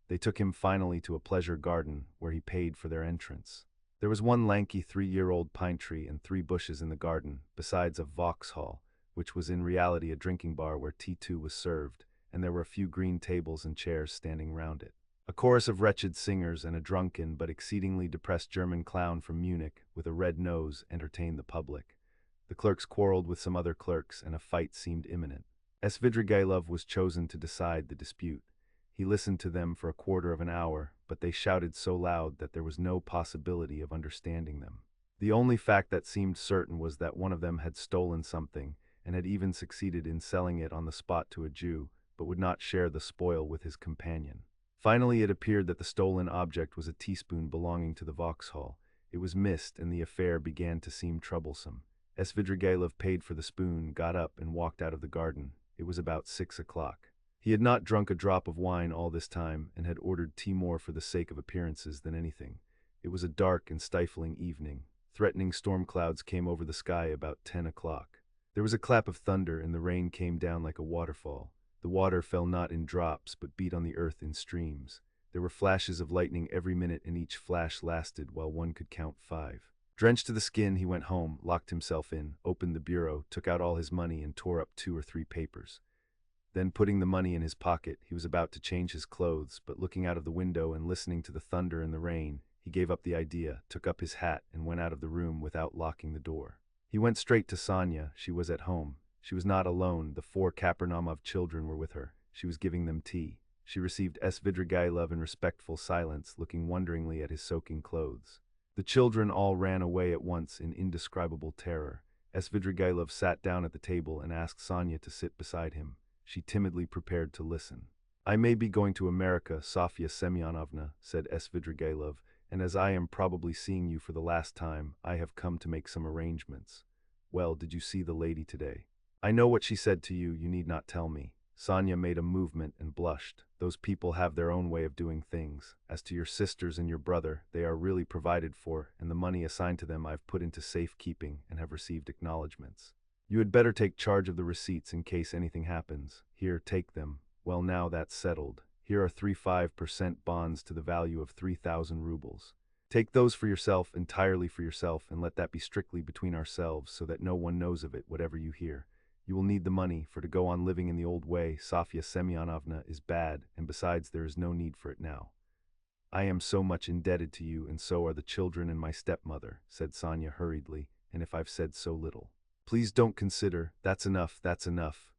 They took him finally to a pleasure garden, where he paid for their entrance. There was 1 lanky 3-year-old pine tree and 3 bushes in the garden, besides a Vauxhall, which was in reality a drinking bar where tea too was served, and there were a few green tables and chairs standing round it. A chorus of wretched singers and a drunken but exceedingly depressed German clown from Munich, with a red nose, entertained the public. The clerks quarreled with some other clerks, and a fight seemed imminent. Svidrigailov was chosen to decide the dispute. He listened to them for a quarter of an hour, but they shouted so loud that there was no possibility of understanding them. The only fact that seemed certain was that one of them had stolen something, and had even succeeded in selling it on the spot to a Jew, but would not share the spoil with his companion. Finally, it appeared that the stolen object was a teaspoon belonging to the Vauxhall. It was missed, and the affair began to seem troublesome. Svidrigailov paid for the spoon, got up, and walked out of the garden. It was about 6 o'clock. He had not drunk a drop of wine all this time, and had ordered tea more for the sake of appearances than anything. It was a dark and stifling evening. Threatening storm clouds came over the sky about 10 o'clock. There was a clap of thunder, and the rain came down like a waterfall. The water fell not in drops, but beat on the earth in streams. There were flashes of lightning every minute, and each flash lasted while one could count 5. Drenched to the skin, he went home, locked himself in, opened the bureau, took out all his money and tore up 2 or 3 papers. Then, putting the money in his pocket, he was about to change his clothes, but looking out of the window and listening to the thunder and the rain, he gave up the idea, took up his hat, and went out of the room without locking the door. He went straight to Sonya. She was at home. She was not alone. The 4 Kapernaumov children were with her. She was giving them tea. She received Svidrigailov in respectful silence, looking wonderingly at his soaking clothes. The children all ran away at once in indescribable terror. Svidrigailov sat down at the table and asked Sonya to sit beside him. She timidly prepared to listen. "I may be going to America, Sofya Semyonovna," said Svidrigailov, "and as I am probably seeing you for the last time, I have come to make some arrangements." "Well, did you see the lady today?" "I know what she said to you, you need not tell me." Sonya made a movement and blushed. "Those people have their own way of doing things. As to your sisters and your brother, they are really provided for, and the money assigned to them I've put into safekeeping and have received acknowledgments. You had better take charge of the receipts in case anything happens. Here, take them. Well, now that's settled. Here are 3 5% bonds to the value of 3,000 rubles. Take those for yourself, entirely for yourself, and let that be strictly between ourselves so that no one knows of it, whatever you hear. You will need the money, for to go on living in the old way, Sofya Semyonovna, is bad, and besides there is no need for it now. I am so much indebted to you, and so are the children and my stepmother," said Sonya hurriedly, "and if I've said so little. Please don't consider, that's enough,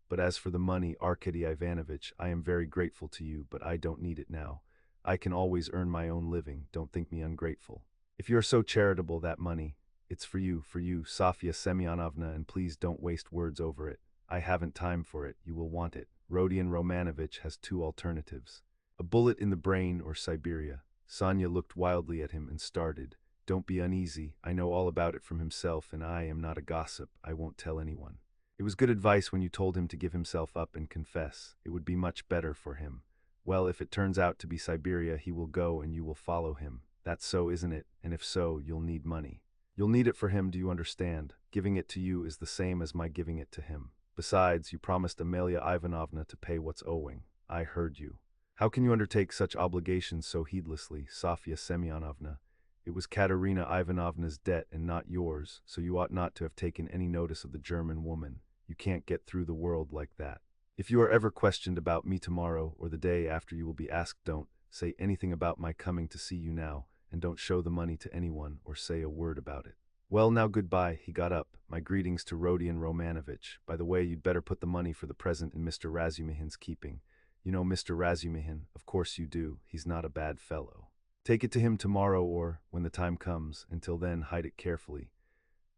but as for the money, Arkady Ivanovich, I am very grateful to you, but I don't need it now. I can always earn my own living, don't think me ungrateful. If you're so charitable, that money, it's for you, Sofya Semyonovna, and please don't waste words over it. I haven't time for it, you will want it. Rodion Romanovich has 2 alternatives. A bullet in the brain or Siberia." Sonya looked wildly at him and started. "Don't be uneasy, I know all about it from himself, and I am not a gossip, I won't tell anyone. It was good advice when you told him to give himself up and confess. It would be much better for him. Well, if it turns out to be Siberia, he will go and you will follow him. That's so, isn't it? And if so, you'll need money. You'll need it for him, do you understand? Giving it to you is the same as my giving it to him. Besides, you promised Amelia Ivanovna to pay what's owing. I heard you. How can you undertake such obligations so heedlessly, Sofya Semyonovna? It was Katerina Ivanovna's debt and not yours, so you ought not to have taken any notice of the German woman. You can't get through the world like that. If you are ever questioned about me tomorrow or the day after, you will be asked, don't say anything about my coming to see you now, and don't show the money to anyone or say a word about it. Well, now goodbye." He got up. "My greetings to Rodion Romanovich. By the way, you'd better put the money for the present in Mr. Razumihin's keeping. You know Mr. Razumihin, of course you do. He's not a bad fellow. Take it to him tomorrow or, when the time comes. Until then, hide it carefully."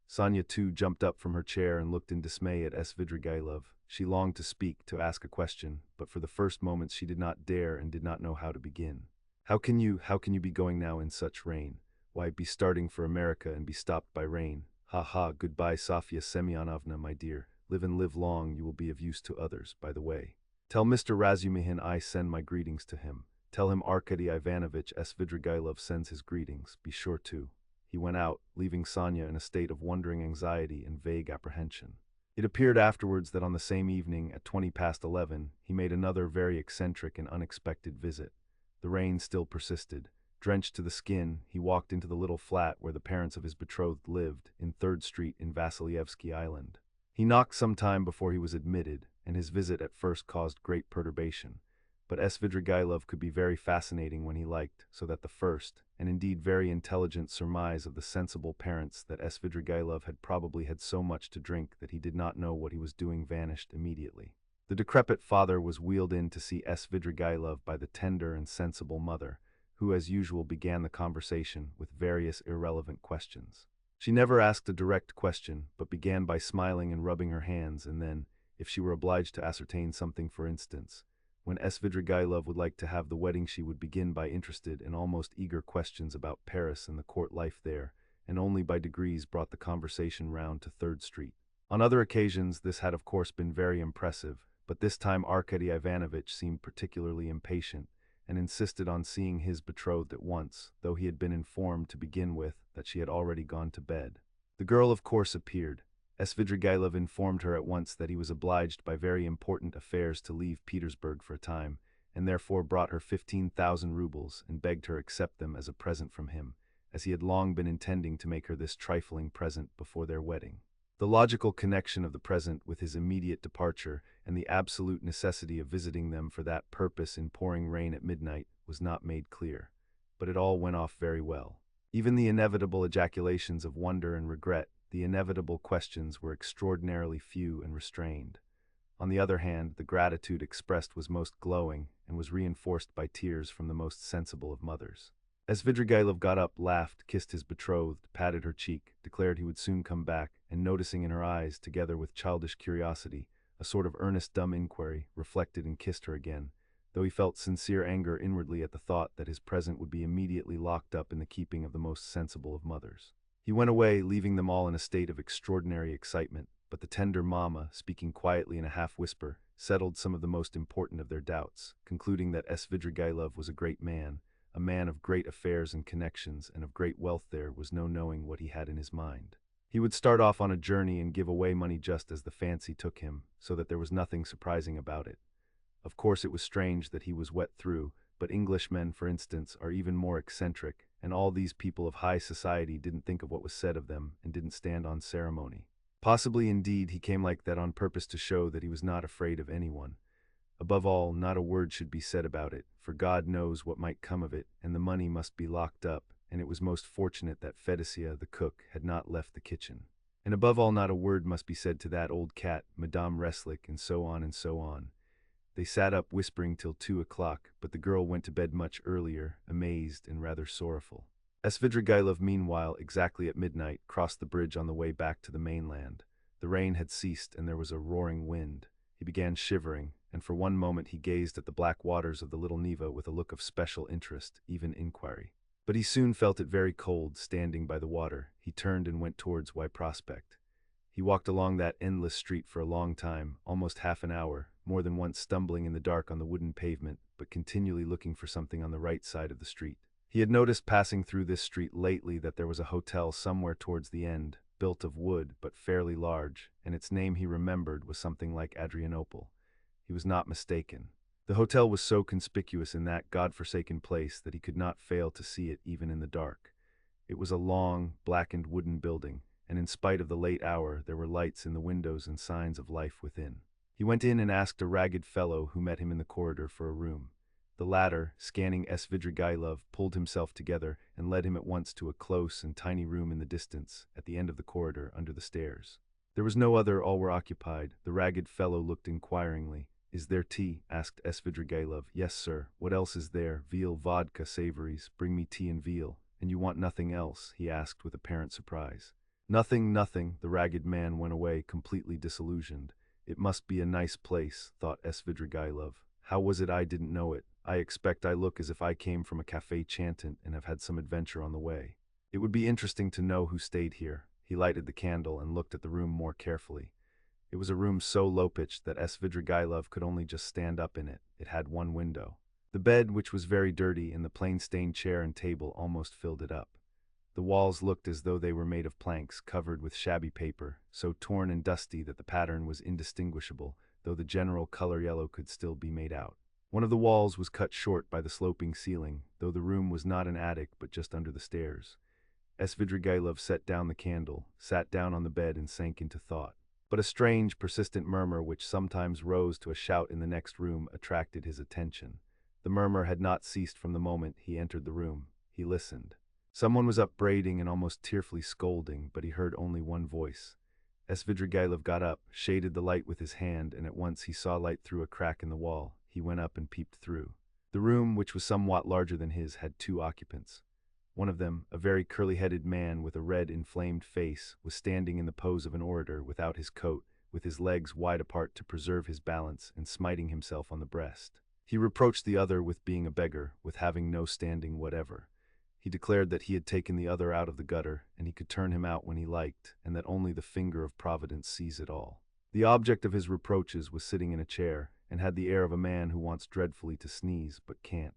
Sonya too jumped up from her chair and looked in dismay at Svidrigailov. She longed to speak, to ask a question, but for the first moments she did not dare and did not know how to begin. How can you be going now in such rain? Why, be starting for America and be stopped by rain. Ha ha, goodbye Sofya Semyonovna, my dear. Live and live long, you will be of use to others, by the way. Tell Mr. Razumihin I send my greetings to him. Tell him Arkady Ivanovich Svidrigailov sends his greetings, be sure to. He went out, leaving Sonya in a state of wondering anxiety and vague apprehension. It appeared afterwards that on the same evening, at 11:20, he made another very eccentric and unexpected visit. The rain still persisted. Drenched to the skin, he walked into the little flat where the parents of his betrothed lived, in 3rd Street in Vasilyevsky Island. He knocked some time before he was admitted, and his visit at first caused great perturbation. But Svidrigailov could be very fascinating when he liked, so that the first, and indeed very intelligent surmise of the sensible parents that Svidrigailov had probably had so much to drink that he did not know what he was doing vanished immediately. The decrepit father was wheeled in to see Svidrigailov by the tender and sensible mother, who as usual began the conversation with various irrelevant questions. She never asked a direct question, but began by smiling and rubbing her hands, and then, if she were obliged to ascertain something, for instance, when Svidrigailov would like to have the wedding, she would begin by interested and almost eager questions about Paris and the court life there, and only by degrees brought the conversation round to 3rd Street. On other occasions this had of course been very impressive, but this time Arkady Ivanovich seemed particularly impatient, and insisted on seeing his betrothed at once, though he had been informed to begin with that she had already gone to bed. The girl of course appeared. Svidrigailov informed her at once that he was obliged by very important affairs to leave Petersburg for a time, and therefore brought her 15,000 rubles and begged her accept them as a present from him, as he had long been intending to make her this trifling present before their wedding. The logical connection of the present with his immediate departure and the absolute necessity of visiting them for that purpose in pouring rain at midnight was not made clear, but it all went off very well. Even the inevitable ejaculations of wonder and regret, the inevitable questions, were extraordinarily few and restrained. On the other hand, the gratitude expressed was most glowing and was reinforced by tears from the most sensible of mothers. As Svidrigailov got up, laughed, kissed his betrothed, patted her cheek, declared he would soon come back, and noticing in her eyes, together with childish curiosity, a sort of earnest dumb inquiry, reflected and kissed her again, though he felt sincere anger inwardly at the thought that his present would be immediately locked up in the keeping of the most sensible of mothers. He went away, leaving them all in a state of extraordinary excitement, but the tender mamma, speaking quietly in a half-whisper, settled some of the most important of their doubts, concluding that Svidrigailov was a great man, a man of great affairs and connections, and of great wealth. There was no knowing what he had in his mind. He would start off on a journey and give away money just as the fancy took him, so that there was nothing surprising about it. Of course it was strange that he was wet through, but Englishmen, for instance, are even more eccentric, and all these people of high society didn't think of what was said of them and didn't stand on ceremony. Possibly, indeed, he came like that on purpose to show that he was not afraid of anyone. Above all, not a word should be said about it, for God knows what might come of it, and the money must be locked up, and it was most fortunate that Fedosya, the cook, had not left the kitchen. And above all, not a word must be said to that old cat, Madame Reslik, and so on and so on. They sat up whispering till 2 o'clock, but the girl went to bed much earlier, amazed and rather sorrowful. Svidrigailov, meanwhile, exactly at midnight, crossed the bridge on the way back to the mainland. The rain had ceased, and there was a roaring wind. He began shivering, and for one moment he gazed at the black waters of the little Neva with a look of special interest, even inquiry. But he soon felt it very cold, standing by the water. He turned and went towards Y Prospect. He walked along that endless street for a long time, almost half an hour, more than once stumbling in the dark on the wooden pavement, but continually looking for something on the right side of the street. He had noticed passing through this street lately that there was a hotel somewhere towards the end, built of wood but fairly large, and its name he remembered was something like Adrianople. He was not mistaken. The hotel was so conspicuous in that God-forsaken place that he could not fail to see it even in the dark. It was a long, blackened wooden building, and in spite of the late hour there were lights in the windows and signs of life within. He went in and asked a ragged fellow who met him in the corridor for a room. The latter, scanning Svidrigailov, pulled himself together and led him at once to a close and tiny room in the distance, at the end of the corridor, under the stairs. There was no other, all were occupied. The ragged fellow looked inquiringly. "Is there tea?" asked Svidrigailov. "Yes, sir. What else is there?" "Veal, vodka, savories. Bring me tea and veal." "And you want nothing else?" he asked with apparent surprise. "Nothing, nothing." The ragged man went away, completely disillusioned. It must be a nice place, thought Svidrigailov. How was it I didn't know it? I expect I look as if I came from a café chantant and have had some adventure on the way. It would be interesting to know who stayed here. He lighted the candle and looked at the room more carefully. It was a room so low-pitched that Svidrigailov could only just stand up in it. It had one window. The bed, which was very dirty, and the plain-stained chair and table almost filled it up. The walls looked as though they were made of planks covered with shabby paper, so torn and dusty that the pattern was indistinguishable, though the general color yellow could still be made out. One of the walls was cut short by the sloping ceiling, though the room was not an attic but just under the stairs. Svidrigailov set down the candle, sat down on the bed and sank into thought. But a strange, persistent murmur which sometimes rose to a shout in the next room attracted his attention. The murmur had not ceased from the moment he entered the room. He listened. Someone was upbraiding and almost tearfully scolding, but he heard only one voice. Svidrigailov got up, shaded the light with his hand, and at once he saw light through a crack in the wall. He went up and peeped through. The room, which was somewhat larger than his, had 2 occupants. One of them, a very curly-headed man with a red, inflamed face, was standing in the pose of an orator without his coat, with his legs wide apart to preserve his balance, and smiting himself on the breast. He reproached the other with being a beggar, with having no standing whatever. He declared that he had taken the other out of the gutter, and he could turn him out when he liked, and that only the finger of Providence sees it all. The object of his reproaches was sitting in a chair, and had the air of a man who wants dreadfully to sneeze, but can't.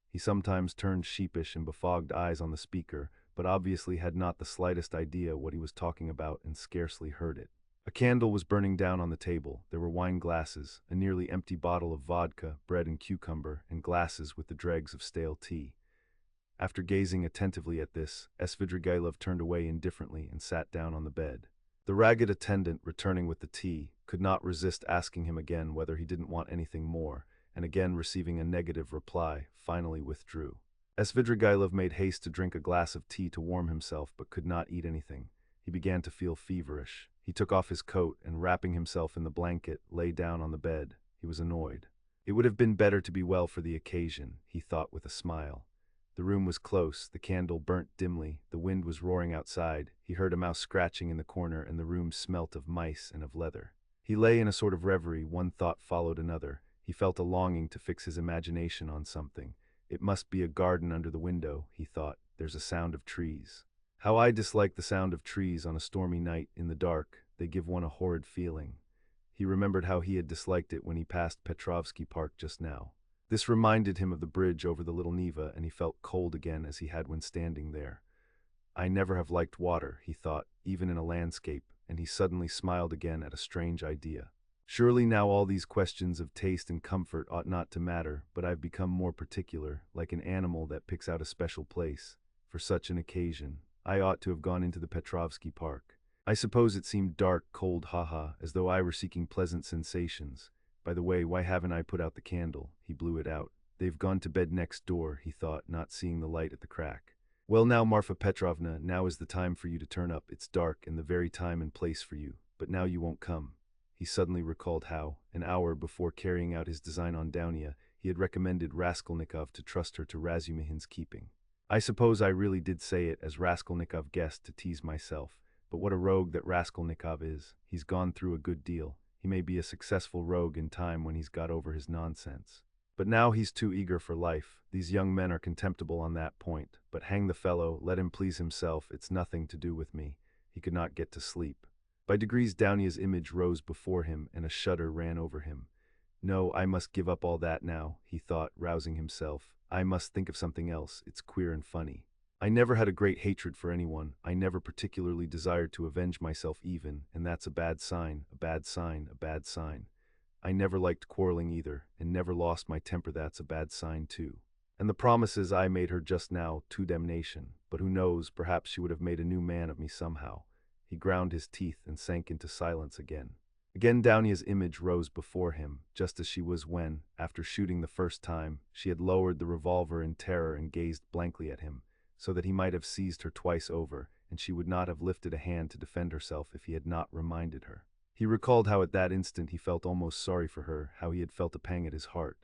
He sometimes turned sheepish and befogged eyes on the speaker, but obviously had not the slightest idea what he was talking about and scarcely heard it. A candle was burning down on the table. There were wine glasses, a nearly empty bottle of vodka, bread and cucumber, and glasses with the dregs of stale tea. After gazing attentively at this, Svidrigailov turned away indifferently and sat down on the bed. The ragged attendant, returning with the tea, could not resist asking him again whether he didn't want anything more, and again receiving a negative reply, finally withdrew. Svidrigailov made haste to drink a glass of tea to warm himself, but could not eat anything. He began to feel feverish. He took off his coat and, wrapping himself in the blanket, lay down on the bed. He was annoyed. It would have been better to be well for the occasion, he thought with a smile. The room was close, the candle burnt dimly, the wind was roaring outside, he heard a mouse scratching in the corner, and the room smelt of mice and of leather. He lay in a sort of reverie, one thought followed another. He felt a longing to fix his imagination on something. It must be a garden under the window, he thought. There's a sound of trees. How I dislike the sound of trees on a stormy night, in the dark. They give one a horrid feeling. He remembered how he had disliked it when he passed Petrovsky Park just now. This reminded him of the bridge over the Little Neva, and he felt cold again as he had when standing there. I never have liked water, he thought, even in a landscape, and he suddenly smiled again at a strange idea. Surely now all these questions of taste and comfort ought not to matter, but I've become more particular, like an animal that picks out a special place. For such an occasion, I ought to have gone into the Petrovsky Park. I suppose it seemed dark, cold, ha-ha, as though I were seeking pleasant sensations. By the way, why haven't I put out the candle? He blew it out. They've gone to bed next door, he thought, not seeing the light at the crack. Well now, Marfa Petrovna, now is the time for you to turn up. It's dark and the very time and place for you, but now you won't come. He suddenly recalled how, an hour before carrying out his design on Dounia, he had recommended Raskolnikov to trust her to Razumihin's keeping. I suppose I really did say it, as Raskolnikov guessed, to tease myself. But what a rogue that Raskolnikov is. He's gone through a good deal. He may be a successful rogue in time when he's got over his nonsense. But now he's too eager for life. These young men are contemptible on that point. But hang the fellow, let him please himself. It's nothing to do with me. He could not get to sleep. By degrees Dounia's image rose before him, and a shudder ran over him. No, I must give up all that now, he thought, rousing himself. I must think of something else. It's queer and funny. I never had a great hatred for anyone. I never particularly desired to avenge myself even, and that's a bad sign, a bad sign, a bad sign. I never liked quarreling either, and never lost my temper. That's a bad sign too. And the promises I made her just now, to damnation. But who knows, perhaps she would have made a new man of me somehow. He ground his teeth and sank into silence again. Again Dounia's image rose before him, just as she was when, after shooting the first time, she had lowered the revolver in terror and gazed blankly at him, so that he might have seized her twice over, and she would not have lifted a hand to defend herself if he had not reminded her. He recalled how at that instant he felt almost sorry for her, how he had felt a pang at his heart.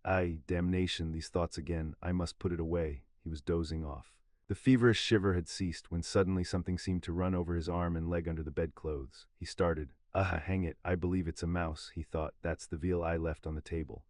Ay, damnation, these thoughts again, I must put it away. He was dozing off. The feverish shiver had ceased when suddenly something seemed to run over his arm and leg under the bedclothes. He started. Ah, hang it, I believe it's a mouse, he thought. That's the veal I left on the table.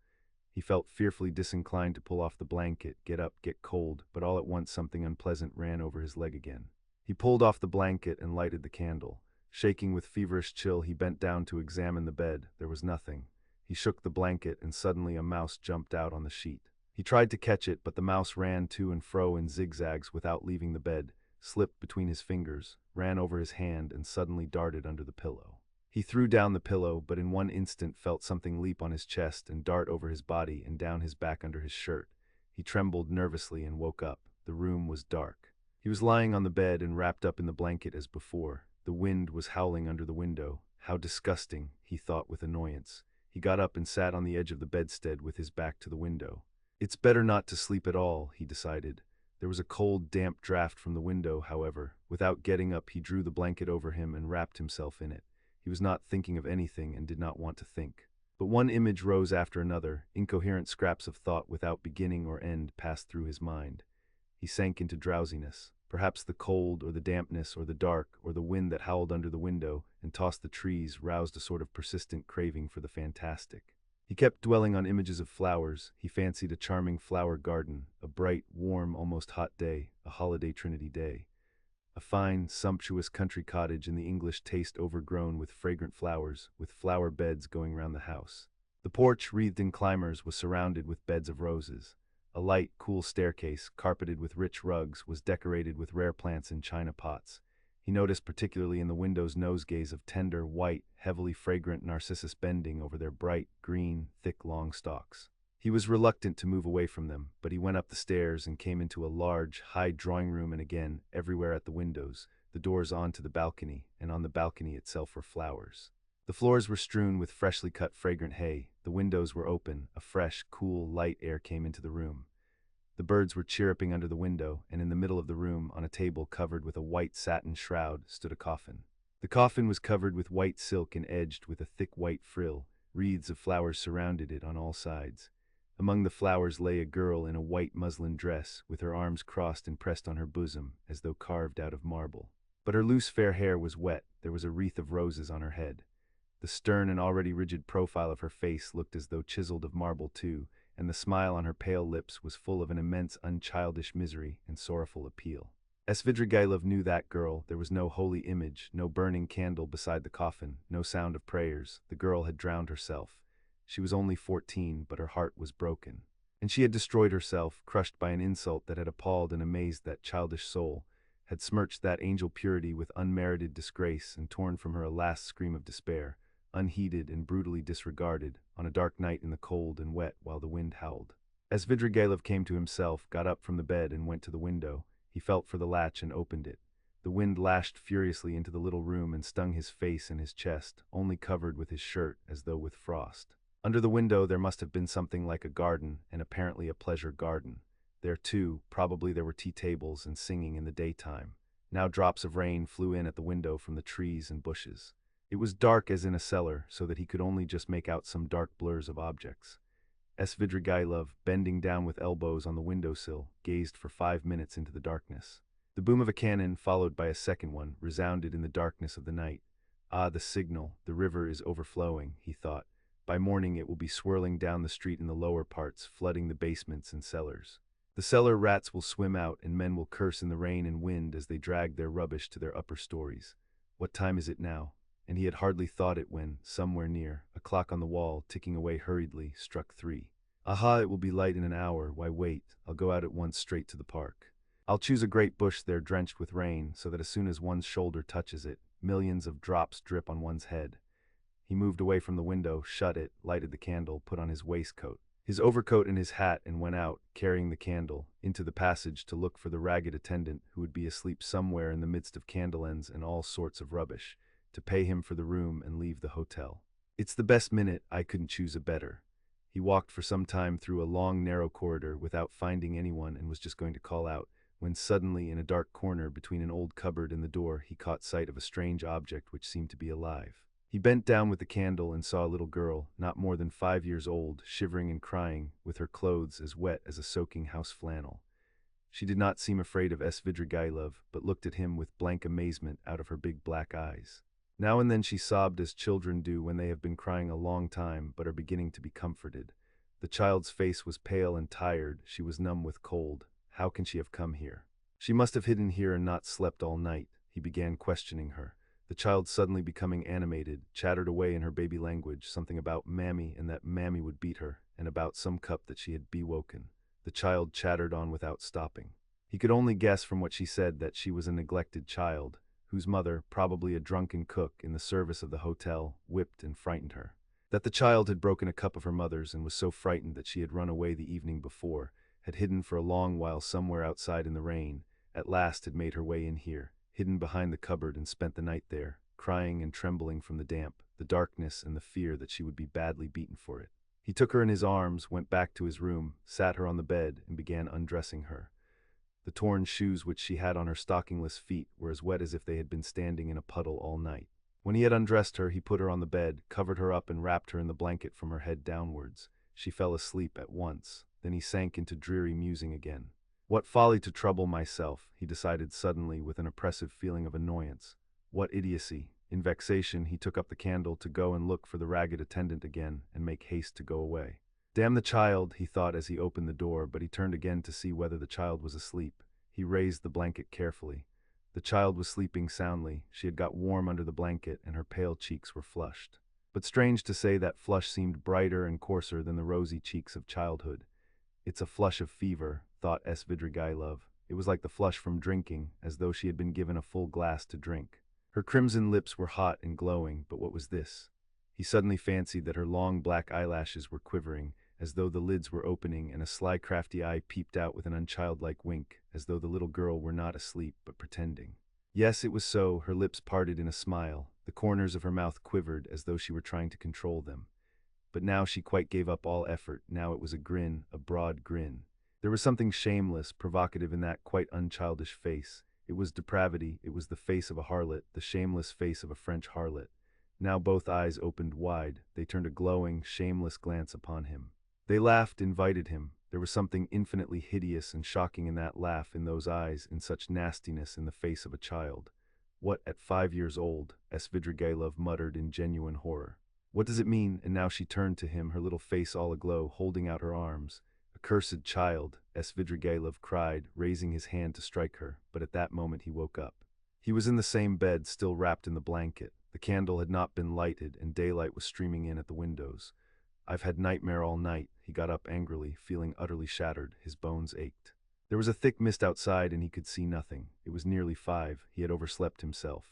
He felt fearfully disinclined to pull off the blanket, get up, get cold, but all at once something unpleasant ran over his leg again. He pulled off the blanket and lighted the candle. Shaking with feverish chill, he bent down to examine the bed. There was nothing. He shook the blanket, and suddenly a mouse jumped out on the sheet. He tried to catch it, but the mouse ran to and fro in zigzags without leaving the bed, slipped between his fingers, ran over his hand, and suddenly darted under the pillow. He threw down the pillow, but in one instant felt something leap on his chest and dart over his body and down his back under his shirt. He trembled nervously and woke up. The room was dark. He was lying on the bed and wrapped up in the blanket as before. The wind was howling under the window. How disgusting, he thought with annoyance. He got up and sat on the edge of the bedstead with his back to the window. It's better not to sleep at all, he decided. There was a cold, damp draught from the window, however. Without getting up, he drew the blanket over him and wrapped himself in it. He was not thinking of anything and did not want to think. But one image rose after another. Incoherent scraps of thought without beginning or end passed through his mind. He sank into drowsiness. Perhaps the cold or the dampness or the dark or the wind that howled under the window and tossed the trees roused a sort of persistent craving for the fantastic. He kept dwelling on images of flowers. He fancied a charming flower garden, a bright, warm, almost hot day, a holiday Trinity day. A fine, sumptuous country cottage in the English taste overgrown with fragrant flowers, with flower beds going round the house. The porch, wreathed in climbers, was surrounded with beds of roses. A light, cool staircase, carpeted with rich rugs, was decorated with rare plants in china pots. He noticed particularly in the windows nosegays of tender, white, heavily fragrant narcissus bending over their bright, green, thick, long stalks. He was reluctant to move away from them, but he went up the stairs and came into a large, high drawing room, and again, everywhere at the windows, the doors onto the balcony, and on the balcony itself were flowers. The floors were strewn with freshly cut fragrant hay, the windows were open, a fresh, cool, light air came into the room. The birds were chirruping under the window, and in the middle of the room, on a table covered with a white satin shroud, stood a coffin. The coffin was covered with white silk and edged with a thick white frill. Wreaths of flowers surrounded it on all sides. Among the flowers lay a girl in a white muslin dress, with her arms crossed and pressed on her bosom, as though carved out of marble. But her loose fair hair was wet, there was a wreath of roses on her head. The stern and already rigid profile of her face looked as though chiseled of marble too, and the smile on her pale lips was full of an immense unchildish misery and sorrowful appeal. Svidrigailov knew that girl. There was no holy image, no burning candle beside the coffin, no sound of prayers. The girl had drowned herself. She was only 14, but her heart was broken. And she had destroyed herself, crushed by an insult that had appalled and amazed that childish soul, had smirched that angel purity with unmerited disgrace, and torn from her a last scream of despair, unheeded and brutally disregarded, on a dark night in the cold and wet while the wind howled. As Svidrigailov came to himself, got up from the bed and went to the window, he felt for the latch and opened it. The wind lashed furiously into the little room and stung his face and his chest, only covered with his shirt as though with frost. Under the window there must have been something like a garden, and apparently a pleasure garden. There too, probably there were tea tables and singing in the daytime. Now drops of rain flew in at the window from the trees and bushes. It was dark as in a cellar, so that he could only just make out some dark blurs of objects. Svidrigailov, bending down with elbows on the windowsill, gazed for 5 minutes into the darkness. The boom of a cannon, followed by a second one, resounded in the darkness of the night. Ah, the signal, the river is overflowing, he thought. By morning it will be swirling down the street in the lower parts, flooding the basements and cellars. The cellar rats will swim out, and men will curse in the rain and wind as they drag their rubbish to their upper stories. What time is it now? And he had hardly thought it when, somewhere near, a clock on the wall, ticking away hurriedly, struck 3. Aha, it will be light in an hour. Why wait? I'll go out at once straight to the park. I'll choose a great bush there drenched with rain, so that as soon as one's shoulder touches it, millions of drops drip on one's head. He moved away from the window, shut it, lighted the candle, put on his waistcoat, his overcoat and his hat, and went out, carrying the candle, into the passage to look for the ragged attendant who would be asleep somewhere in the midst of candle ends and all sorts of rubbish, to pay him for the room and leave the hotel. It's the best minute, I couldn't choose a better. He walked for some time through a long, narrow corridor without finding anyone and was just going to call out, when suddenly, in a dark corner between an old cupboard and the door, he caught sight of a strange object which seemed to be alive. He bent down with the candle and saw a little girl, not more than 5 years old, shivering and crying, with her clothes as wet as a soaking house flannel. She did not seem afraid of Svidrigailov, but looked at him with blank amazement out of her big black eyes. Now and then she sobbed as children do when they have been crying a long time but are beginning to be comforted. The child's face was pale and tired, she was numb with cold. How can she have come here? She must have hidden here and not slept all night. He began questioning her. The child, suddenly becoming animated, chattered away in her baby language, something about Mammy and that Mammy would beat her, and about some cup that she had bewoken. The child chattered on without stopping. He could only guess from what she said that she was a neglected child, whose mother, probably a drunken cook in the service of the hotel, whipped and frightened her. That the child had broken a cup of her mother's and was so frightened that she had run away the evening before, had hidden for a long while somewhere outside in the rain, at last had made her way in here, hidden behind the cupboard, and spent the night there, crying and trembling from the damp, the darkness, and the fear that she would be badly beaten for it. He took her in his arms, went back to his room, sat her on the bed, and began undressing her. The torn shoes which she had on her stockingless feet were as wet as if they had been standing in a puddle all night. When he had undressed her, he put her on the bed, covered her up, and wrapped her in the blanket from her head downwards. She fell asleep at once. Then he sank into dreary musing again. What folly to trouble myself, he decided suddenly with an oppressive feeling of annoyance. What idiocy. In vexation, he took up the candle to go and look for the ragged attendant again and make haste to go away. Damn the child, he thought as he opened the door, but he turned again to see whether the child was asleep. He raised the blanket carefully. The child was sleeping soundly. She had got warm under the blanket, and her pale cheeks were flushed. But strange to say, that flush seemed brighter and coarser than the rosy cheeks of childhood. It's a flush of fever, thought Svidrigailov. It was like the flush from drinking, as though she had been given a full glass to drink. Her crimson lips were hot and glowing, but what was this? He suddenly fancied that her long black eyelashes were quivering, as though the lids were opening and a sly crafty eye peeped out with an unchildlike wink, as though the little girl were not asleep but pretending. Yes, it was so. Her lips parted in a smile. The corners of her mouth quivered as though she were trying to control them. But now she quite gave up all effort. Now it was a grin, a broad grin. There was something shameless, provocative in that quite unchildish face. It was depravity. It was the face of a harlot, the shameless face of a French harlot. Now both eyes opened wide. They turned a glowing, shameless glance upon him. They laughed, invited him. There was something infinitely hideous and shocking in that laugh, in those eyes, in such nastiness in the face of a child. What, at 5 years old? Svidrigailov muttered in genuine horror. What does it mean? And now she turned to him, her little face all aglow, holding out her arms. Accursed child, Svidrigailov cried, raising his hand to strike her, but at that moment he woke up. He was in the same bed, still wrapped in the blanket. The candle had not been lighted, and daylight was streaming in at the windows. I've had nightmare all night. He got up angrily, feeling utterly shattered. His bones ached. There was a thick mist outside, and he could see nothing. It was nearly 5. He had overslept himself.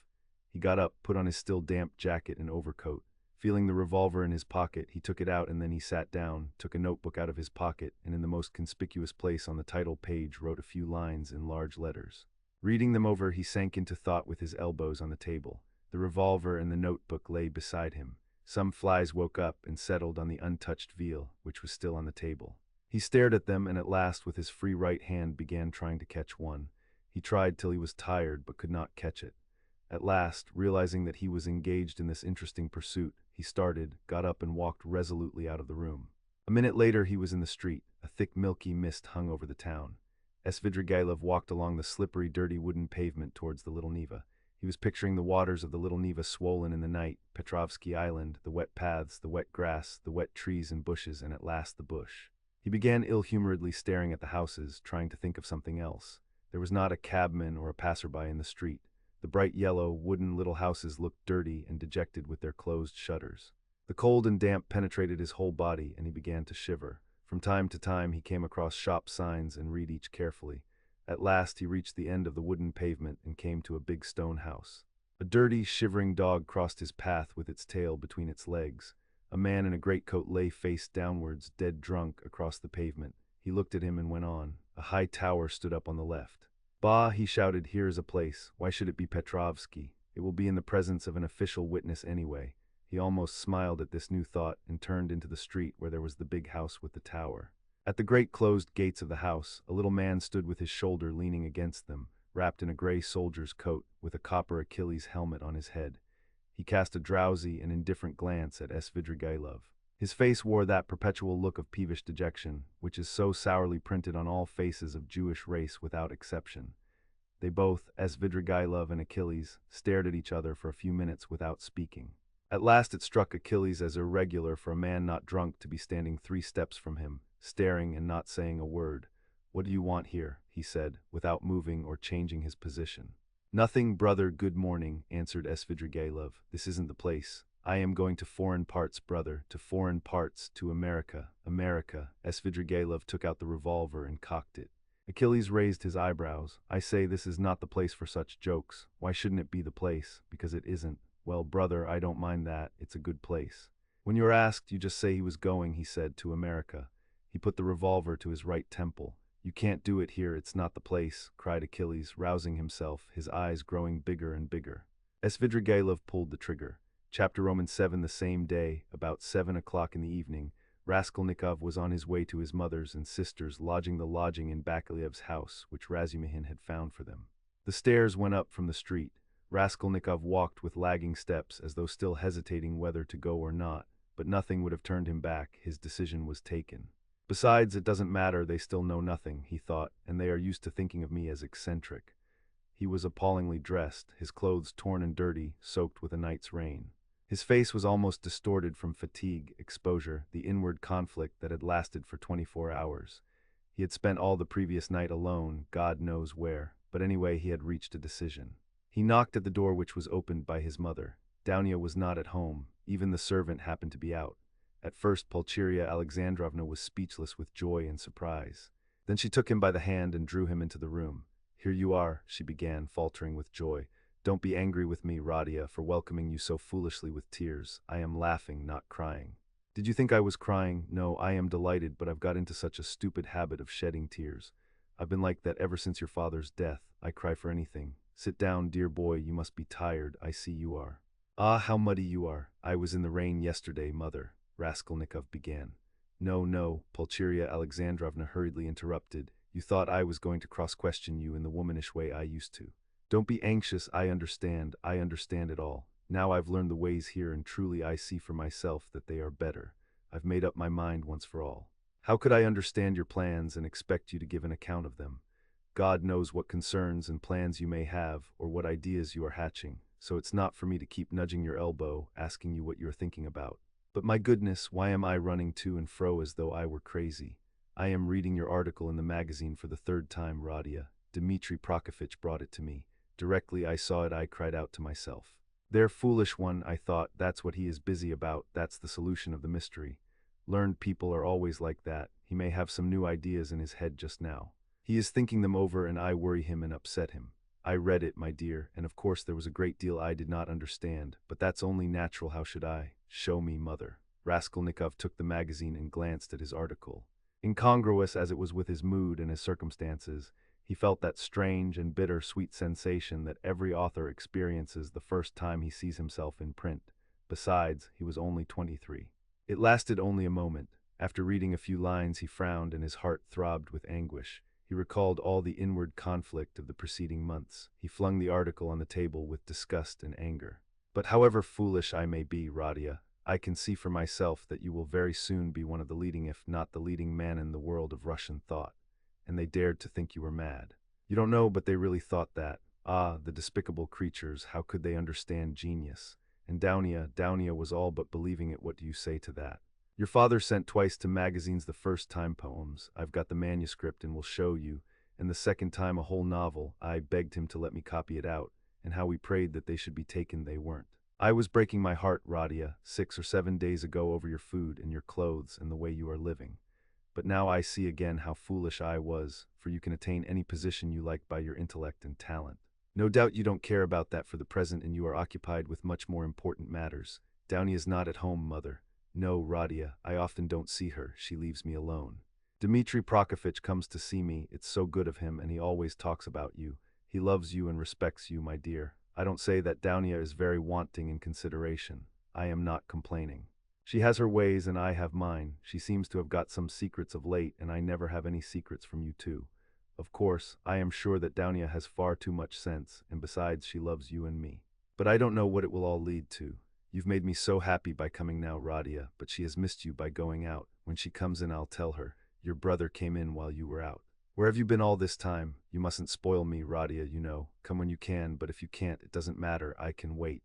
He got up, put on his still damp jacket and overcoat. Feeling the revolver in his pocket, he took it out, and then he sat down, took a notebook out of his pocket, and in the most conspicuous place on the title page wrote a few lines in large letters. Reading them over, he sank into thought with his elbows on the table. The revolver and the notebook lay beside him. Some flies woke up and settled on the untouched veal, which was still on the table. He stared at them, and at last with his free right hand began trying to catch one. He tried till he was tired, but could not catch it. At last, realizing that he was engaged in this interesting pursuit, he started, got up and walked resolutely out of the room. A minute later he was in the street. A thick milky mist hung over the town. Svidrigailov walked along the slippery, dirty wooden pavement towards the Little Neva. He was picturing the waters of the Little Neva swollen in the night, Petrovsky Island, the wet paths, the wet grass, the wet trees and bushes, and at last the bush. He began ill-humoredly staring at the houses, trying to think of something else. There was not a cabman or a passerby in the street. The bright yellow, wooden little houses looked dirty and dejected with their closed shutters. The cold and damp penetrated his whole body, and he began to shiver. From time to time he came across shop signs and read each carefully. At last he reached the end of the wooden pavement and came to a big stone house. A dirty, shivering dog crossed his path with its tail between its legs. A man in a greatcoat lay face downwards, dead drunk, across the pavement. He looked at him and went on. A high tower stood up on the left. "Bah," he shouted, "here is a place. Why should it be Petrovsky? It will be in the presence of an official witness anyway." He almost smiled at this new thought and turned into the street where there was the big house with the tower. At the great closed gates of the house, a little man stood with his shoulder leaning against them, wrapped in a gray soldier's coat, with a copper Achilles helmet on his head. He cast a drowsy and indifferent glance at Svidrigailov. His face wore that perpetual look of peevish dejection, which is so sourly printed on all faces of Jewish race without exception. They both, Svidrigailov and Achilles, stared at each other for a few minutes without speaking. At last it struck Achilles as irregular for a man not drunk to be standing 3 steps from him, staring and not saying a word. "What do you want here?" he said, without moving or changing his position. "Nothing, brother, good morning," answered Svidrigailov. "This isn't the place. I am going to foreign parts, brother, to foreign parts, to America." America. Svidrigailov took out the revolver and cocked it. Achilles raised his eyebrows. "I say this is not the place for such jokes. Why shouldn't it be the place? Because it isn't. Well, brother, I don't mind that. It's a good place. When you are asked, you just say he was going," he said, "to America." He put the revolver to his right temple. "You can't do it here, it's not the place," cried Achilles, rousing himself, his eyes growing bigger and bigger. Svidrigailov pulled the trigger. Chapter Roman 7. The same day, about 7 o'clock in the evening, Raskolnikov was on his way to his mother's and sister's lodging in Bakaleyev's house, which Razumihin had found for them. The stairs went up from the street. Raskolnikov walked with lagging steps, as though still hesitating whether to go or not, but nothing would have turned him back. His decision was taken. "Besides, it doesn't matter, they still know nothing," he thought, "and they are used to thinking of me as eccentric." He was appallingly dressed, his clothes torn and dirty, soaked with a night's rain. His face was almost distorted from fatigue, exposure, the inward conflict that had lasted for 24 hours. He had spent all the previous night alone, God knows where, but anyway he had reached a decision. He knocked at the door, which was opened by his mother. Dounia was not at home. Even the servant happened to be out. At first Pulcheria Alexandrovna was speechless with joy and surprise. Then she took him by the hand and drew him into the room. "Here you are," she began, faltering with joy. "Don't be angry with me, Radia, for welcoming you so foolishly with tears. I am laughing, not crying." Did you think I was crying? No, I am delighted, but I've got into such a stupid habit of shedding tears. I've been like that ever since your father's death. I cry for anything. Sit down, dear boy, you must be tired. I see you are. Ah, how muddy you are. I was in the rain yesterday, mother, Raskolnikov began. No, no, Pulcheria Alexandrovna hurriedly interrupted. You thought I was going to cross-question you in the womanish way I used to. Don't be anxious, I understand it all. Now I've learned the ways here and truly I see for myself that they are better. I've made up my mind once for all. How could I understand your plans and expect you to give an account of them? God knows what concerns and plans you may have or what ideas you are hatching, so it's not for me to keep nudging your elbow, asking you what you're thinking about. But my goodness, why am I running to and fro as though I were crazy? I am reading your article in the magazine for the third time, Radia. Dmitri Prokofitch brought it to me. Directly I saw it, I cried out to myself. There, foolish one, I thought, that's what he is busy about, that's the solution of the mystery. Learned people are always like that. He may have some new ideas in his head just now. He is thinking them over and I worry him and upset him. I read it, my dear, and of course there was a great deal I did not understand, but that's only natural, how should I? Show me, mother. Raskolnikov took the magazine and glanced at his article. Incongruous as it was with his mood and his circumstances, he felt that strange and bitter-sweet sensation that every author experiences the first time he sees himself in print. Besides, he was only 23. It lasted only a moment. After reading a few lines, he frowned and his heart throbbed with anguish. He recalled all the inward conflict of the preceding months. He flung the article on the table with disgust and anger. But however foolish I may be, Radia, I can see for myself that you will very soon be one of the leading, if not the leading man in the world of Russian thought. And they dared to think you were mad. You don't know, but they really thought that. Ah, the despicable creatures, how could they understand genius? And Downia was all but believing it. What do you say to that? Your father sent twice to magazines the first time poems. I've got the manuscript and will show you. And the second time a whole novel. I begged him to let me copy it out. And how we prayed that they should be taken, they weren't. I was breaking my heart, Radia, 6 or 7 days ago over your food and your clothes and the way you are living. But now I see again how foolish I was, for you can attain any position you like by your intellect and talent. No doubt you don't care about that for the present and you are occupied with much more important matters. Downie is not at home, mother. No, Radia, I often don't see her. She leaves me alone. Dmitri Prokofitch comes to see me. It's so good of him, and he always talks about you. He loves you and respects you, my dear. I don't say that Downia is very wanting in consideration. I am not complaining. She has her ways and I have mine. She seems to have got some secrets of late, and I never have any secrets from you too. Of course, I am sure that Downia has far too much sense, and besides she loves you and me. But I don't know what it will all lead to. You've made me so happy by coming now, Radia, but she has missed you by going out. When she comes in I'll tell her, your brother came in while you were out. Where have you been all this time? You mustn't spoil me, Radia, you know. Come when you can, but if you can't, it doesn't matter, I can wait.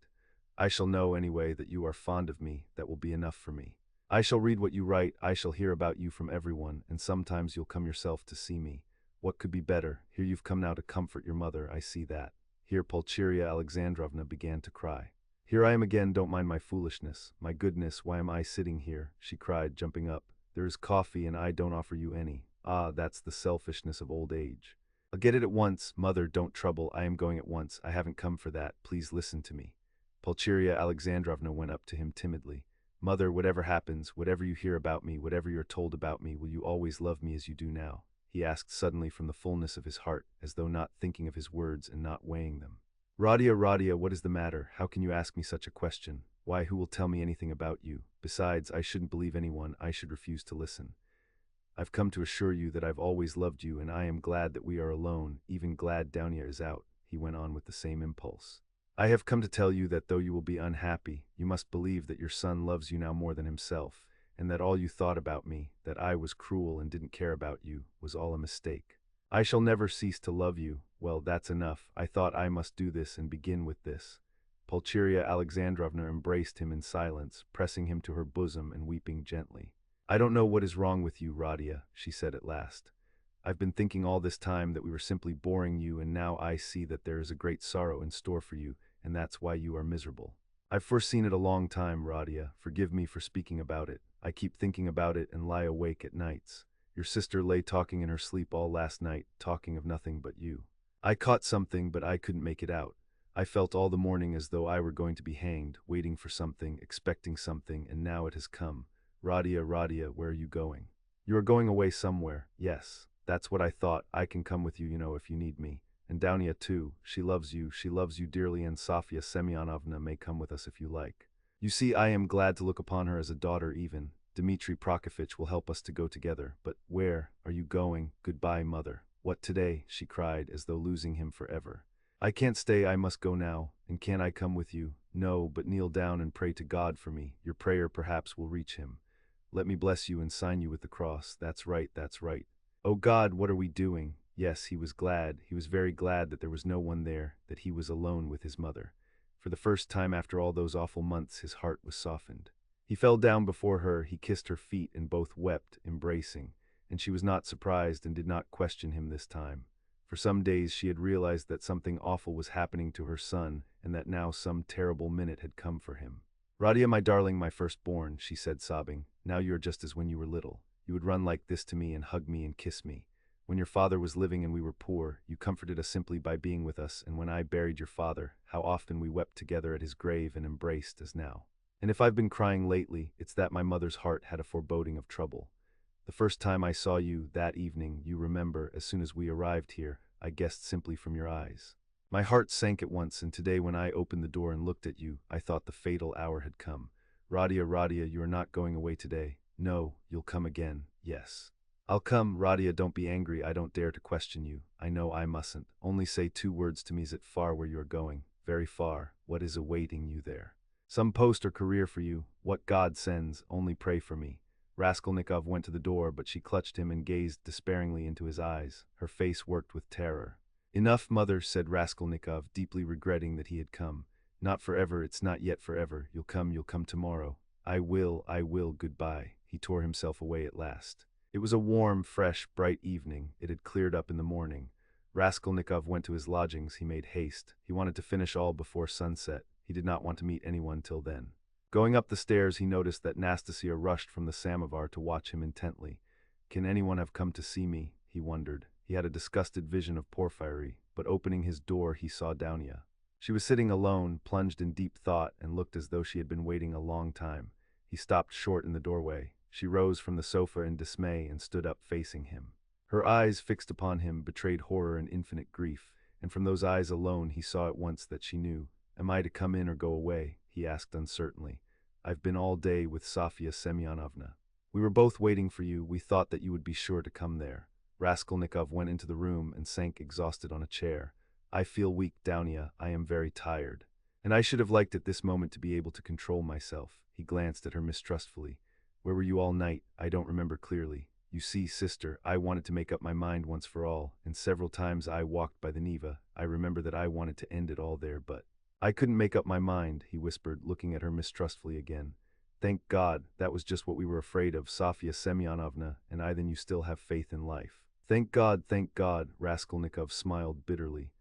I shall know anyway that you are fond of me, that will be enough for me. I shall read what you write, I shall hear about you from everyone, and sometimes you'll come yourself to see me. What could be better? Here you've come now to comfort your mother, I see that. Here Pulcheria Alexandrovna began to cry. Here I am again, don't mind my foolishness. My goodness, why am I sitting here? She cried, jumping up. There is coffee and I don't offer you any. Ah, that's the selfishness of old age. I'll get it at once. Mother, don't trouble, I am going at once. I haven't come for that. Please listen to me. Pulcheria Alexandrovna went up to him timidly. Mother, whatever happens, whatever you hear about me, whatever you're told about me, will you always love me as you do now? He asked suddenly from the fullness of his heart, as though not thinking of his words and not weighing them. Radia, what is the matter? How can you ask me such a question? Why, who will tell me anything about you? Besides, I shouldn't believe anyone. I should refuse to listen. I've come to assure you that I've always loved you, and I am glad that we are alone, even glad Downia is out, he went on with the same impulse. I have come to tell you that though you will be unhappy, you must believe that your son loves you now more than himself, and that all you thought about me, that I was cruel and didn't care about you, was all a mistake. I shall never cease to love you. Well, that's enough. I thought I must do this and begin with this. Pulcheria Alexandrovna embraced him in silence, pressing him to her bosom and weeping gently. I don't know what is wrong with you, Radia, she said at last. I've been thinking all this time that we were simply boring you, and now I see that there is a great sorrow in store for you, and that's why you are miserable. I've foreseen it a long time, Radia. Forgive me for speaking about it. I keep thinking about it and lie awake at nights. Your sister lay talking in her sleep all last night, talking of nothing but you. I caught something, but I couldn't make it out. I felt all the morning as though I were going to be hanged, waiting for something, expecting something, and now it has come. Radia, Radia, where are you going? You are going away somewhere. Yes, that's what I thought. I can come with you, if you need me. And Dounia too. She loves you dearly, and Sofia Semyonovna may come with us if you like. You see, I am glad to look upon her as a daughter even. Dmitri Prokofitch will help us to go together. But where are you going? Goodbye, mother. What today? She cried, as though losing him forever. I can't stay, I must go now. And can I come with you? No, but kneel down and pray to God for me. Your prayer perhaps will reach him. Let me bless you and sign you with the cross. That's right, that's right. Oh God, what are we doing? Yes, he was glad. He was very glad that there was no one there, that he was alone with his mother. For the first time after all those awful months, his heart was softened. He fell down before her, he kissed her feet, and both wept, embracing. And she was not surprised and did not question him this time. For some days she had realized that something awful was happening to her son, and that now some terrible minute had come for him. Radia, my darling, my firstborn, she said, sobbing, now you are just as when you were little. You would run like this to me and hug me and kiss me. When your father was living and we were poor, you comforted us simply by being with us, and when I buried your father, how often we wept together at his grave and embraced as now. And if I've been crying lately, it's that my mother's heart had a foreboding of trouble. The first time I saw you, that evening, you remember, as soon as we arrived here, I guessed simply from your eyes. My heart sank at once, and today when I opened the door and looked at you, I thought the fatal hour had come. Radia, Radia, you are not going away today. No, you'll come again, yes. I'll come, Radia, don't be angry, I don't dare to question you. I know I mustn't. Only say 2 words to me. Is it far where you are going? Very far. What is awaiting you there? Some post or career for you. What God sends, only pray for me. Raskolnikov went to the door, but she clutched him and gazed despairingly into his eyes. Her face worked with terror. Enough, mother, said Raskolnikov, deeply regretting that he had come. Not forever, it's not yet forever. You'll come tomorrow. I will, goodbye. He tore himself away at last. It was a warm, fresh, bright evening. It had cleared up in the morning. Raskolnikov went to his lodgings. He made haste. He wanted to finish all before sunset. He did not want to meet anyone till then. Going up the stairs, he noticed that Nastasia rushed from the samovar to watch him intently. Can anyone have come to see me? He wondered. He had a disgusted vision of Porfiry, but opening his door he saw Dounia. She was sitting alone, plunged in deep thought, and looked as though she had been waiting a long time. He stopped short in the doorway. She rose from the sofa in dismay and stood up facing him. Her eyes, fixed upon him, betrayed horror and infinite grief, and from those eyes alone he saw at once that she knew. Am I to come in or go away? He asked uncertainly. I've been all day with Sofia Semyonovna. We were both waiting for you. We thought that you would be sure to come there. Raskolnikov went into the room and sank exhausted on a chair. I feel weak, Dounia. I am very tired. And I should have liked at this moment to be able to control myself. He glanced at her mistrustfully. Where were you all night? I don't remember clearly. You see, sister, I wanted to make up my mind once for all, and several times I walked by the Neva. I remember that I wanted to end it all there, but I couldn't make up my mind, he whispered, looking at her mistrustfully again. Thank God, that was just what we were afraid of, Sofia Semyonovna, and I. Then you still have faith in life. Thank God, Raskolnikov smiled bitterly.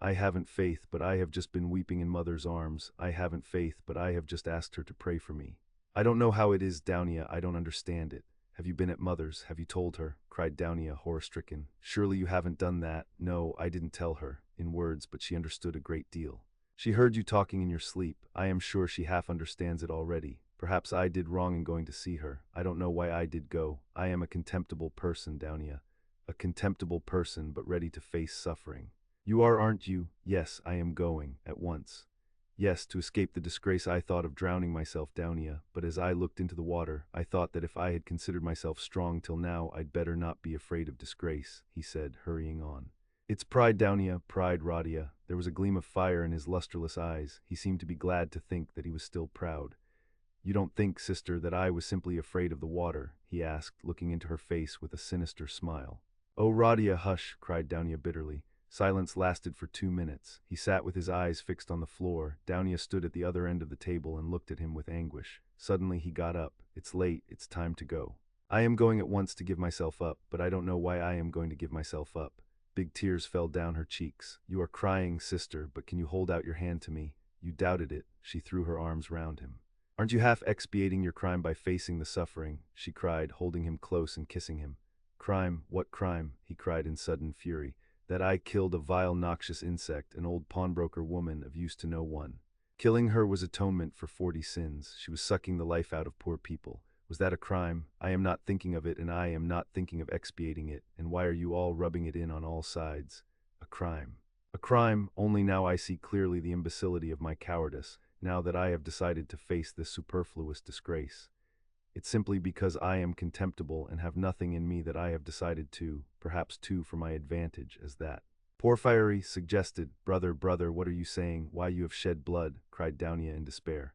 I haven't faith, but I have just been weeping in mother's arms. I haven't faith, but I have just asked her to pray for me. I don't know how it is, Dounia, I don't understand it. Have you been at mother's? Have you told her? Cried Dounia, horror-stricken. Surely you haven't done that. No, I didn't tell her, in words, but she understood a great deal. She heard you talking in your sleep. I am sure she half understands it already. Perhaps I did wrong in going to see her. I don't know why I did go. I am a contemptible person, Dounia. A contemptible person, but ready to face suffering. You are, aren't you? Yes, I am going, at once. Yes, to escape the disgrace. I thought of drowning myself, Dounia, but as I looked into the water, I thought that if I had considered myself strong till now, I'd better not be afraid of disgrace, he said, hurrying on. It's pride, Dounia, pride, Radia. There was a gleam of fire in his lustreless eyes. He seemed to be glad to think that he was still proud. You don't think, sister, that I was simply afraid of the water? He asked, looking into her face with a sinister smile. Oh, Radia, hush, cried Dounia bitterly. Silence lasted for 2 minutes. He sat with his eyes fixed on the floor. Dounia stood at the other end of the table and looked at him with anguish. Suddenly he got up. It's late, it's time to go. I am going at once to give myself up, but I don't know why I am going to give myself up. Big tears fell down her cheeks. You are crying, sister, but can you hold out your hand to me? You doubted it. She threw her arms round him. Aren't you half expiating your crime by facing the suffering? She cried, holding him close and kissing him. Crime? What crime? He cried in sudden fury. That I killed a vile, noxious insect, an old pawnbroker woman of use to no one. Killing her was atonement for 40 sins. She was sucking the life out of poor people. Was that a crime? I am not thinking of it, and I am not thinking of expiating it, and why are you all rubbing it in on all sides? A crime. A crime, only now I see clearly the imbecility of my cowardice, now that I have decided to face this superfluous disgrace. It's simply because I am contemptible and have nothing in me that I have decided to, perhaps too for my advantage, as that. Porphyry suggested, brother, what are you saying? Why you have shed blood, cried Dounia in despair.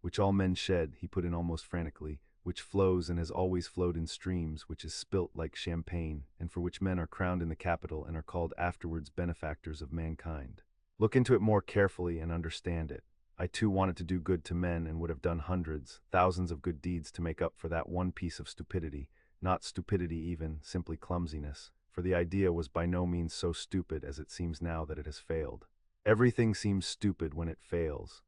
Which all men shed, he put in almost frantically, which flows and has always flowed in streams, which is spilt like champagne, and for which men are crowned in the capital and are called afterwards benefactors of mankind. Look into it more carefully and understand it. I too wanted to do good to men and would have done hundreds, thousands of good deeds to make up for that one piece of stupidity, not stupidity even, simply clumsiness, for the idea was by no means so stupid as it seems now that it has failed. Everything seems stupid when it fails.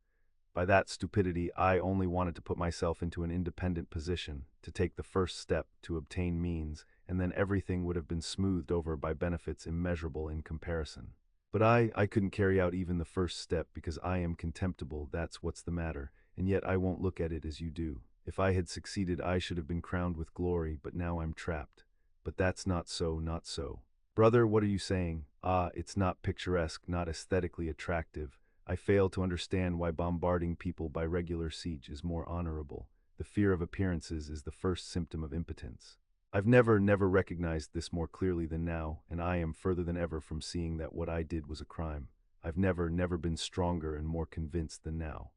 By that stupidity, I only wanted to put myself into an independent position, to take the first step, to obtain means, and then everything would have been smoothed over by benefits immeasurable in comparison. But I couldn't carry out even the first step because I am contemptible, that's what's the matter, and yet I won't look at it as you do. If I had succeeded, I should have been crowned with glory, but now I'm trapped. But that's not so, not so. Brother, what are you saying? Ah, it's not picturesque, not aesthetically attractive. I fail to understand why bombarding people by regular siege is more honorable. The fear of appearances is the first symptom of impotence. I've never recognized this more clearly than now, and I am further than ever from seeing that what I did was a crime. I've never been stronger and more convinced than now.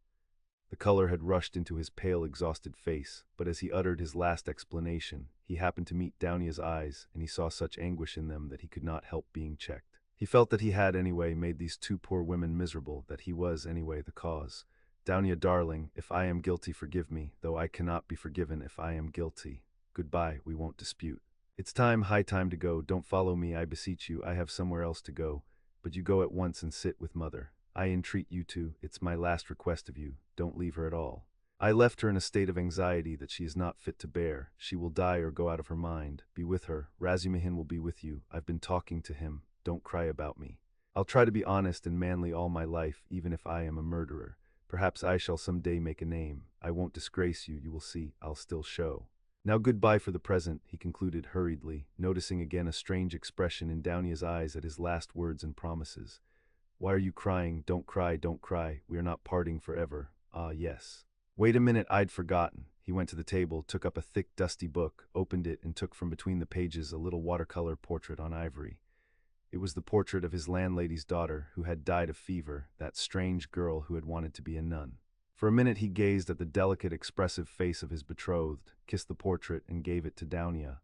The color had rushed into his pale, exhausted face, but as he uttered his last explanation, he happened to meet Dounia's eyes, and he saw such anguish in them that he could not help being checked. He felt that he had, anyway, made these two poor women miserable, that he was, anyway, the cause. Dounia, darling, if I am guilty, forgive me, though I cannot be forgiven if I am guilty. Goodbye, we won't dispute. It's time, high time to go. Don't follow me, I beseech you. I have somewhere else to go. But you go at once and sit with mother. I entreat you to. It's my last request of you. Don't leave her at all. I left her in a state of anxiety that she is not fit to bear. She will die or go out of her mind. Be with her. Razumihin will be with you. I've been talking to him. Don't cry about me. I'll try to be honest and manly all my life, even if I am a murderer. Perhaps I shall some day make a name. I won't disgrace you, you will see. I'll still show. Now goodbye for the present, he concluded hurriedly, noticing again a strange expression in Dounia's eyes at his last words and promises. Why are you crying? Don't cry, don't cry. We are not parting forever. Ah, yes. Wait a minute, I'd forgotten. He went to the table, took up a thick, dusty book, opened it, and took from between the pages a little watercolor portrait on ivory. It was the portrait of his landlady's daughter, who had died of fever, that strange girl who had wanted to be a nun. For a minute he gazed at the delicate, expressive face of his betrothed, kissed the portrait, and gave it to Dounia.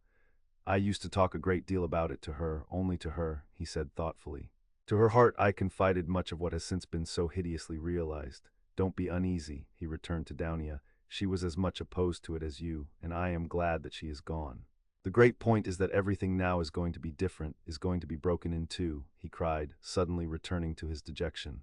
I used to talk a great deal about it to her, only to her, he said thoughtfully. To her heart I confided much of what has since been so hideously realized. Don't be uneasy, he returned to Dounia. She was as much opposed to it as you, and I am glad that she is gone. The great point is that everything now is going to be different, is going to be broken in two, he cried, suddenly returning to his dejection.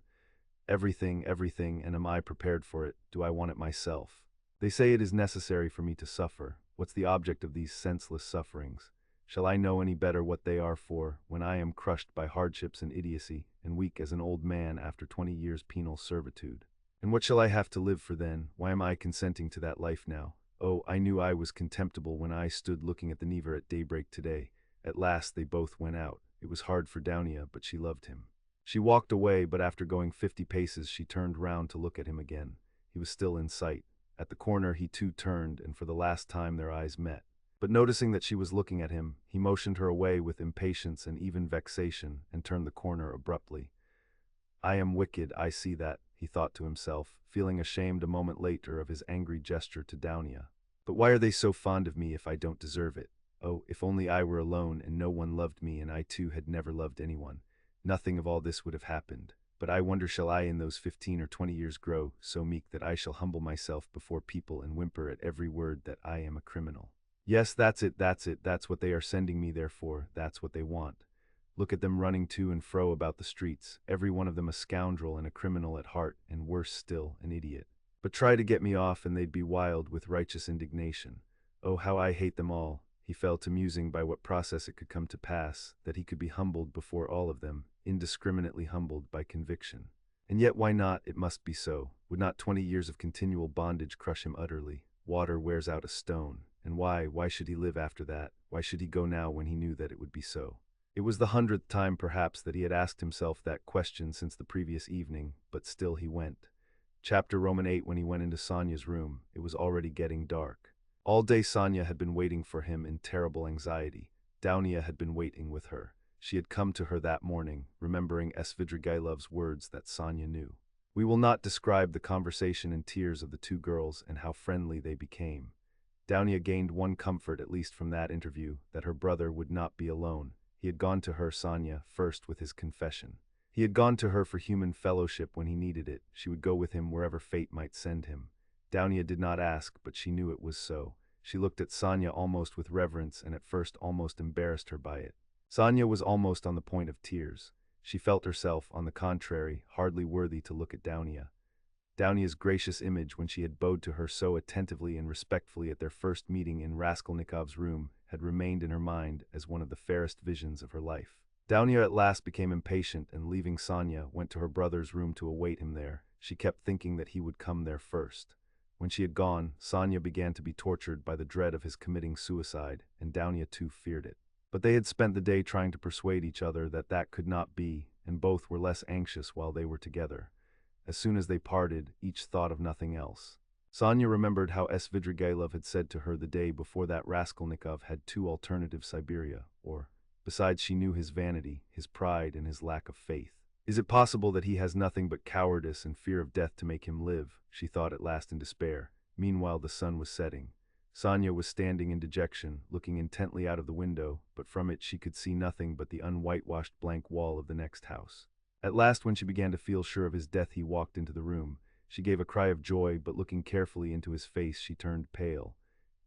Everything, and am I prepared for it? Do I want it myself? They say it is necessary for me to suffer. What's the object of these senseless sufferings? Shall I know any better what they are for, when I am crushed by hardships and idiocy, and weak as an old man after 20 years' penal servitude? And what shall I have to live for then? Why am I consenting to that life now? Oh, I knew I was contemptible when I stood looking at the Never at daybreak today. At last they both went out. It was hard for Dounia, but she loved him. She walked away, but after going 50 paces she turned round to look at him again. He was still in sight. At the corner he too turned, and for the last time their eyes met. But noticing that she was looking at him, he motioned her away with impatience and even vexation, and turned the corner abruptly. I am wicked, I see that, he thought to himself, feeling ashamed a moment later of his angry gesture to Dounia. But why are they so fond of me if I don't deserve it? Oh, if only I were alone and no one loved me and I too had never loved anyone. Nothing of all this would have happened. But I wonder shall I in those 15 or 20 years grow so meek that I shall humble myself before people and whimper at every word that I am a criminal. Yes, that's it, that's what they are sending me there for, that's what they want. Look at them running to and fro about the streets, every one of them a scoundrel and a criminal at heart, and worse still, an idiot. But try to get me off and they'd be wild with righteous indignation. Oh, how I hate them all. He fell to musing by what process it could come to pass, that he could be humbled before all of them, indiscriminately humbled by conviction. And yet why not? It must be so. Would not 20 years of continual bondage crush him utterly? Water wears out a stone. And why should he live after that? Why should he go now when he knew that it would be so? It was the 100th time perhaps that he had asked himself that question since the previous evening, but still he went. Chapter Roman 8. When he went into Sonia's room, it was already getting dark. All day Sonia had been waiting for him in terrible anxiety. Dounia had been waiting with her. She had come to her that morning, remembering Svidrigailov's words that Sonia knew. We will not describe the conversation and tears of the two girls and how friendly they became. Dounia gained one comfort at least from that interview, that her brother would not be alone. He had gone to her, Sonia, first with his confession. He had gone to her for human fellowship when he needed it. She would go with him wherever fate might send him. Dounia did not ask, but she knew it was so. She looked at Sonia almost with reverence and at first almost embarrassed her by it. Sonia was almost on the point of tears. She felt herself, on the contrary, hardly worthy to look at Dounia. Dounia's gracious image when she had bowed to her so attentively and respectfully at their first meeting in Raskolnikov's room had remained in her mind as one of the fairest visions of her life. Dounia at last became impatient and, leaving Sonia, went to her brother's room to await him there. She kept thinking that he would come there first. When she had gone, Sonia began to be tortured by the dread of his committing suicide, and Dounia too feared it. But they had spent the day trying to persuade each other that that could not be, and both were less anxious while they were together. As soon as they parted, each thought of nothing else. Sonia remembered how Svidrigailov had said to her the day before that Raskolnikov had two alternative Siberia, or, besides, she knew his vanity, his pride, and his lack of faith. Is it possible that he has nothing but cowardice and fear of death to make him live? She thought at last in despair. Meanwhile the sun was setting. Sonia was standing in dejection, looking intently out of the window, but from it she could see nothing but the unwhitewashed blank wall of the next house. At last, when she began to feel sure of his death, he walked into the room. She gave a cry of joy, but looking carefully into his face, she turned pale.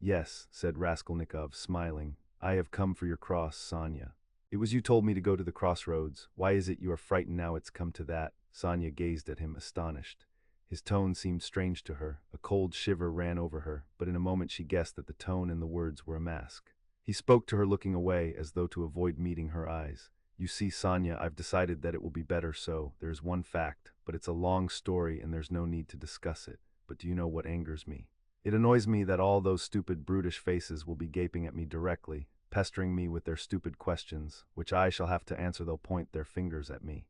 "Yes," said Raskolnikov, smiling. "I have come for your cross, Sonia. It was you told me to go to the crossroads. Why is it you are frightened now it's come to that?" Sonia gazed at him, astonished. His tone seemed strange to her. A cold shiver ran over her, but in a moment she guessed that the tone and the words were a mask. He spoke to her looking away, as though to avoid meeting her eyes. "You see, Sonia, I've decided that it will be better so. There's one fact, but it's a long story and there's no need to discuss it. But do you know what angers me? It annoys me that all those stupid, brutish faces will be gaping at me directly, pestering me with their stupid questions, which I shall have to answer. They'll point their fingers at me.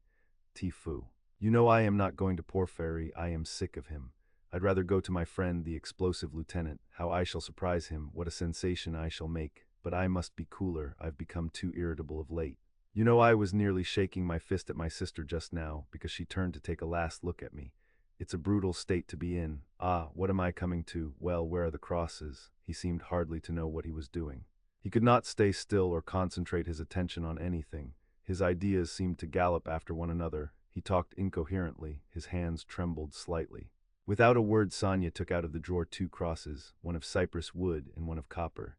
Tifu. You know I am not going to Porfiry. I am sick of him. I'd rather go to my friend, the explosive lieutenant. How I shall surprise him, what a sensation I shall make. But I must be cooler. I've become too irritable of late. You know I was nearly shaking my fist at my sister just now, because she turned to take a last look at me. It's a brutal state to be in. Ah, what am I coming to? Well, where are the crosses?" He seemed hardly to know what he was doing. He could not stay still or concentrate his attention on anything. His ideas seemed to gallop after one another. He talked incoherently. His hands trembled slightly. Without a word, Sonia took out of the drawer two crosses, one of cypress wood and one of copper.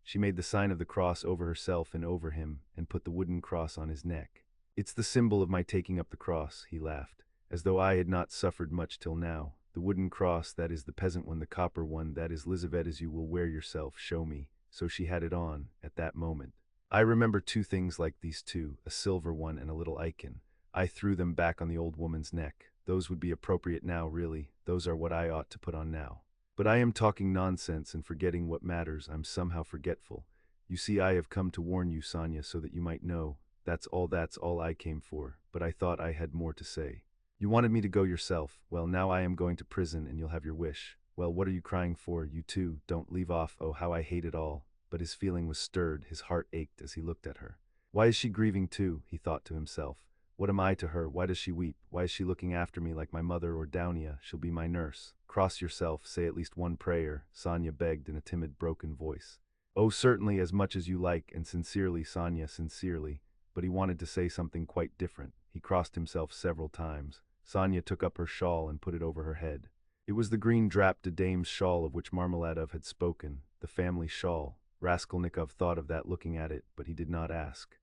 She made the sign of the cross over herself and over him, and put the wooden cross on his neck. "It's the symbol of my taking up the cross," he laughed, "as though I had not suffered much till now. The wooden cross, that is the peasant one; the copper one, that is Lizaveta, as you will wear yourself. Show me." So she had it on, at that moment. I remember two things like these two, a silver one and a little icon. I threw them back on the old woman's neck. Those would be appropriate now, really. Those are what I ought to put on now. But I am talking nonsense and forgetting what matters. I'm somehow forgetful. You see, I have come to warn you, Sonia, so that you might know. That's all I came for. But I thought I had more to say. You wanted me to go yourself. Well, now I am going to prison and you'll have your wish. Well, what are you crying for? You too, don't leave off. Oh, how I hate it all. But his feeling was stirred, his heart ached as he looked at her. Why is she grieving too? He thought to himself. What am I to her? Why does she weep? Why is she looking after me like my mother or Dounia? She'll be my nurse. Cross yourself, say at least one prayer, Sonia begged in a timid, broken voice. Oh, certainly, as much as you like, and sincerely, Sonia, sincerely. But he wanted to say something quite different. He crossed himself several times. Sonia took up her shawl and put it over her head. It was the green drap de dame's shawl of which Marmeladov had spoken, the family shawl. Raskolnikov thought of that looking at it, but he did not ask.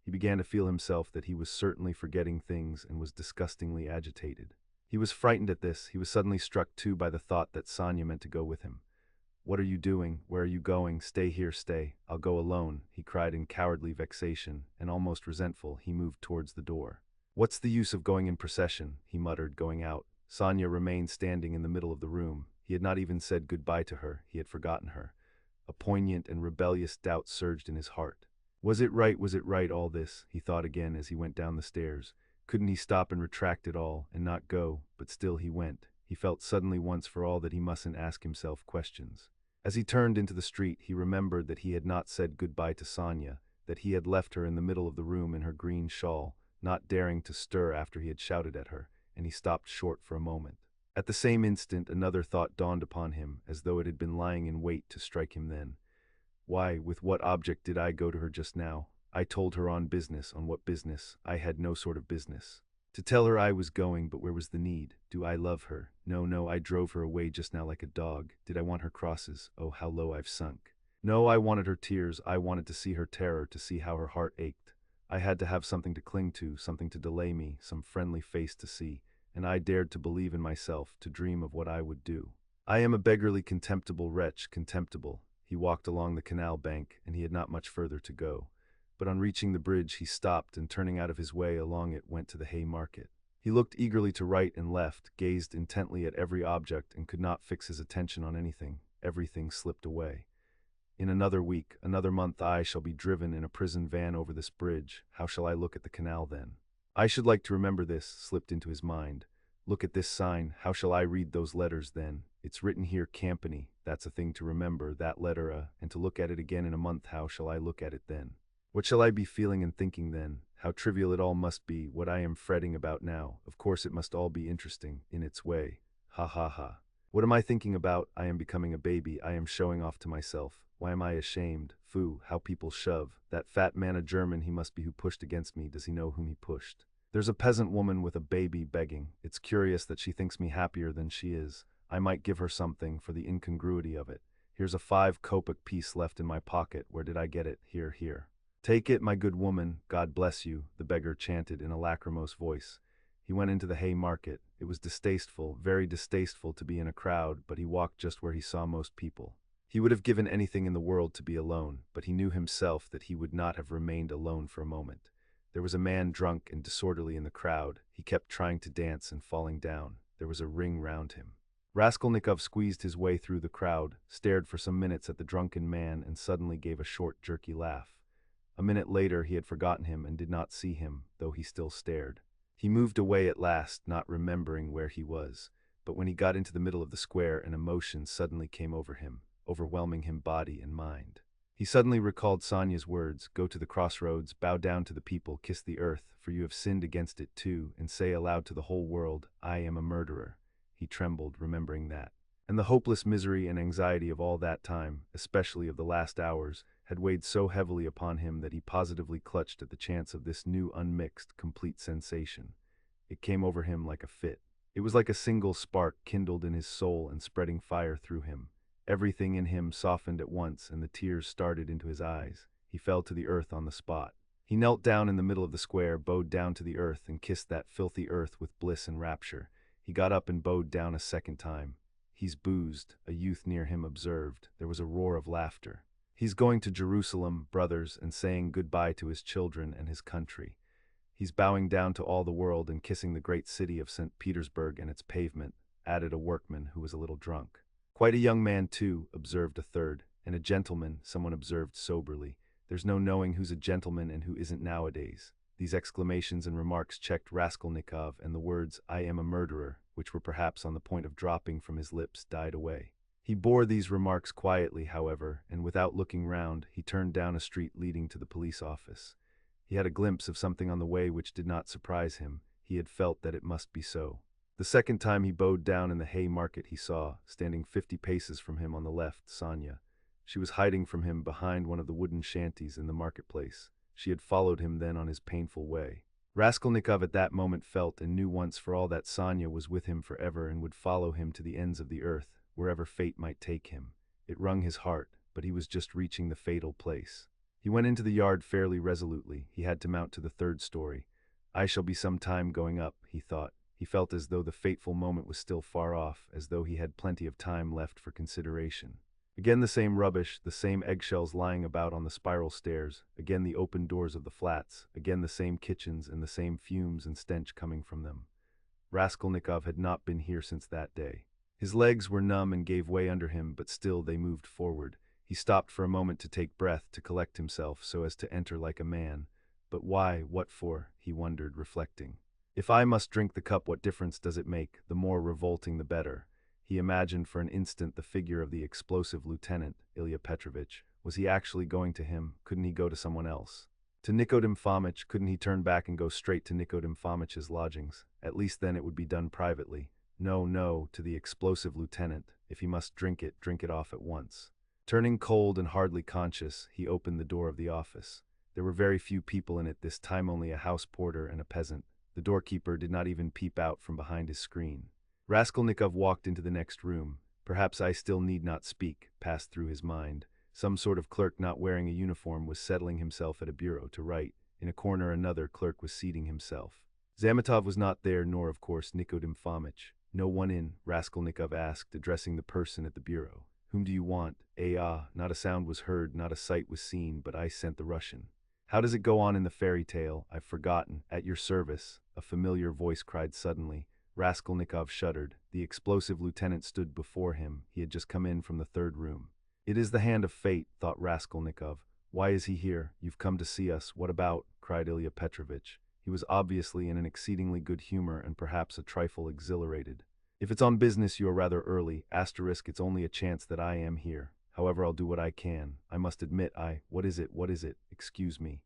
He began to feel himself that he was certainly forgetting things and was disgustingly agitated. He was frightened at this. He was suddenly struck too by the thought that Sonia meant to go with him. "What are you doing? Where are you going? Stay here, stay. I'll go alone," he cried in cowardly vexation, and almost resentful, he moved towards the door. "What's the use of going in procession?" he muttered, going out. Sonia remained standing in the middle of the room. He had not even said goodbye to her, he had forgotten her. A poignant and rebellious doubt surged in his heart. Was it right, all this? He thought again as he went down the stairs. Couldn't he stop and retract it all, and not go? But still he went. He felt suddenly once for all that he mustn't ask himself questions. As he turned into the street, he remembered that he had not said goodbye to Sonia, that he had left her in the middle of the room in her green shawl, not daring to stir after he had shouted at her, and he stopped short for a moment. At the same instant, another thought dawned upon him, as though it had been lying in wait to strike him then. Why, with what object did I go to her just now? I told her on business. On what business? I had no sort of business. To tell her I was going, but where was the need? Do I love her? No, I drove her away just now like a dog. Did I want her crosses? Oh, how low I've sunk. No, I wanted her tears. I wanted to see her terror, to see how her heart ached. I had to have something to cling to, something to delay me, some friendly face to see, and I dared to believe in myself, to dream of what I would do. I am a beggarly, contemptible wretch, contemptible. He walked along the canal bank, and he had not much further to go. But on reaching the bridge he stopped, and turning out of his way along it went to the hay market. He looked eagerly to right and left, gazed intently at every object, and could not fix his attention on anything. Everything slipped away. In another week, another month, I shall be driven in a prison van over this bridge. How shall I look at the canal then? I should like to remember this, slipped into his mind. Look at this sign. How shall I read those letters then? It's written here, Campany. That's a thing to remember, that letter, and to look at it again in a month. How shall I look at it then? What shall I be feeling and thinking then? How trivial it all must be, what I am fretting about now. Of course it must all be interesting, in its way. Ha ha ha. What am I thinking about? I am becoming a baby. I am showing off to myself. Why am I ashamed? Phoo, how people shove. That fat man, a German he must be, who pushed against me. Does he know whom he pushed? There's a peasant woman with a baby begging. It's curious that she thinks me happier than she is. I might give her something for the incongruity of it. Here's a 5-kopeck piece left in my pocket. Where did I get it? Here. Take it, my good woman. God bless you, the beggar chanted in a lachrymose voice. He went into the hay market. It was distasteful, very distasteful to be in a crowd, but he walked just where he saw most people. He would have given anything in the world to be alone, but he knew himself that he would not have remained alone for a moment. There was a man drunk and disorderly in the crowd. He kept trying to dance and falling down. There was a ring round him. Raskolnikov squeezed his way through the crowd, stared for some minutes at the drunken man, and suddenly gave a short, jerky laugh. A minute later he had forgotten him and did not see him, though he still stared. He moved away at last, not remembering where he was, but when he got into the middle of the square an emotion suddenly came over him, overwhelming him body and mind. He suddenly recalled Sonia's words, go to the crossroads, bow down to the people, kiss the earth, for you have sinned against it too, and say aloud to the whole world, I am a murderer. He trembled, remembering that. And the hopeless misery and anxiety of all that time, especially of the last hours, had weighed so heavily upon him that he positively clutched at the chance of this new unmixed, complete sensation. It came over him like a fit. It was like a single spark kindled in his soul and spreading fire through him. Everything in him softened at once, and the tears started into his eyes. He fell to the earth on the spot. He knelt down in the middle of the square, bowed down to the earth, and kissed that filthy earth with bliss and rapture. He got up and bowed down a second time. He's boozed, a youth near him observed. There was a roar of laughter. He's going to Jerusalem, brothers, and saying goodbye to his children and his country. He's bowing down to all the world and kissing the great city of St. Petersburg and its pavement, added a workman who was a little drunk. Quite a young man, too, observed a third, and a gentleman, someone observed soberly. There's no knowing who's a gentleman and who isn't nowadays. These exclamations and remarks checked Raskolnikov, and the words, I am a murderer, which were perhaps on the point of dropping from his lips, died away. He bore these remarks quietly, however, and without looking round, he turned down a street leading to the police office. He had a glimpse of something on the way which did not surprise him. He had felt that it must be so. The second time he bowed down in the hay market he saw, standing 50 paces from him on the left, Sonia. She was hiding from him behind one of the wooden shanties in the marketplace. She had followed him then on his painful way. Raskolnikov at that moment felt and knew once for all that Sonia was with him forever and would follow him to the ends of the earth, wherever fate might take him. It wrung his heart, but he was just reaching the fatal place. He went into the yard fairly resolutely. He had to mount to the 3rd story. I shall be some time going up, he thought. He felt as though the fateful moment was still far off, as though he had plenty of time left for consideration. Again the same rubbish, the same eggshells lying about on the spiral stairs, again the open doors of the flats, again the same kitchens and the same fumes and stench coming from them. Raskolnikov had not been here since that day. His legs were numb and gave way under him, but still they moved forward. He stopped for a moment to take breath, to collect himself so as to enter like a man. But why, what for, he wondered, reflecting. If I must drink the cup, what difference does it make? The more revolting the better. He imagined for an instant the figure of the explosive lieutenant, Ilya Petrovich. Was he actually going to him? Couldn't he go to someone else? To Nikodym Fomitch? Couldn't he turn back and go straight to Nikodym Fomitch's lodgings? At least then it would be done privately. No, no, to the explosive lieutenant. If he must drink it off at once. Turning cold and hardly conscious, he opened the door of the office. There were very few people in it this time, only a house porter and a peasant. The doorkeeper did not even peep out from behind his screen. Raskolnikov walked into the next room. Perhaps I still need not speak, passed through his mind. Some sort of clerk not wearing a uniform was settling himself at a bureau to write. In a corner another clerk was seating himself. Zametov was not there, nor of course Nikodym Fomitch. No one in, Raskolnikov asked, addressing the person at the bureau. Whom do you want? Not a sound was heard, not a sight was seen, but I sent the Russian. How does it go on in the fairy tale? I've forgotten. At your service, a familiar voice cried suddenly. Raskolnikov shuddered. The explosive lieutenant stood before him. He had just come in from the third room. It is the hand of fate, thought Raskolnikov. Why is he here? You've come to see us. What about? Cried Ilya Petrovich. He was obviously in an exceedingly good humor and perhaps a trifle exhilarated. If it's on business, you are rather early. It's only a chance that I am here. However, I'll do what I can. I must admit What is it? Excuse me.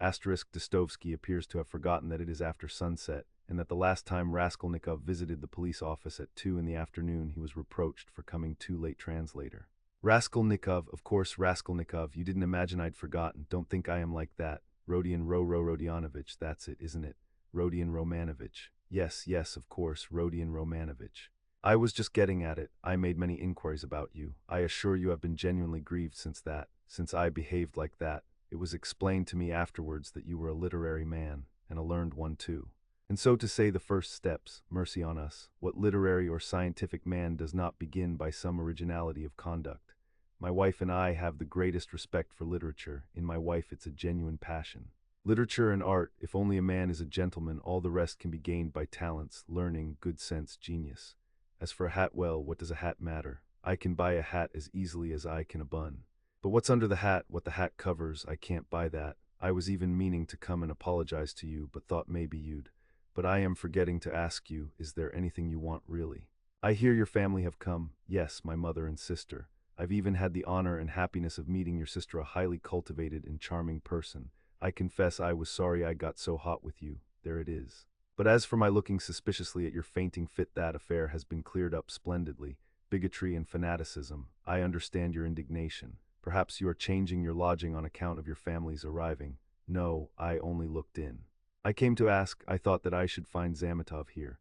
Dostoevsky appears to have forgotten that it is after sunset, and that the last time Raskolnikov visited the police office at 2 in the afternoon he was reproached for coming too late. Translator. Raskolnikov, of course Raskolnikov, you didn't imagine I'd forgotten. Don't think I am like that. Rodion Rodionovich, that's it, isn't it? Rodion Romanovich. Yes, of course, Rodion Romanovich. I was just getting at it. I made many inquiries about you. I assure you I've been genuinely grieved since I behaved like that. It was explained to me afterwards that you were a literary man, and a learned one too. And so to say the first steps, mercy on us, what literary or scientific man does not begin by some originality of conduct? My wife and I have the greatest respect for literature. In my wife it's a genuine passion. Literature and art, if only a man is a gentleman, all the rest can be gained by talents, learning, good sense, genius. As for a hat, well, what does a hat matter? I can buy a hat as easily as I can a bun. But what's under the hat, what the hat covers, I can't buy that. I was even meaning to come and apologize to you, but thought maybe you'd. But I am forgetting to ask you, is there anything you want really? I hear your family have come. Yes, my mother and sister. I've even had the honor and happiness of meeting your sister, a highly cultivated and charming person. I confess I was sorry I got so hot with you. There it is. But as for my looking suspiciously at your fainting fit, that affair has been cleared up splendidly. Bigotry and fanaticism. I understand your indignation. Perhaps you are changing your lodging on account of your family's arriving. No, I only looked in. I came to ask. I thought that I should find Zametov here.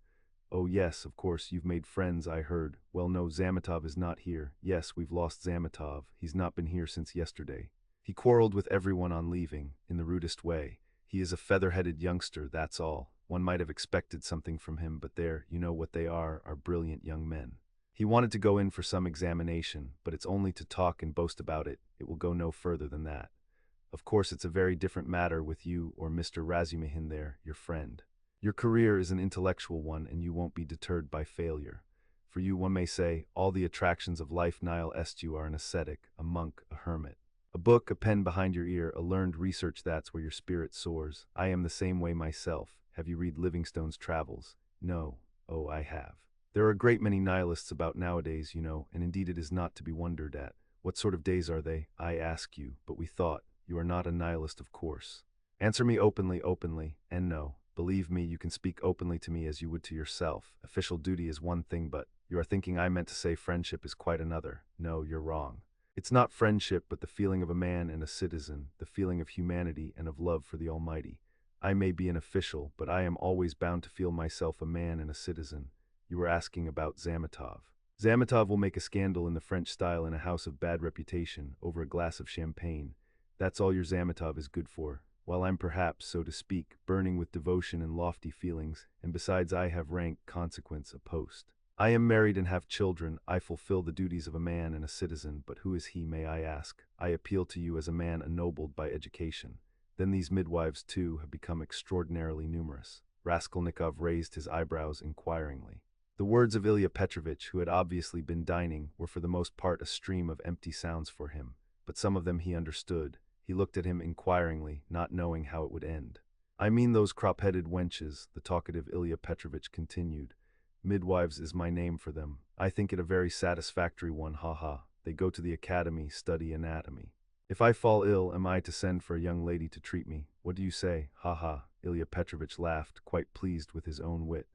Oh yes, of course, you've made friends, I heard. Well no, Zametov is not here. Yes, we've lost Zametov. He's not been here since yesterday. He quarreled with everyone on leaving, in the rudest way. He is a feather-headed youngster, that's all. One might have expected something from him, but there, you know what they are brilliant young men. He wanted to go in for some examination, but it's only to talk and boast about it. It will go no further than that. Of course, it's a very different matter with you or Mr. Razumihin there, your friend. Your career is an intellectual one, and you won't be deterred by failure. For you, one may say, all the attractions of life nihil est. You are an ascetic, a monk, a hermit. A book, a pen behind your ear, a learned research, that's where your spirit soars. I am the same way myself. Have you read Livingstone's Travels? No. Oh, I have. There are a great many nihilists about nowadays, you know, and indeed it is not to be wondered at. What sort of days are they? I ask you, but we thought. You are not a nihilist, of course. Answer me openly, and no. Believe me, you can speak openly to me as you would to yourself. Official duty is one thing, but you are thinking I meant to say friendship is quite another. No, you're wrong. It's not friendship, but the feeling of a man and a citizen, the feeling of humanity and of love for the Almighty. I may be an official, but I am always bound to feel myself a man and a citizen. You were asking about Zametov. Zametov will make a scandal in the French style in a house of bad reputation, over a glass of champagne. That's all your Zametov is good for, while I'm perhaps, so to speak, burning with devotion and lofty feelings, and besides I have rank, consequence, a post. I am married and have children. I fulfill the duties of a man and a citizen, but who is he, may I ask? I appeal to you as a man ennobled by education. Then these midwives, too, have become extraordinarily numerous. Raskolnikov raised his eyebrows inquiringly. The words of Ilya Petrovitch, who had obviously been dining, were for the most part a stream of empty sounds for him, but some of them he understood. He looked at him inquiringly, not knowing how it would end. I mean those crop-headed wenches, the talkative Ilya Petrovitch continued. Midwives is my name for them. I think it a very satisfactory one, ha. They go to the academy, study anatomy. If I fall ill, am I to send for a young lady to treat me? What do you say? Ha. Ilya Petrovitch laughed, quite pleased with his own wit.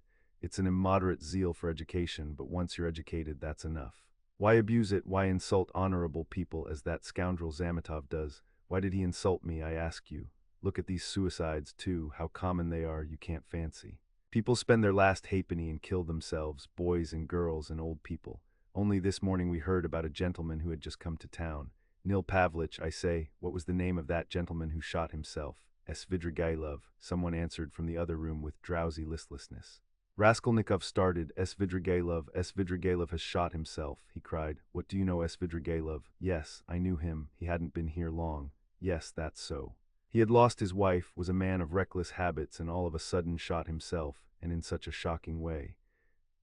It's an immoderate zeal for education, but once you're educated, that's enough. Why abuse it? Why insult honorable people as that scoundrel Zametov does? Why did he insult me, I ask you? Look at these suicides, too, how common they are, you can't fancy. People spend their last halfpenny and kill themselves, boys and girls and old people. Only this morning we heard about a gentleman who had just come to town. Nil Pavlich, I say, what was the name of that gentleman who shot himself? Svidrigailov, someone answered from the other room with drowsy listlessness. Raskolnikov started. Svidrigailov has shot himself, he cried. What do you know, Svidrigailov? Yes, I knew him. He hadn't been here long. Yes, that's so. He had lost his wife, was a man of reckless habits, and all of a sudden shot himself, and in such a shocking way.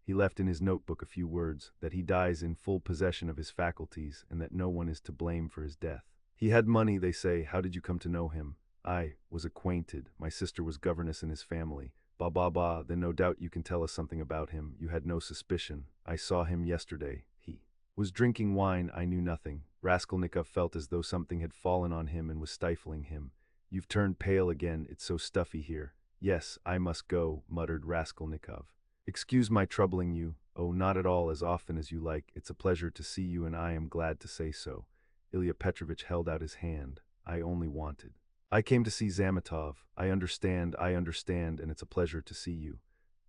He left in his notebook a few words, that he dies in full possession of his faculties, and that no one is to blame for his death. He had money, they say. How did you come to know him? I was acquainted. My sister was governess in his family. Then no doubt you can tell us something about him. You had no suspicion. I saw him yesterday. He was drinking wine. I knew nothing. Raskolnikov felt as though something had fallen on him and was stifling him. You've turned pale again. It's so stuffy here. Yes, I must go, muttered Raskolnikov. Excuse my troubling you. Oh, not at all, as often as you like. It's a pleasure to see you, and I am glad to say so. Ilya Petrovitch held out his hand. I only wanted. I came to see Zametov. I understand, and it's a pleasure to see you.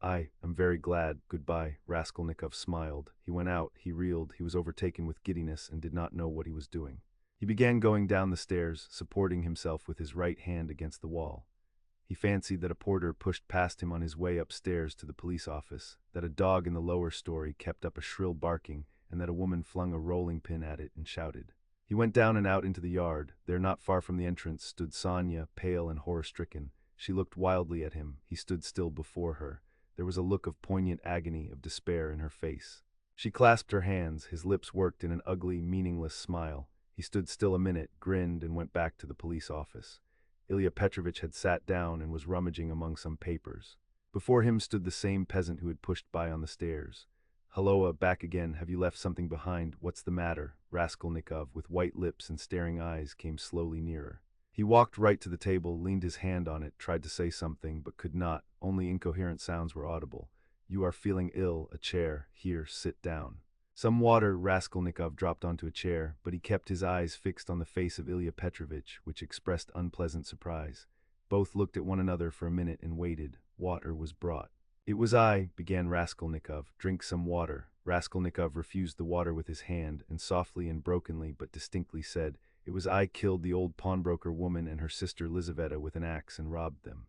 I am very glad. Goodbye. Raskolnikov smiled. He went out, he reeled, he was overtaken with giddiness and did not know what he was doing. He began going down the stairs, supporting himself with his right hand against the wall. He fancied that a porter pushed past him on his way upstairs to the police office, that a dog in the lower story kept up a shrill barking, and that a woman flung a rolling pin at it and shouted. He went down and out into the yard. There, not far from the entrance, stood Sonia, pale and horror-stricken. She looked wildly at him. He stood still before her. There was a look of poignant agony, of despair in her face. She clasped her hands. His lips worked in an ugly, meaningless smile. He stood still a minute, grinned, and went back to the police office. Ilya Petrovitch had sat down and was rummaging among some papers. Before him stood the same peasant who had pushed by on the stairs. Halloa, back again. Have you left something behind? What's the matter? Raskolnikov, with white lips and staring eyes, came slowly nearer. He walked right to the table, leaned his hand on it, tried to say something, but could not. Only incoherent sounds were audible. You are feeling ill. A chair. Here, sit down. Some water. Raskolnikov dropped onto a chair, but he kept his eyes fixed on the face of Ilya Petrovitch, which expressed unpleasant surprise. Both looked at one another for a minute and waited. Water was brought. It was I, began Raskolnikov. Drink some water. Raskolnikov refused the water with his hand, and softly and brokenly but distinctly said, It was I killed the old pawnbroker woman and her sister Lizaveta with an axe and robbed them.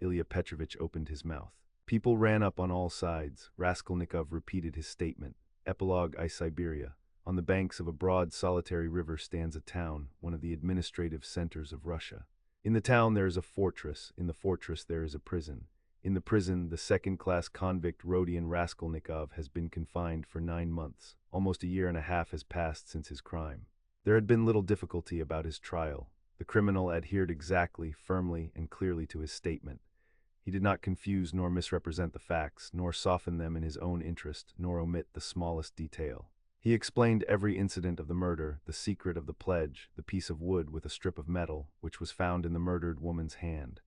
Ilya Petrovitch opened his mouth. People ran up on all sides. Raskolnikov repeated his statement. Epilogue. I Siberia. On the banks of a broad, solitary river stands a town, one of the administrative centers of Russia. In the town there is a fortress. In the fortress there is a prison. In the prison, the second-class convict Rodion Raskolnikov has been confined for 9 months. Almost a year and a half has passed since his crime. There had been little difficulty about his trial. The criminal adhered exactly, firmly, and clearly to his statement. He did not confuse nor misrepresent the facts, nor soften them in his own interest, nor omit the smallest detail. He explained every incident of the murder, the secret of the pledge, the piece of wood with a strip of metal, which was found in the murdered woman's hand.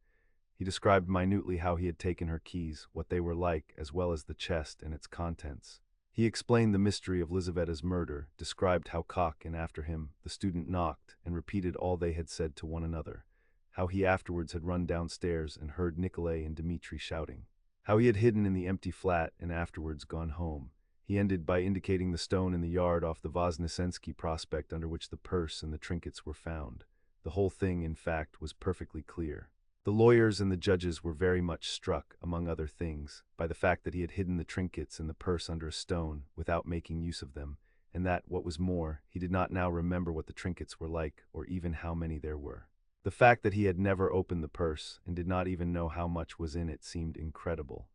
He described minutely how he had taken her keys, what they were like, as well as the chest and its contents. He explained the mystery of Lizaveta's murder, described how Koch and after him the student knocked, and repeated all they had said to one another. How he afterwards had run downstairs and heard Nikolay and Dmitri shouting. How he had hidden in the empty flat and afterwards gone home. He ended by indicating the stone in the yard off the Voznesensky Prospect under which the purse and the trinkets were found. The whole thing, in fact, was perfectly clear. The lawyers and the judges were very much struck, among other things, by the fact that he had hidden the trinkets and the purse under a stone without making use of them, and that, what was more, he did not now remember what the trinkets were like, or even how many there were. The fact that he had never opened the purse, and did not even know how much was in it, seemed incredible.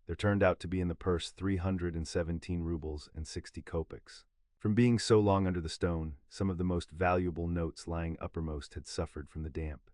There turned out to be in the purse 317 rubles and 60 kopecks. From being so long under the stone, some of the most valuable notes lying uppermost had suffered from the damp.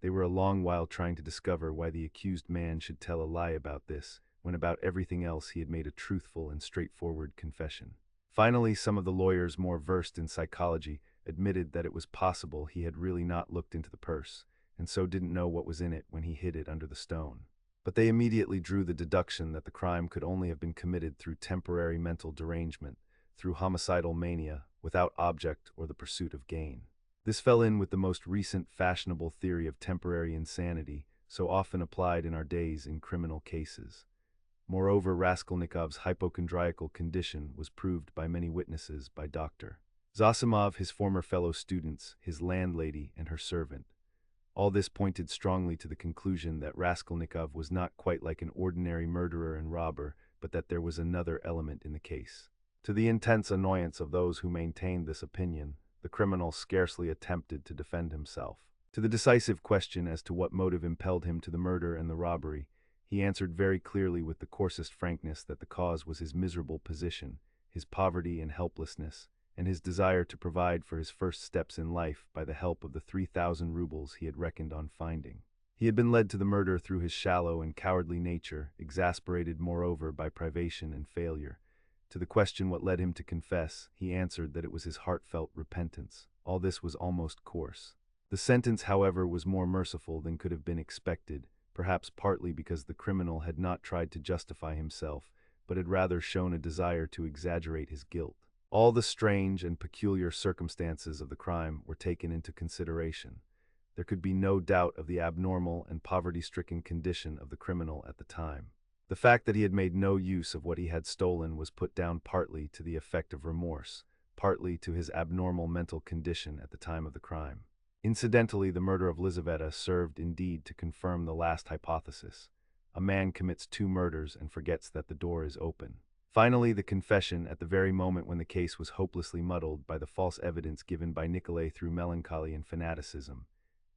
They were a long while trying to discover why the accused man should tell a lie about this, when about everything else he had made a truthful and straightforward confession. Finally, some of the lawyers more versed in psychology admitted that it was possible he had really not looked into the purse, and so didn't know what was in it when he hid it under the stone. But they immediately drew the deduction that the crime could only have been committed through temporary mental derangement, through homicidal mania, without object or the pursuit of gain. This fell in with the most recent fashionable theory of temporary insanity, so often applied in our days in criminal cases. Moreover, Raskolnikov's hypochondriacal condition was proved by many witnesses, by Dr. Zosimov, his former fellow students, his landlady, and her servant. All this pointed strongly to the conclusion that Raskolnikov was not quite like an ordinary murderer and robber, but that there was another element in the case. To the intense annoyance of those who maintained this opinion, the criminal scarcely attempted to defend himself. To the decisive question as to what motive impelled him to the murder and the robbery, he answered very clearly with the coarsest frankness that the cause was his miserable position, his poverty and helplessness, and his desire to provide for his first steps in life by the help of the 3,000 rubles he had reckoned on finding. He had been led to the murder through his shallow and cowardly nature, exasperated moreover by privation and failure. To the question what led him to confess, he answered that it was his heartfelt repentance. All this was almost coarse. The sentence, however, was more merciful than could have been expected, perhaps partly because the criminal had not tried to justify himself, but had rather shown a desire to exaggerate his guilt. All the strange and peculiar circumstances of the crime were taken into consideration. There could be no doubt of the abnormal and poverty-stricken condition of the criminal at the time. The fact that he had made no use of what he had stolen was put down partly to the effect of remorse, partly to his abnormal mental condition at the time of the crime. Incidentally, the murder of Lizaveta served indeed to confirm the last hypothesis. A man commits 2 murders and forgets that the door is open. Finally, the confession, at the very moment when the case was hopelessly muddled by the false evidence given by Nikolay through melancholy and fanaticism,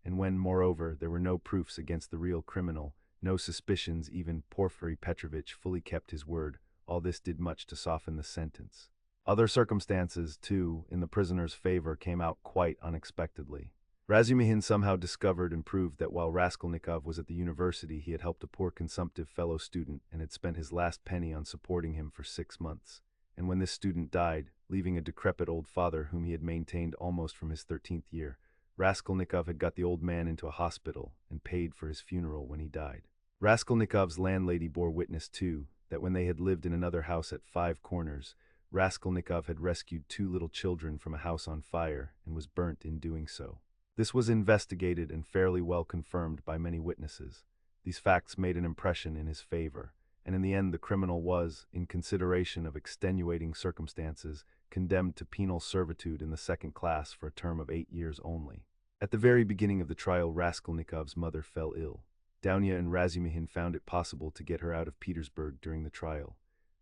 and when, moreover, there were no proofs against the real criminal, no suspicions, even Porfiry Petrovitch fully kept his word, all this did much to soften the sentence. Other circumstances, too, in the prisoner's favor came out quite unexpectedly. Razumihin somehow discovered and proved that while Raskolnikov was at the university, he had helped a poor consumptive fellow student and had spent his last penny on supporting him for 6 months. And when this student died, leaving a decrepit old father whom he had maintained almost from his 13th year, Raskolnikov had got the old man into a hospital and paid for his funeral when he died. Raskolnikov's landlady bore witness, too, that when they had lived in another house at 5 Corners, Raskolnikov had rescued 2 little children from a house on fire and was burnt in doing so. This was investigated and fairly well confirmed by many witnesses. These facts made an impression in his favor, and in the end the criminal was, in consideration of extenuating circumstances, condemned to penal servitude in the 2nd class for a term of 8 years only. At the very beginning of the trial, Raskolnikov's mother fell ill. Dounia and Razumihin found it possible to get her out of Petersburg during the trial.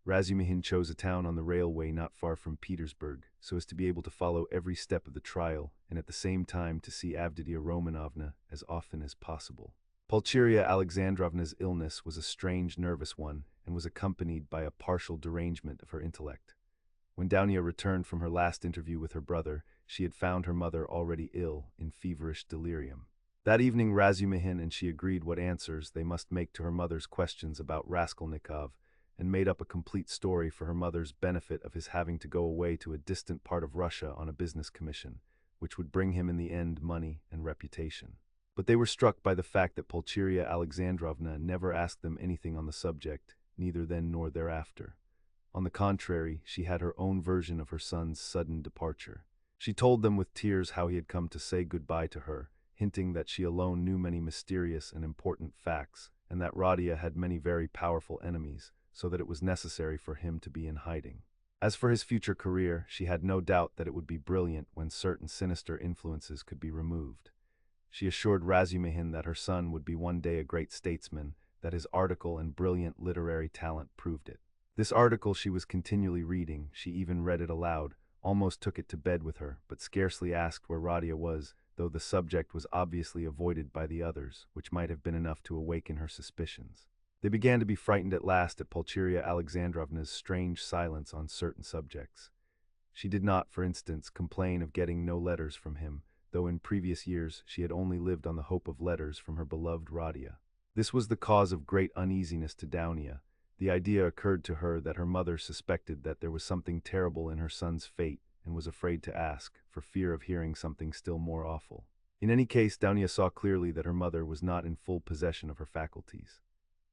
Razumihin chose a town on the railway not far from Petersburg, so as to be able to follow every step of the trial and at the same time to see Avditia Romanovna as often as possible. Pulcheria Alexandrovna's illness was a strange nervous one and was accompanied by a partial derangement of her intellect. When Dounia returned from her last interview with her brother, she had found her mother already ill, in feverish delirium. That evening Razumihin and she agreed what answers they must make to her mother's questions about Raskolnikov, and made up a complete story for her mother's benefit of his having to go away to a distant part of Russia on a business commission, which would bring him in the end money and reputation. But they were struck by the fact that Pulcheria Alexandrovna never asked them anything on the subject, neither then nor thereafter. On the contrary, she had her own version of her son's sudden departure. She told them with tears how he had come to say goodbye to her, hinting that she alone knew many mysterious and important facts, and that Radia had many very powerful enemies, so that it was necessary for him to be in hiding. As for his future career, she had no doubt that it would be brilliant when certain sinister influences could be removed. She assured Razumihin that her son would be one day a great statesman, that his article and brilliant literary talent proved it. This article she was continually reading, she even read it aloud, almost took it to bed with her, but scarcely asked where Radia was, though the subject was obviously avoided by the others, which might have been enough to awaken her suspicions. They began to be frightened at last at Pulcheria Alexandrovna's strange silence on certain subjects. She did not, for instance, complain of getting no letters from him, though in previous years she had only lived on the hope of letters from her beloved Radia. This was the cause of great uneasiness to Downia. The idea occurred to her that her mother suspected that there was something terrible in her son's fate and was afraid to ask, for fear of hearing something still more awful. In any case, Downia saw clearly that her mother was not in full possession of her faculties.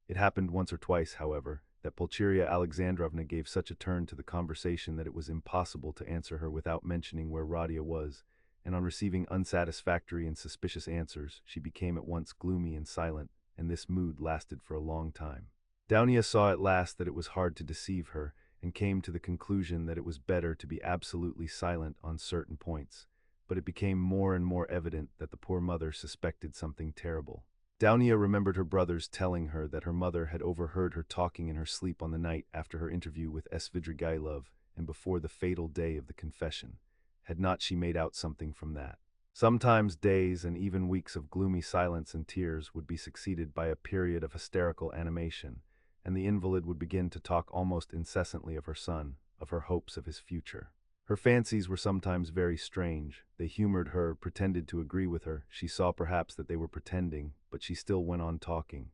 It happened once or twice, however, that Pulcheria Alexandrovna gave such a turn to the conversation that it was impossible to answer her without mentioning where Radia was, and on receiving unsatisfactory and suspicious answers, she became at once gloomy and silent, and this mood lasted for a long time. Downia saw at last that it was hard to deceive her, and came to the conclusion that it was better to be absolutely silent on certain points, but it became more and more evident that the poor mother suspected something terrible. Downia remembered her brothers telling her that her mother had overheard her talking in her sleep on the night after her interview with Svidrigailov and before the fatal day of the confession. Had not she made out something from that? Sometimes days and even weeks of gloomy silence and tears would be succeeded by a period of hysterical animation, and the invalid would begin to talk almost incessantly of her son, of her hopes of his future. Her fancies were sometimes very strange. They humored her, pretended to agree with her. She saw perhaps that they were pretending, but she still went on talking.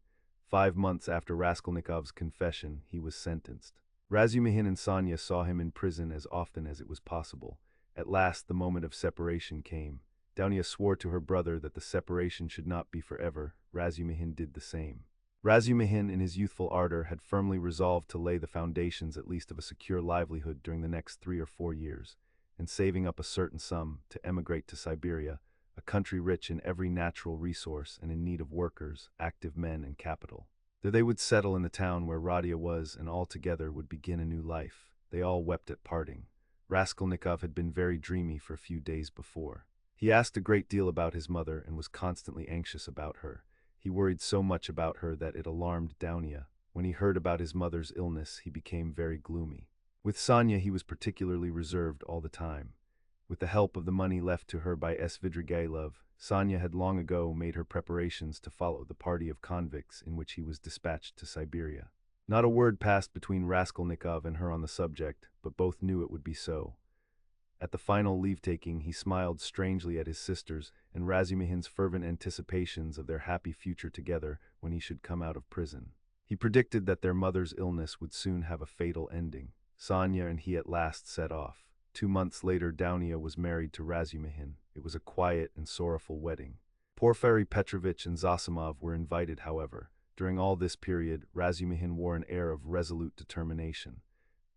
5 months after Raskolnikov's confession, he was sentenced. Razumihin and Sonia saw him in prison as often as it was possible. At last the moment of separation came. Downia swore to her brother that the separation should not be forever. Razumihin did the same. Razumihin, in his youthful ardor, had firmly resolved to lay the foundations at least of a secure livelihood during the next 3 or 4 years, and saving up a certain sum, to emigrate to Siberia, a country rich in every natural resource and in need of workers, active men, and capital. There they would settle in the town where Radia was, and all together would begin a new life. They all wept at parting. Raskolnikov had been very dreamy for a few days before. He asked a great deal about his mother and was constantly anxious about her. He worried so much about her that it alarmed Downia. When he heard about his mother's illness, he became very gloomy. With Sonia he was particularly reserved all the time. With the help of the money left to her by Svidrigailov, Sonia had long ago made her preparations to follow the party of convicts in which he was dispatched to Siberia. Not a word passed between Raskolnikov and her on the subject, but both knew it would be so. At the final leave-taking, he smiled strangely at his sisters and Razumihin's fervent anticipations of their happy future together when he should come out of prison. He predicted that their mother's illness would soon have a fatal ending. Sonia and he at last set off. 2 months later, Downia was married to Razumihin. It was a quiet and sorrowful wedding. Porfiry Petrovich and Zosimov were invited, however. During all this period, Razumihin wore an air of resolute determination.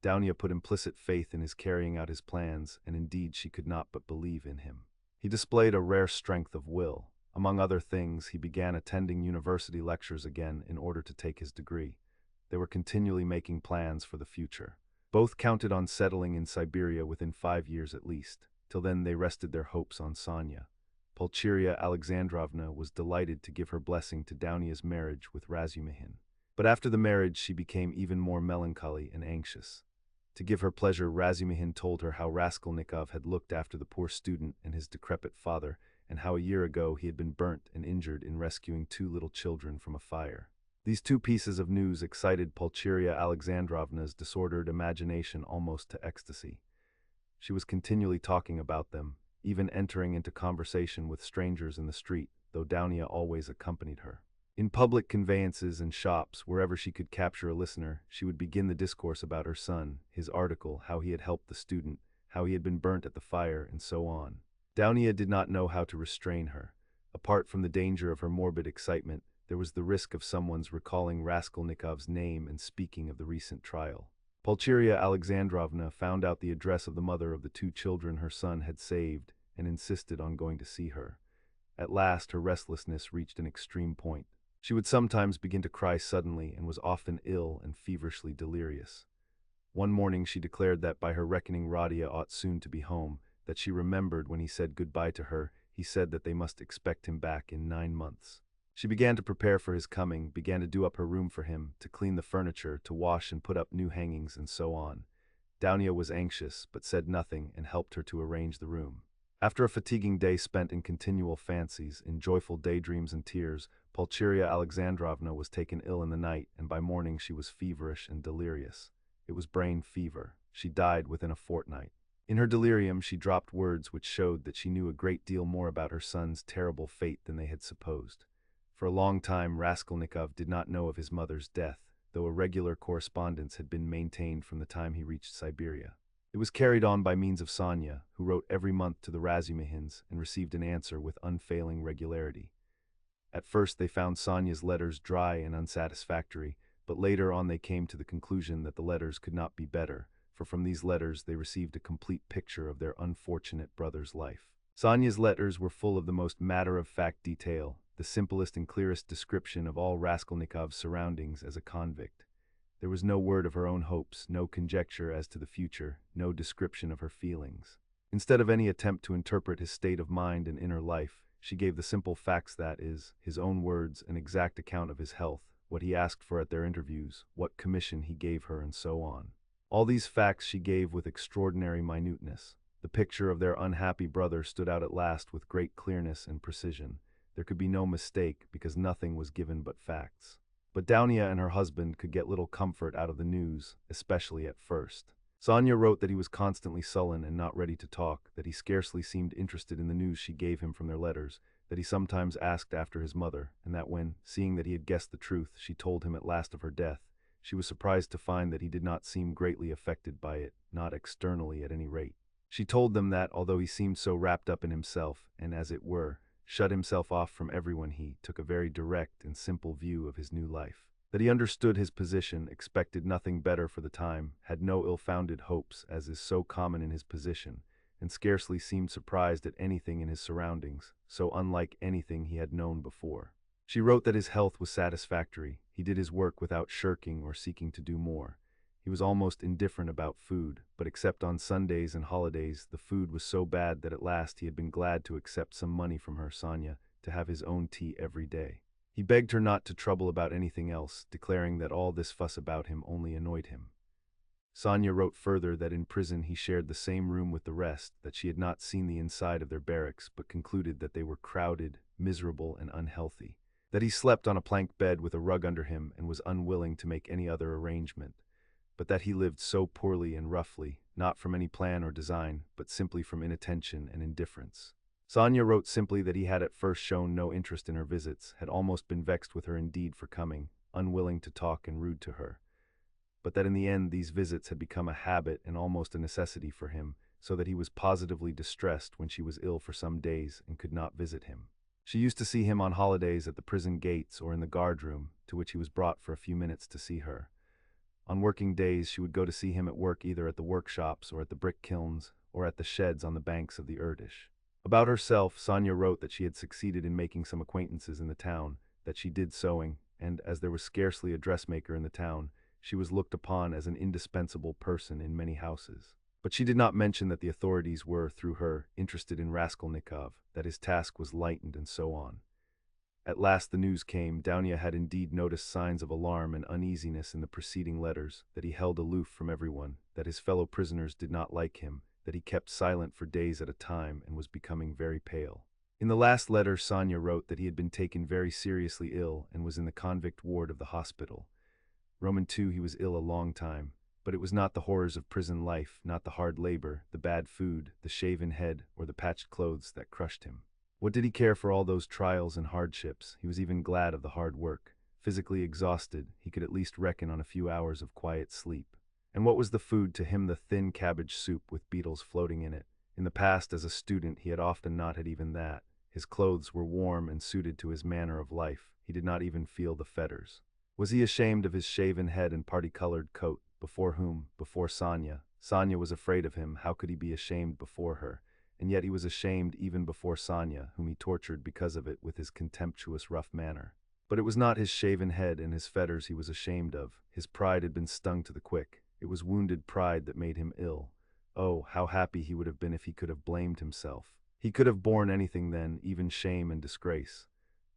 Downia put implicit faith in his carrying out his plans, and indeed she could not but believe in him. He displayed a rare strength of will. Among other things, he began attending university lectures again in order to take his degree. They were continually making plans for the future. Both counted on settling in Siberia within 5 years at least. Till then they rested their hopes on Sonia. Pulcheria Alexandrovna was delighted to give her blessing to Downia's marriage with Razumihin. But after the marriage she became even more melancholy and anxious. To give her pleasure, Razumihin told her how Raskolnikov had looked after the poor student and his decrepit father, and how a year ago he had been burnt and injured in rescuing 2 little children from a fire. These 2 pieces of news excited Pulcheria Alexandrovna's disordered imagination almost to ecstasy. She was continually talking about them, even entering into conversation with strangers in the street, though Downia always accompanied her. In public conveyances and shops, wherever she could capture a listener, she would begin the discourse about her son, his article, how he had helped the student, how he had been burnt at the fire, and so on. Downia did not know how to restrain her. Apart from the danger of her morbid excitement, there was the risk of someone's recalling Raskolnikov's name and speaking of the recent trial. Pulcheria Alexandrovna found out the address of the mother of the 2 children her son had saved and insisted on going to see her. At last her restlessness reached an extreme point. She would sometimes begin to cry suddenly and was often ill and feverishly delirious. One morning she declared that by her reckoning Radia ought soon to be home, that she remembered when he said goodbye to her, he said that they must expect him back in 9 months. She began to prepare for his coming, began to do up her room for him, to clean the furniture, to wash and put up new hangings, and so on. Downia was anxious, but said nothing and helped her to arrange the room. After a fatiguing day spent in continual fancies, in joyful daydreams and tears, Pulcheria Alexandrovna was taken ill in the night, and by morning she was feverish and delirious. It was brain fever. She died within a fortnight. In her delirium, she dropped words which showed that she knew a great deal more about her son's terrible fate than they had supposed. For a long time, Raskolnikov did not know of his mother's death, though a regular correspondence had been maintained from the time he reached Siberia. It was carried on by means of Sonia, who wrote every month to the Razumihins and received an answer with unfailing regularity. At first they found Sonia's letters dry and unsatisfactory, but later on they came to the conclusion that the letters could not be better, for from these letters they received a complete picture of their unfortunate brother's life. Sonia's letters were full of the most matter-of-fact detail, the simplest and clearest description of all Raskolnikov's surroundings as a convict. There was no word of her own hopes, no conjecture as to the future, no description of her feelings. Instead of any attempt to interpret his state of mind and inner life, she gave the simple facts, that is, his own words, an exact account of his health, what he asked for at their interviews, what commission he gave her, and so on. All these facts she gave with extraordinary minuteness. The picture of their unhappy brother stood out at last with great clearness and precision. There could be no mistake, because nothing was given but facts. But Dounia and her husband could get little comfort out of the news, especially at first. Sonia wrote that he was constantly sullen and not ready to talk, that he scarcely seemed interested in the news she gave him from their letters, that he sometimes asked after his mother, and that when, seeing that he had guessed the truth, she told him at last of her death, she was surprised to find that he did not seem greatly affected by it, not externally at any rate. She told them that, although he seemed so wrapped up in himself, and as it were, shut himself off from everyone, he took a very direct and simple view of his new life. That he understood his position, expected nothing better for the time, had no ill-founded hopes, as is so common in his position, and scarcely seemed surprised at anything in his surroundings, so unlike anything he had known before. She wrote that his health was satisfactory, he did his work without shirking or seeking to do more. He was almost indifferent about food, but except on Sundays and holidays, the food was so bad that at last he had been glad to accept some money from her, Sonia, to have his own tea every day. He begged her not to trouble about anything else, declaring that all this fuss about him only annoyed him. Sonia wrote further that in prison he shared the same room with the rest, that she had not seen the inside of their barracks, but concluded that they were crowded, miserable, and unhealthy. That he slept on a plank bed with a rug under him and was unwilling to make any other arrangement. But that he lived so poorly and roughly, not from any plan or design, but simply from inattention and indifference. Sonia wrote simply that he had at first shown no interest in her visits, had almost been vexed with her indeed for coming, unwilling to talk and rude to her, but that in the end these visits had become a habit and almost a necessity for him, so that he was positively distressed when she was ill for some days and could not visit him. She used to see him on holidays at the prison gates or in the guard-room, to which he was brought for a few minutes to see her. On working days she would go to see him at work, either at the workshops or at the brick kilns or at the sheds on the banks of the Irtish. About herself, Sonia wrote that she had succeeded in making some acquaintances in the town, that she did sewing, and, as there was scarcely a dressmaker in the town, she was looked upon as an indispensable person in many houses. But she did not mention that the authorities were, through her, interested in Raskolnikov, that his task was lightened, and so on. At last the news came. Dounia had indeed noticed signs of alarm and uneasiness in the preceding letters, that he held aloof from everyone, that his fellow prisoners did not like him, that he kept silent for days at a time and was becoming very pale. In the last letter Sonia wrote that he had been taken very seriously ill and was in the convict ward of the hospital. II, he was ill a long time, but it was not the horrors of prison life, not the hard labor, the bad food, the shaven head, or the patched clothes that crushed him. What did he care for all those trials and hardships? He was even glad of the hard work. Physically exhausted, he could at least reckon on a few hours of quiet sleep. And what was the food to him? The thin cabbage soup with beetles floating in it. In the past, as a student, he had often not had even that. His clothes were warm and suited to his manner of life. He did not even feel the fetters. Was he ashamed of his shaven head and party-colored coat? Before whom? Before Sonia. Sonia was afraid of him. How could he be ashamed before her? And yet he was ashamed even before Sonia, whom he tortured because of it with his contemptuous rough manner. But it was not his shaven head and his fetters he was ashamed of. His pride had been stung to the quick. It was wounded pride that made him ill. Oh, how happy he would have been if he could have blamed himself. He could have borne anything then, even shame and disgrace.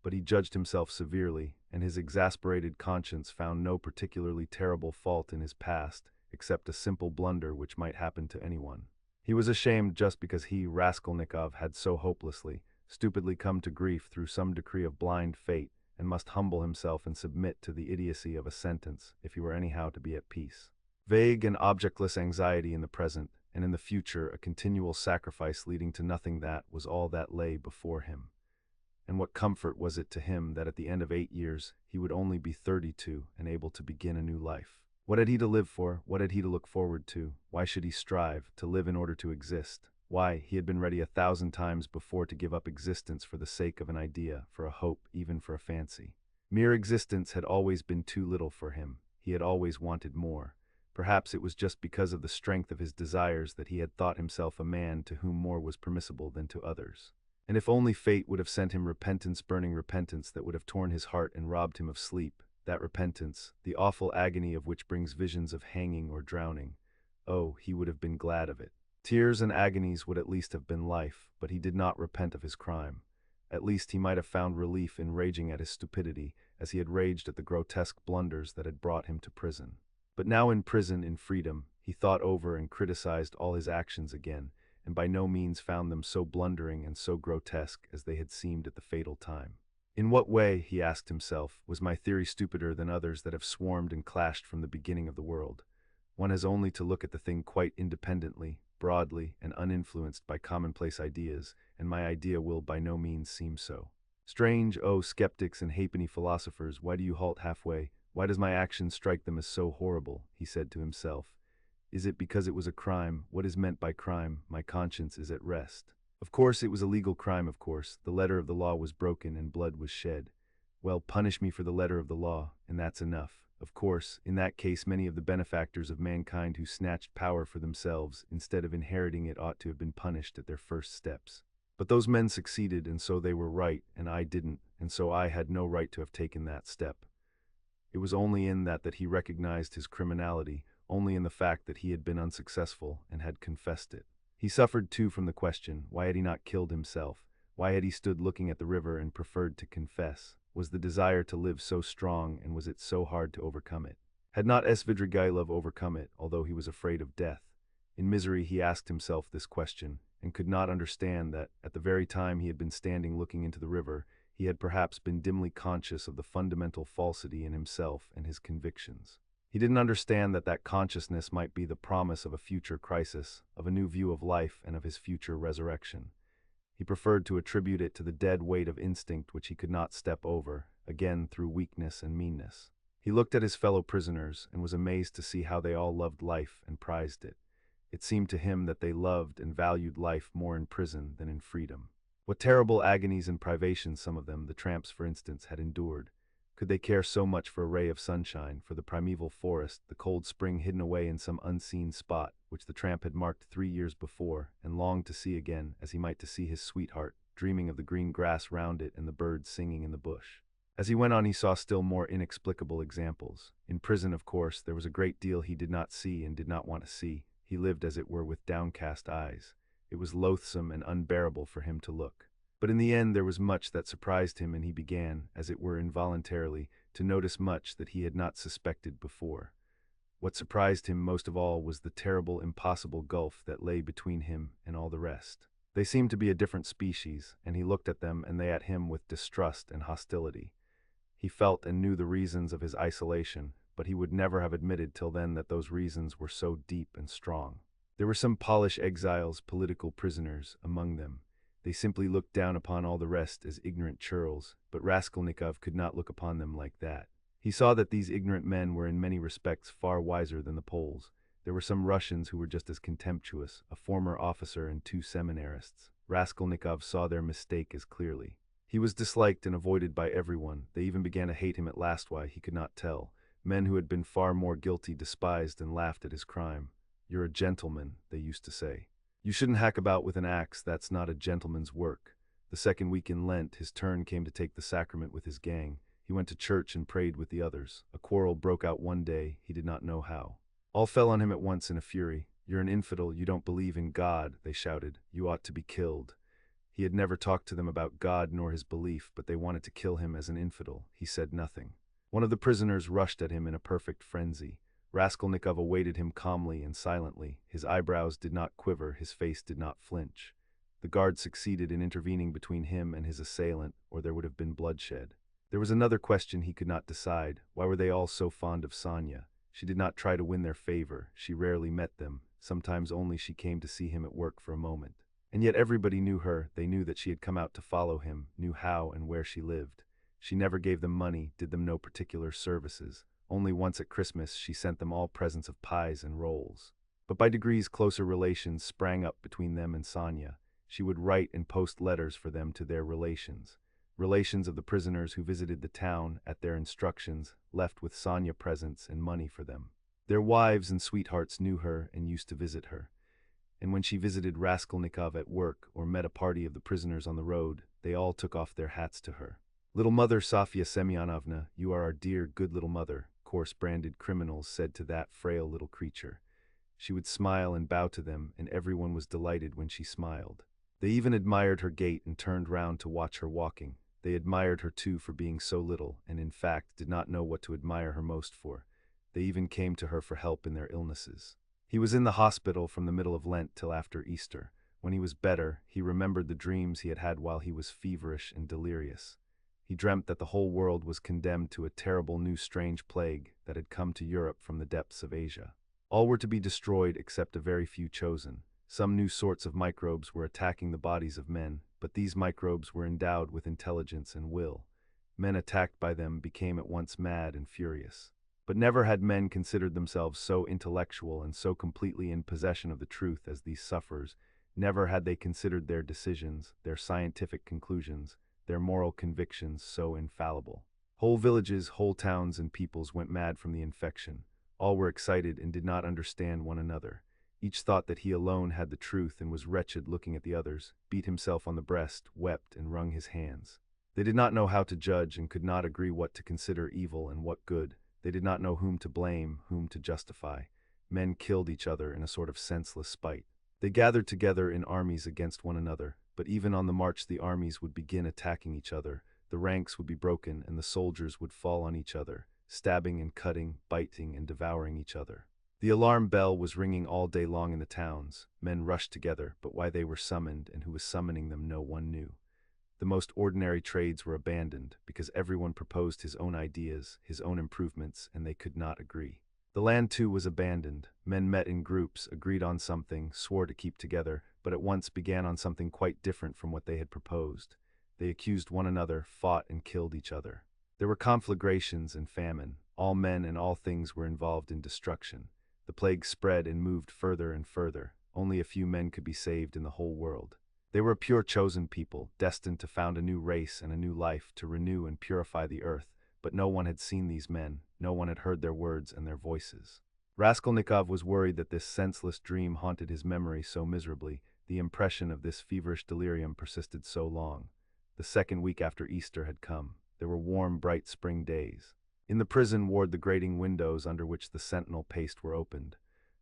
But he judged himself severely, and his exasperated conscience found no particularly terrible fault in his past, except a simple blunder which might happen to anyone. He was ashamed just because he, Raskolnikov, had so hopelessly, stupidly come to grief through some decree of blind fate, and must humble himself and submit to the idiocy of a sentence if he were anyhow to be at peace. Vague and objectless anxiety in the present, and in the future a continual sacrifice leading to nothing, that was all that lay before him. And what comfort was it to him that at the end of 8 years he would only be 32 and able to begin a new life? What had he to live for? What had he to look forward to? Why should he strive to live in order to exist? Why, he had been ready 1,000 times before to give up existence for the sake of an idea, for a hope, even for a fancy. Mere existence had always been too little for him. He had always wanted more. Perhaps it was just because of the strength of his desires that he had thought himself a man to whom more was permissible than to others. And if only fate would have sent him repentance, burning repentance that would have torn his heart and robbed him of sleep, that repentance, the awful agony of which brings visions of hanging or drowning, oh, he would have been glad of it. Tears and agonies would at least have been life, but he did not repent of his crime. At least he might have found relief in raging at his stupidity, as he had raged at the grotesque blunders that had brought him to prison. But now in prison, in freedom, he thought over and criticized all his actions again, and by no means found them so blundering and so grotesque as they had seemed at the fatal time. In what way, he asked himself, was my theory stupider than others that have swarmed and clashed from the beginning of the world? One has only to look at the thing quite independently, broadly, and uninfluenced by commonplace ideas, and my idea will by no means seem so. Strange, oh, skeptics and halfpenny philosophers, why do you halt halfway? Why does my action strike them as so horrible? He said to himself. Is it because it was a crime? What is meant by crime? My conscience is at rest. Of course it was a legal crime, of course. The letter of the law was broken and blood was shed. Well, punish me for the letter of the law, and that's enough. Of course, in that case many of the benefactors of mankind who snatched power for themselves, instead of inheriting it, ought to have been punished at their first steps. But those men succeeded, and so they were right, and I didn't, and so I had no right to have taken that step. It was only in that he recognized his criminality, only in the fact that he had been unsuccessful and had confessed it. He suffered too from the question, why had he not killed himself? Why had he stood looking at the river and preferred to confess? Was the desire to live so strong, and was it so hard to overcome it? Had not Svidrigailov overcome it, although he was afraid of death? In misery he asked himself this question, and could not understand that, at the very time he had been standing looking into the river, he had perhaps been dimly conscious of the fundamental falsity in himself and his convictions. He didn't understand that consciousness might be the promise of a future crisis, of a new view of life and of his future resurrection. He preferred to attribute it to the dead weight of instinct which he could not step over, again through weakness and meanness. He looked at his fellow prisoners and was amazed to see how they all loved life and prized it. It seemed to him that they loved and valued life more in prison than in freedom. What terrible agonies and privations some of them, the tramps for instance, had endured. Could they care so much for a ray of sunshine, for the primeval forest, the cold spring hidden away in some unseen spot, which the tramp had marked 3 years before, and longed to see again, as he might to see his sweetheart, dreaming of the green grass round it and the birds singing in the bush? As he went on he saw still more inexplicable examples. In prison, of course, there was a great deal he did not see and did not want to see. He lived, as it were, with downcast eyes. It was loathsome and unbearable for him to look. But in the end there was much that surprised him, and he began, as it were involuntarily, to notice much that he had not suspected before. What surprised him most of all was the terrible, impossible gulf that lay between him and all the rest. They seemed to be a different species, and he looked at them and they at him with distrust and hostility. He felt and knew the reasons of his isolation, but he would never have admitted till then that those reasons were so deep and strong. There were some Polish exiles, political prisoners, among them. They simply looked down upon all the rest as ignorant churls, but Raskolnikov could not look upon them like that. He saw that these ignorant men were in many respects far wiser than the Poles. There were some Russians who were just as contemptuous, a former officer and 2 seminarists. Raskolnikov saw their mistake as clearly. He was disliked and avoided by everyone. They even began to hate him at last, why he could not tell. Men who had been far more guilty despised and laughed at his crime. "You're a gentleman," they used to say. "You shouldn't hack about with an axe, that's not a gentleman's work." The second week in Lent, his turn came to take the sacrament with his gang. He went to church and prayed with the others. A quarrel broke out one day, he did not know how. All fell on him at once in a fury. "You're an infidel, you don't believe in God," they shouted. "You ought to be killed." He had never talked to them about God nor his belief, but they wanted to kill him as an infidel. He said nothing. One of the prisoners rushed at him in a perfect frenzy. Raskolnikov awaited him calmly and silently. His eyebrows did not quiver, his face did not flinch. The guard succeeded in intervening between him and his assailant, or there would have been bloodshed. There was another question he could not decide. Why were they all so fond of Sonia? She did not try to win their favor. She rarely met them. Sometimes only she came to see him at work for a moment. And yet everybody knew her. They knew that she had come out to follow him, knew how and where she lived. She never gave them money, did them no particular services. Only once at Christmas she sent them all presents of pies and rolls. But by degrees closer relations sprang up between them and Sonia. She would write and post letters for them to their relations. Relations of the prisoners who visited the town, at their instructions, left with Sonia presents and money for them. Their wives and sweethearts knew her and used to visit her. And when she visited Raskolnikov at work or met a party of the prisoners on the road, they all took off their hats to her. "Little mother Sofya Semyonovna, you are our dear, good little mother," coarse-branded criminals said to that frail little creature. She would smile and bow to them, and everyone was delighted when she smiled. They even admired her gait and turned round to watch her walking. They admired her too for being so little, and in fact did not know what to admire her most for. They even came to her for help in their illnesses. He was in the hospital from the middle of Lent till after Easter. When he was better, he remembered the dreams he had had while he was feverish and delirious. He dreamt that the whole world was condemned to a terrible new strange plague that had come to Europe from the depths of Asia. All were to be destroyed except a very few chosen. Some new sorts of microbes were attacking the bodies of men, but these microbes were endowed with intelligence and will. Men attacked by them became at once mad and furious. But never had men considered themselves so intellectual and so completely in possession of the truth as these sufferers. Never had they considered their decisions, their scientific conclusions, their moral convictions so infallible. Whole villages, whole towns and peoples went mad from the infection. All were excited and did not understand one another. Each thought that he alone had the truth and was wretched looking at the others, beat himself on the breast, wept and wrung his hands. They did not know how to judge and could not agree what to consider evil and what good. They did not know whom to blame, whom to justify. Men killed each other in a sort of senseless spite. They gathered together in armies against one another, but even on the march the armies would begin attacking each other. The ranks would be broken and the soldiers would fall on each other, stabbing and cutting, biting and devouring each other. The alarm bell was ringing all day long in the towns. Men rushed together, but why they were summoned and who was summoning them no one knew. The most ordinary trades were abandoned, because everyone proposed his own ideas, his own improvements, and they could not agree. The land too was abandoned. Men met in groups, agreed on something, swore to keep together, but at once began on something quite different from what they had proposed. They accused one another, fought and killed each other. There were conflagrations and famine. All men and all things were involved in destruction. The plague spread and moved further and further. Only a few men could be saved in the whole world. They were a pure chosen people, destined to found a new race and a new life, to renew and purify the earth, but no one had seen these men, no one had heard their words and their voices. Raskolnikov was worried that this senseless dream haunted his memory so miserably. The impression of this feverish delirium persisted so long. The second week after Easter had come. There were warm, bright spring days. In the prison ward the grating windows under which the sentinel paced were opened.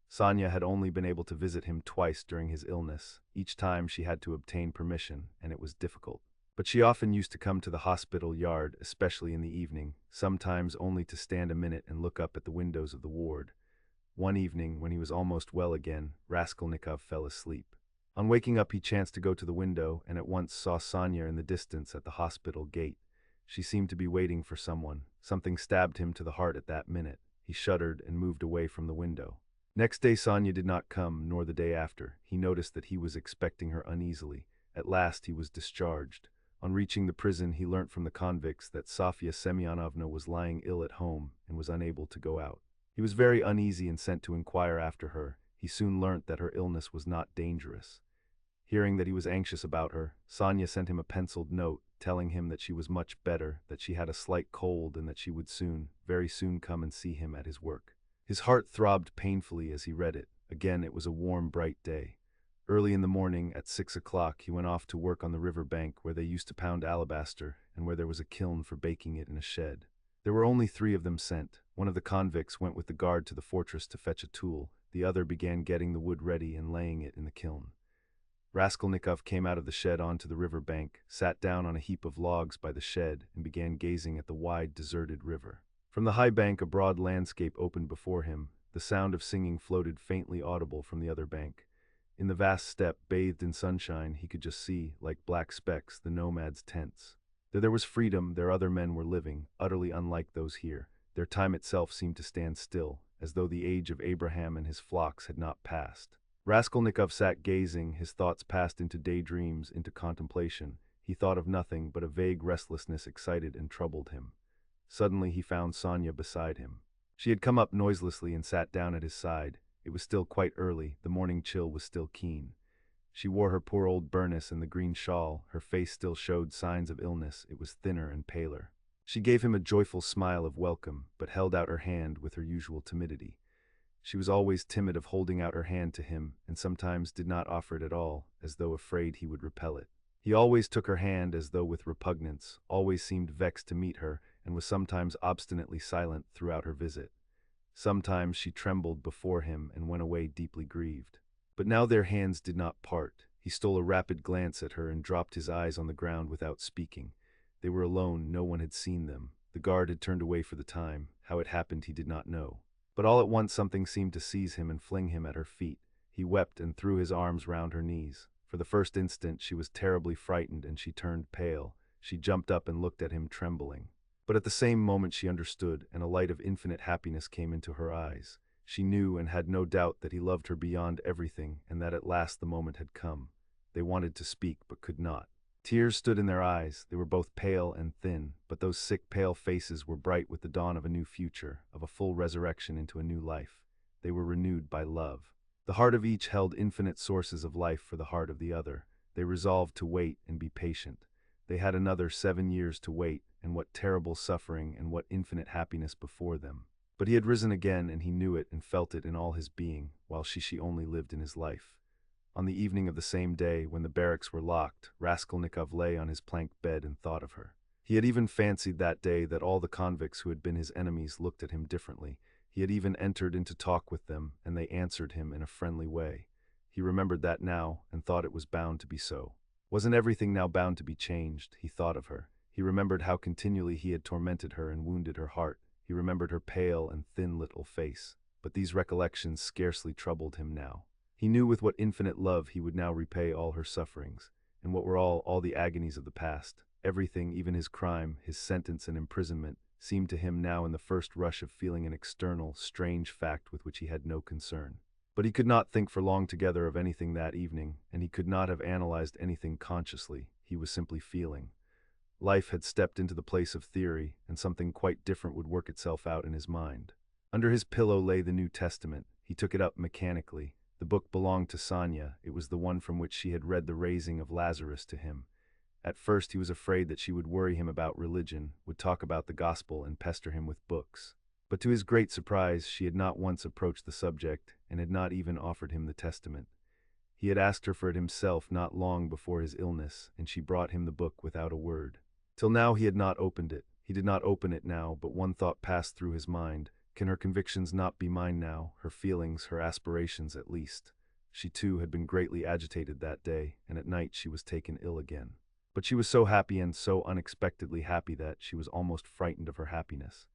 Sonia had only been able to visit him twice during his illness. Each time she had to obtain permission, and it was difficult. But she often used to come to the hospital yard, especially in the evening, sometimes only to stand a minute and look up at the windows of the ward. One evening, when he was almost well again, Raskolnikov fell asleep. On waking up he chanced to go to the window, and at once saw Sonia in the distance at the hospital gate. She seemed to be waiting for someone. Something stabbed him to the heart at that minute. He shuddered and moved away from the window. Next day Sonia did not come, nor the day after. He noticed that he was expecting her uneasily. At last he was discharged. On reaching the prison he learnt from the convicts that Sofya Semyonovna was lying ill at home and was unable to go out. He was very uneasy and sent to inquire after her. He soon learnt that her illness was not dangerous. Hearing that he was anxious about her, Sonia sent him a penciled note telling him that she was much better, that she had a slight cold and that she would soon, very soon come and see him at his work. His heart throbbed painfully as he read it. Again it was a warm, bright day. Early in the morning, at 6 o'clock, he went off to work on the river bank where they used to pound alabaster and where there was a kiln for baking it in a shed. There were only 3 of them sent. One of the convicts went with the guard to the fortress to fetch a tool. The other began getting the wood ready and laying it in the kiln. Raskolnikov came out of the shed onto the river bank, sat down on a heap of logs by the shed, and began gazing at the wide, deserted river. From the high bank a broad landscape opened before him. The sound of singing floated faintly audible from the other bank. In the vast steppe, bathed in sunshine, he could just see, like black specks, the nomads' tents. There was freedom, there other men were living, utterly unlike those here. Their time itself seemed to stand still, as though the age of Abraham and his flocks had not passed. Raskolnikov sat gazing, his thoughts passed into daydreams, into contemplation. He thought of nothing, but a vague restlessness excited and troubled him. Suddenly he found Sonia beside him. She had come up noiselessly and sat down at his side. It was still quite early, the morning chill was still keen. She wore her poor old burnous and the green shawl, her face still showed signs of illness, it was thinner and paler. She gave him a joyful smile of welcome, but held out her hand with her usual timidity. She was always timid of holding out her hand to him, and sometimes did not offer it at all, as though afraid he would repel it. He always took her hand as though with repugnance, always seemed vexed to meet her, and was sometimes obstinately silent throughout her visit. Sometimes she trembled before him and went away deeply grieved. But now their hands did not part. He stole a rapid glance at her and dropped his eyes on the ground without speaking. They were alone, no one had seen them. The guard had turned away for the time. How it happened he did not know. But all at once something seemed to seize him and fling him at her feet. He wept and threw his arms round her knees. For the first instant she was terribly frightened and she turned pale. She jumped up and looked at him trembling. But at the same moment she understood, and a light of infinite happiness came into her eyes. She knew and had no doubt that he loved her beyond everything, and that at last the moment had come. They wanted to speak, but could not. Tears stood in their eyes. They were both pale and thin, but those sick, pale faces were bright with the dawn of a new future, of a full resurrection into a new life. They were renewed by love. The heart of each held infinite sources of life for the heart of the other. They resolved to wait and be patient. They had another 7 years to wait, and what terrible suffering and what infinite happiness before them. But he had risen again, and he knew it and felt it in all his being, while she only lived in his life. On the evening of the same day, when the barracks were locked, Raskolnikov lay on his plank bed and thought of her. He had even fancied that day that all the convicts who had been his enemies looked at him differently. He had even entered into talk with them, and they answered him in a friendly way. He remembered that now, and thought it was bound to be so. Wasn't everything now bound to be changed? He thought of her. He remembered how continually he had tormented her and wounded her heart. He remembered her pale and thin little face. But these recollections scarcely troubled him now. He knew with what infinite love he would now repay all her sufferings, and what were all the agonies of the past. Everything, even his crime, his sentence and imprisonment, seemed to him now in the first rush of feeling an external, strange fact with which he had no concern. But he could not think for long together of anything that evening, and he could not have analyzed anything consciously. He was simply feeling. Life had stepped into the place of theory, and something quite different would work itself out in his mind. Under his pillow lay the New Testament. He took it up mechanically. The book belonged to Sonia. It was the one from which she had read the raising of Lazarus to him. At first he was afraid that she would worry him about religion, would talk about the gospel and pester him with books. But to his great surprise, she had not once approached the subject, and had not even offered him the testament. He had asked her for it himself not long before his illness, and she brought him the book without a word. Till now he had not opened it. He did not open it now, but one thought passed through his mind. Can her convictions not be mine now, her feelings, her aspirations at least? She too had been greatly agitated that day, and at night she was taken ill again. But she was so happy and so unexpectedly happy that she was almost frightened of her happiness.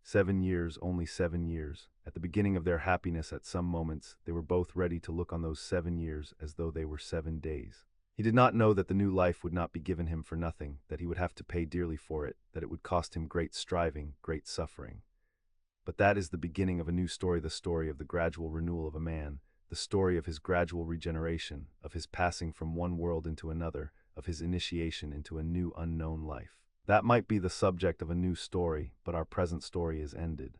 7 years, only 7 years. At the beginning of their happiness at some moments, they were both ready to look on those 7 years as though they were 7 days. He did not know that the new life would not be given him for nothing, that he would have to pay dearly for it, that it would cost him great striving, great suffering. But that is the beginning of a new story, the story of the gradual renewal of a man, the story of his gradual regeneration, of his passing from one world into another, of his initiation into a new unknown life. That might be the subject of a new story, but our present story is ended.